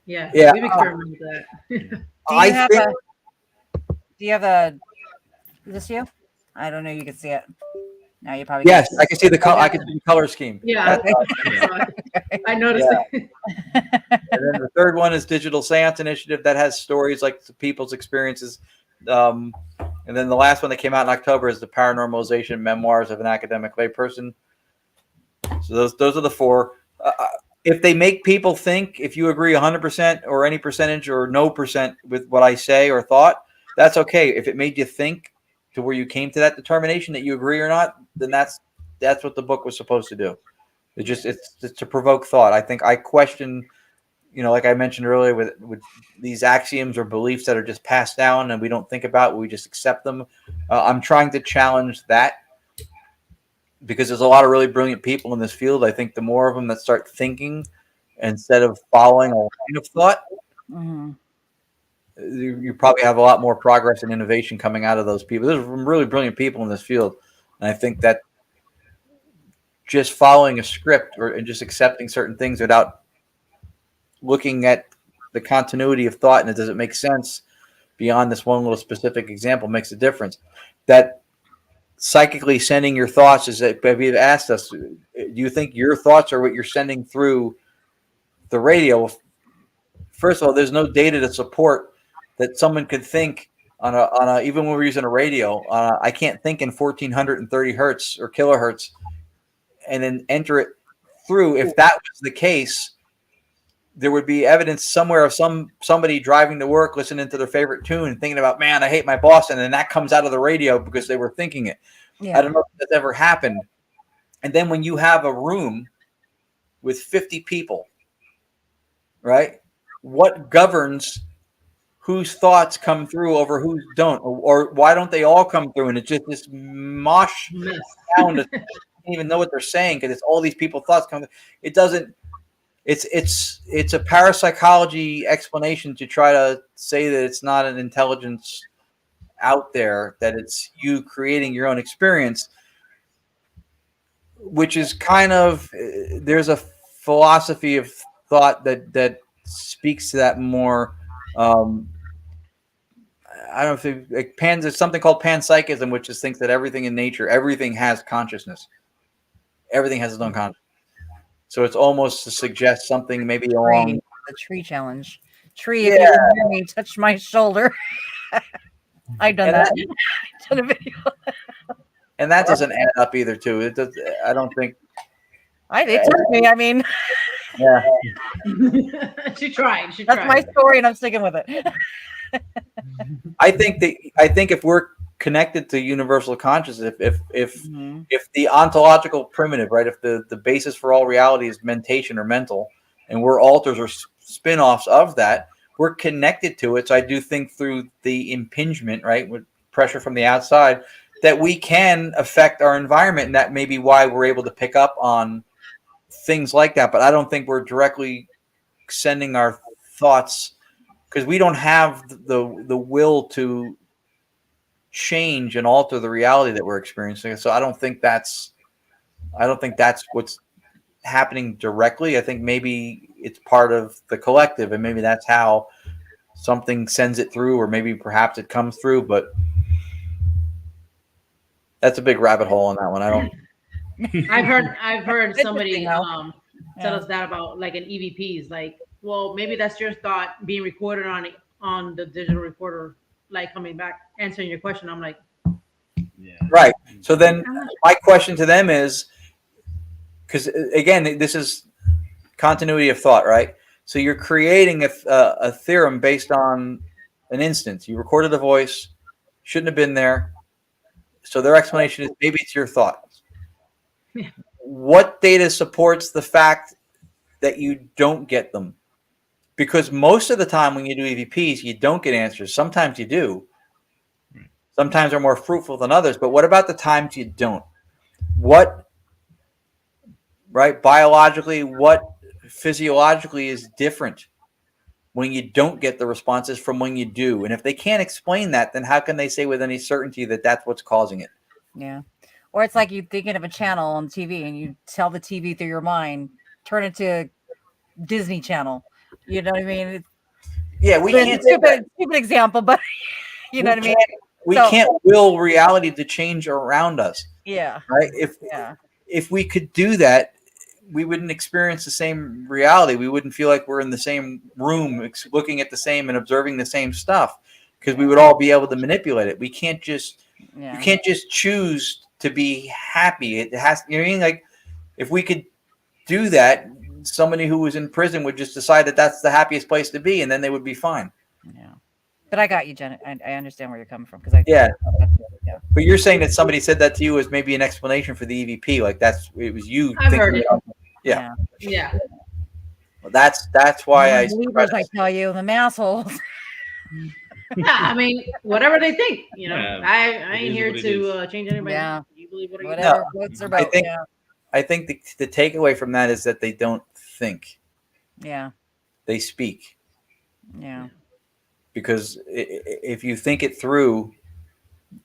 yeah, yeah. we've experimented with that. Do you have a is this you? I don't know, you can see it. No, you probably yes, can't. I can see the color. I can see the color scheme. Yeah, I noticed it. And then the third one is Digital Seance Initiative that has stories like people's experiences. And then the last one that came out in October is the Paranormalization Memoirs of an Academic Layperson. So those are the 4. If they make people think, if you agree 100% or any percentage or no percent with what I say or thought, that's okay. If it made you think to where you came to that determination that you agree or not, then that's what the book was supposed to do. It's to provoke thought. I think I question, like I mentioned earlier, with these axioms or beliefs that are just passed down and we don't think about, we just accept them. I'm trying to challenge that because there's a lot of really brilliant people in this field. I think the more of them that start thinking instead of following a line of thought, you probably have a lot more progress and innovation coming out of those people. There's some really brilliant people in this field. And I think that just following a script and just accepting certain things without looking at the continuity of thought and does it make sense beyond this one little specific example makes a difference. That psychically sending your thoughts is that you've asked us, do you think your thoughts are what you're sending through the radio? First of all, there's no data to support that someone could think on a even when we're using a radio, I can't think in 1430 hertz or kilohertz and then enter it through. If that was the case, there would be evidence somewhere of somebody driving to work, listening to their favorite tune and thinking about, man, I hate my boss. And then that comes out of the radio because they were thinking it. Yeah. I don't know if that's ever happened. And then when you have a room with 50 people, right? What governs whose thoughts come through over whose don't? Or why don't they all come through? And it's just this mosh sound. You don't even know what they're saying because it's all these people's thoughts coming. It doesn't. It's a parapsychology explanation to try to say that it's not an intelligence out there, that it's you creating your own experience, which is kind of, there's a philosophy of thought that speaks to that more. I don't know if there's something called panpsychism, which just thinks that everything in nature, everything has consciousness. Everything has its own consciousness. So it's almost to suggest something maybe along the tree challenge. Tree, if you can hear me, touch my shoulder. I've done that. Done a video. And that doesn't add up either, too. It does. I don't think. It took me. I mean. Yeah. She tried. That's my story, and I'm sticking with it. I think if we're connected to universal consciousness, if the ontological primitive, right, if the basis for all reality is mentation or mental, and we're alters or spin-offs of that, we're connected to it. So I do think through the impingement, right, with pressure from the outside, that we can affect our environment, and that may be why we're able to pick up on things like that. But I don't think we're directly sending our thoughts, because we don't have the will to change and alter the reality that we're experiencing. So I don't think that's what's happening directly. I think maybe it's part of the collective, and maybe that's how something sends it through, or maybe perhaps it comes through. But that's a big rabbit hole on that one. I don't. I've heard somebody tell us that about like an EVPs, like, well, maybe that's your thought being recorded on the digital recorder, like coming back answering your question. I'm like, yeah, right. So then my question to them is, because again, this is continuity of thought, right? So you're creating a theorem based on an instance. You recorded a voice, shouldn't have been there. So their explanation is maybe it's your thoughts. Yeah. What data supports the fact that you don't get them? Because most of the time when you do EVPs, you don't get answers. Sometimes you do. Sometimes they're more fruitful than others. But what about the times you don't? What, right, biologically, what physiologically is different when you don't get the responses from when you do? And if they can't explain that, then how can they say with any certainty that that's what's causing it? Yeah. Or it's like you thinking of a channel on TV and you tell the TV through your mind, turn it to Disney Channel. You know what I mean? Yeah, we can't. Stupid example, but you know what I mean? We can't will reality to change around us. Yeah. Right? If we could do that, we wouldn't experience the same reality. We wouldn't feel like we're in the same room looking at the same and observing the same stuff, because we would all be able to manipulate it. We can't just you can't just choose to be happy. It has, you know what I mean? Like, if we could do that, somebody who was in prison would just decide that that's the happiest place to be, and then they would be fine. Yeah. But I got you, Jen. I understand where you're coming from, because yeah. But you're saying that somebody said that to you as maybe an explanation for the EVP, like it was you. I've heard it. Yeah. Well, that's why I tell you, the assholes. Yeah, I mean, whatever they think, you know. Yeah, I ain't here to change anybody. Yeah. You believe whatever floats their boat. I think the takeaway from that is that they don't think. Yeah. They speak. Yeah. Because if you think it through,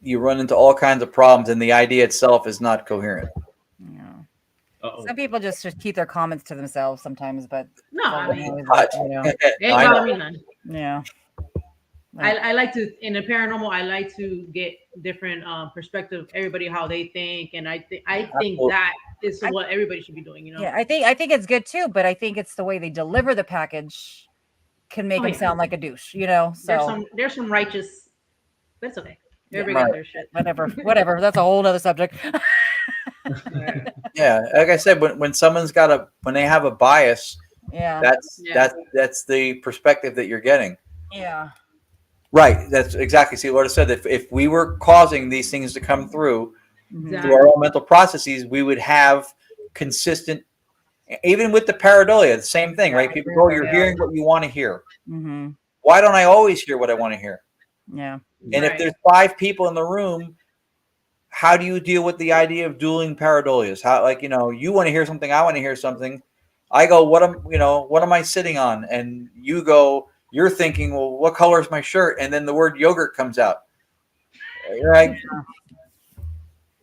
you run into all kinds of problems, and the idea itself is not coherent. Yeah. Uh-oh. Some people just keep their comments to themselves sometimes, but no, I mean, none. Yeah. I like to, in the paranormal, I like to get different perspective, everybody how they think, and I think that is what everybody should be doing, you know. Yeah, I think it's good too, but I think it's the way they deliver the package can make them sound like a douche, you know. So there's some righteous, but it's okay. Everybody got their shit. Whatever. That's a whole other subject. Yeah, like I said, when someone's when they have a bias, that's the perspective that you're getting. Yeah. Right. That's exactly. See, Lourdes said that if we were causing these things to come through our own mental processes, we would have consistent. Even with the pareidolia, the same thing, right? People go, "You're hearing what you want to hear." Mm-hmm. Why don't I always hear what I want to hear? Yeah. And if there's 5 people in the room, how do you deal with the idea of dueling pareidolias? How, like, you know, you want to hear something, I want to hear something. I go, what am I sitting on? And you go, you're thinking, well, what color is my shirt? And then the word yogurt comes out. Right?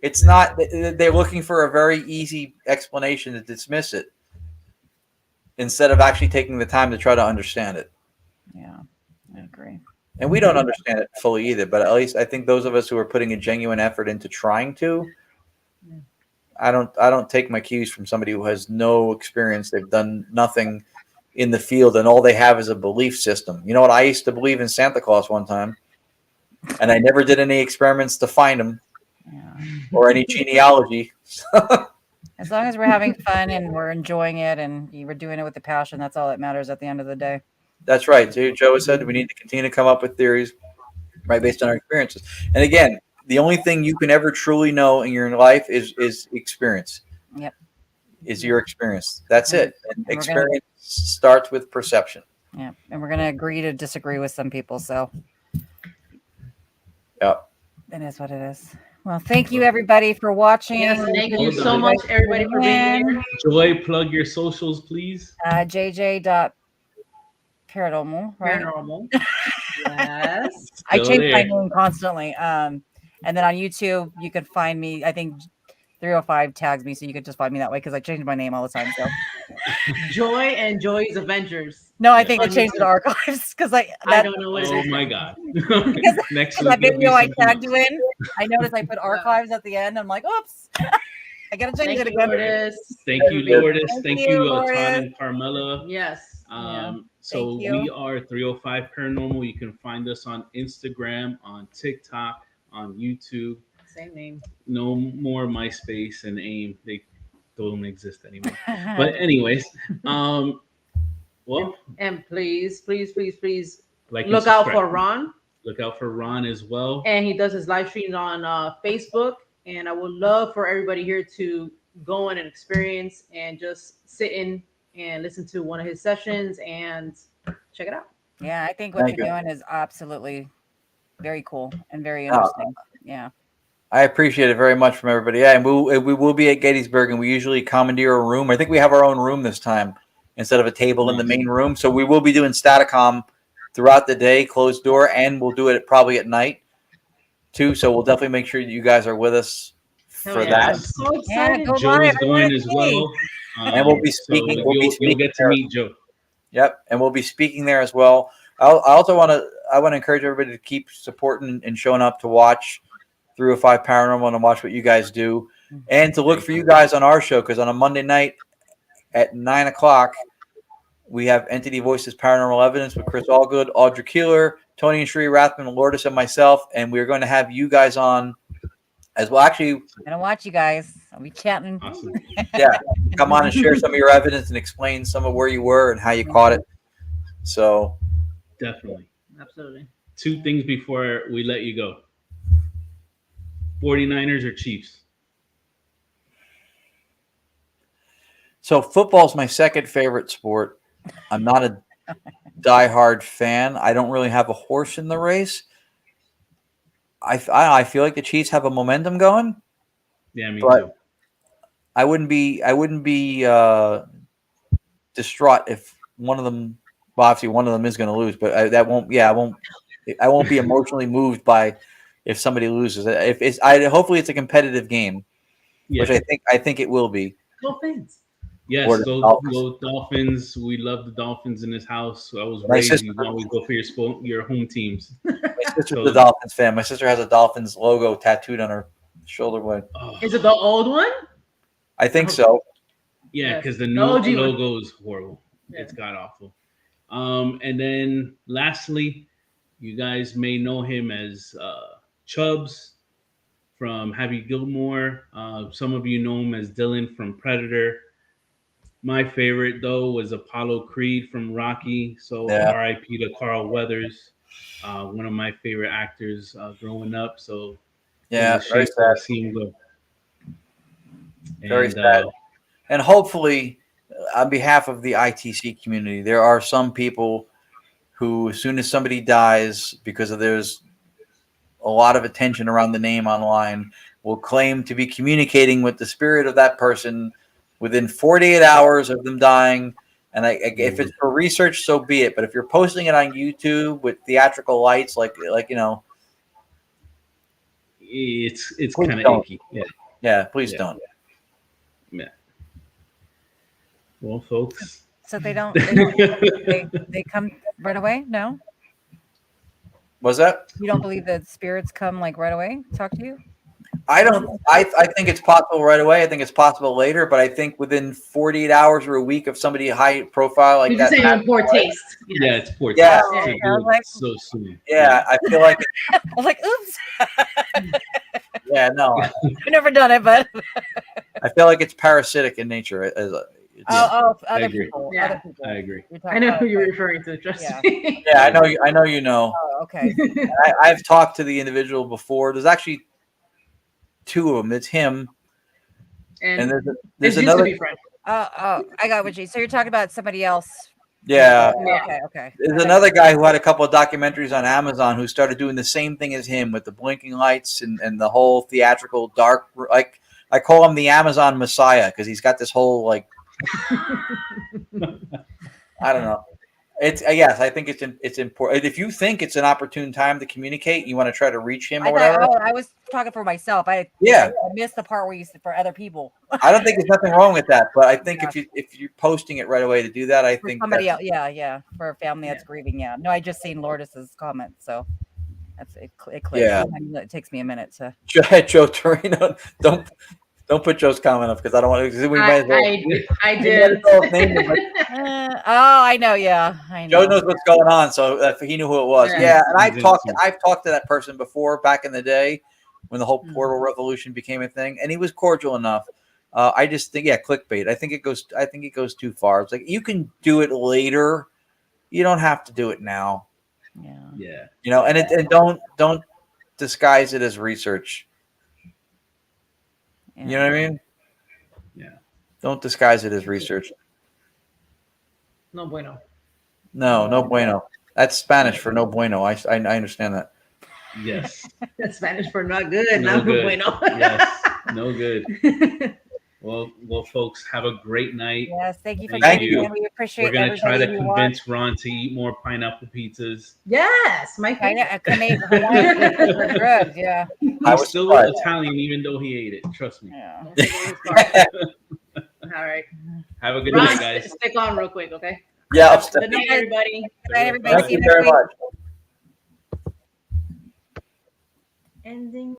It's not, they're looking for a very easy explanation to dismiss it instead of actually taking the time to try to understand it. Yeah, I agree. And we don't understand it fully either, but at least I think those of us who are putting a genuine effort into trying to, I don't take my cues from somebody who has no experience. They've done nothing in the field, and all they have is a belief system. You know what? I used to believe in Santa Claus one time, and I never did any experiments to find him or any genealogy. As long as we're having fun and we're enjoying it and we're doing it with the passion, that's all that matters at the end of the day. That's right. Joe said we need to continue to come up with theories, right, based on our experiences. And again, the only thing you can ever truly know in your life is experience. Yep. Is your experience. That's it. And experience starts with perception. Yeah. And we're going to agree to disagree with some people. So. Yep. It is what it is. Well, thank you everybody for watching. Yes, thank you so much, everybody, for being here. Joy, plug your socials, please. JJ.Paranormal, right? Paranormal. Yes. I change my name constantly. And then on YouTube, you can find me. I think 305 tags me, so you can just find me that way because I change my name all the time. So Joy and Joy's Adventures. No, I think I changed it to archives because I don't know what it is. Oh my god! Next that video I tagged you in, I noticed I put archives at the end. I'm like, oops, I gotta change it again. Thank you, Lourdes. Thank you, Ton and Carmela. Yes. So we are 305 Paranormal. You can find us on Instagram, on TikTok, on YouTube. Same name. No more MySpace and AIM. They don't exist anymore. But anyways, well, and please, please, please, please like and look out subscribe. for Ron. Look out for Ron as well. And he does his live streams on Facebook. And I would love for everybody here to go in and experience and just sit in and listen to one of his sessions and check it out. Yeah, I think what you're doing is absolutely very cool and very interesting. Yeah. I appreciate it very much from everybody. Yeah, and we will be at Gettysburg, and we usually commandeer a room. I think we have our own room this time instead of a table in the main room. So we will be doing Staticom throughout the day, closed door, and we'll do it probably at night too. So we'll definitely make sure that you guys are with us for that. I'm so excited. go Joe live. is I going wanna as see. well. And we'll be speaking. So We'll be you'll speaking get to there. meet Joe. Yep, and we'll be speaking there as well. I also want to encourage everybody to keep supporting and showing up to watch 305 Paranormal and watch what you guys do, and to look for you guys on our show, because on a Monday night at 9 o'clock we have Entity Voices Paranormal Evidence with Chris Allgood, 𝗟𝗓𝗏𝗘, Tony and 𝗧𝗏, Lourdes, and myself, and we're going to have you guys on as well. Actually, I'm gonna watch you guys. I'll be chatting. Awesome. yeah, come on and share some of your evidence and explain some of where you were and how you caught it. So Definitely. Absolutely. 2 things before we let you go. 49ers or Chiefs? So football's my second favorite sport. I'm not a diehard fan. I don't really have a horse in the race. I feel like the Chiefs have a momentum going. Yeah, me But too. I wouldn't be distraught if one of them. Well, obviously one of them is going to lose, but I won't be emotionally moved by if somebody loses. Hopefully it's a competitive game, Yeah. which I think it will be. Go Fins. Yes, Or the go Dolphins. Dolphins. We love the Dolphins in this house. I was My raised. sister- You always go for your home teams. My sister's a Dolphins fan. My sister has a Dolphins logo tattooed on her shoulder blade. Oh, Is it the old one? I think so. yeah, Yes. because the The new OG one. logo is horrible. Yeah. It's god awful. And then lastly, you guys may know him as Chubbs from Happy Gilmore. Some of you know him as Dylan from Predator. My favorite though was Apollo Creed from Rocky. So Yeah. R.I.P. to Carl Weathers, one of my favorite actors growing up. So Yeah, it was a very shame to sad. see him go. Very And, sad. And hopefully, on behalf of the ITC community, there are some people who, as soon as somebody dies, because there's a lot of attention around the name online, will claim to be communicating with the spirit of that person within 48 hours of them dying. And if it's for research, so be it. But if you're posting it on YouTube with theatrical lights, like it's Please kind of don't. icky. Yeah. yeah, please Yeah. don't. Yeah. Well, folks. So they don't they come right away? No? Was that? You don't believe that spirits come like right away? Talk to you? I don't. I think it's possible right away. I think it's possible later, but I think within 48 hours or a week of somebody high profile like You're that. just saying poor taste. Yeah, it's poor Yeah. taste to I do was it like- so soon. Yeah, I feel like. I was like, oops. Yeah, no, I've never done it, but I feel like it's parasitic in nature. Other I agree. people. Yeah. Other people. I agree. You're I talking- know oh, who you're okay. referring to. Trust Yeah. me. Yeah, I know. You know. Oh, okay. I've talked to the individual before. There's actually 2 of them. It's him, and And there's it used another. to be French. Oh, I got what you. So you're talking about somebody else. Yeah, Yeah. Okay. there's another guy who had a couple of documentaries on Amazon who started doing the same thing as him with the blinking lights and the whole theatrical dark. Like I call him the Amazon Messiah because he's got this whole like. I don't know. It's yes, I think it's important. If you think it's an opportune time to communicate, you want to try to reach him or whatever. I was talking for myself. I missed the part where you said for other people. I don't think there's nothing wrong with that, but I think if you're posting it right away to do that, I For think somebody that's- else, yeah, for a family that's grieving. Yeah, no, I just seen Lourdes's comment, so that's it. It clicks. Yeah. It takes me a minute to. Joe Torino, don't put Joe's comment up because I don't want to. We might as well. I we did. might as well name him, but Oh, I know. Yeah, I know. Joe knows what's going on, so he knew who it was. Yeah. Yeah, and I've He's talked innocent. to that person before back in the day when the whole Mhm. portal revolution became a thing, and he was cordial enough. I just think, clickbait. I think it goes too far. It's like you can do it later. You don't have to do it now. Yeah. And don't disguise it as research. Yeah. You know what I mean? Yeah. Don't disguise it as research. No bueno. No bueno. That's Spanish for no bueno. I understand that. Yes. That's Spanish for not good. No Not good. bueno. Yes. No good. Well, folks, have a great night. Yes, thank you for Thank joining you. in. We appreciate We're gonna try to everybody who convince watched. Ron to eat more pineapple pizzas. Yes, my favorite. Hawaiian pizzas are good. Yeah. I He's was still surprised. Italian, even though he ate it. Trust me. Yeah. All right. Have a good Ron, night, guys. stick on real quick, okay? Yeah, Good night, everybody. Good night, everybody. Thank See you you next very week. much. Ending.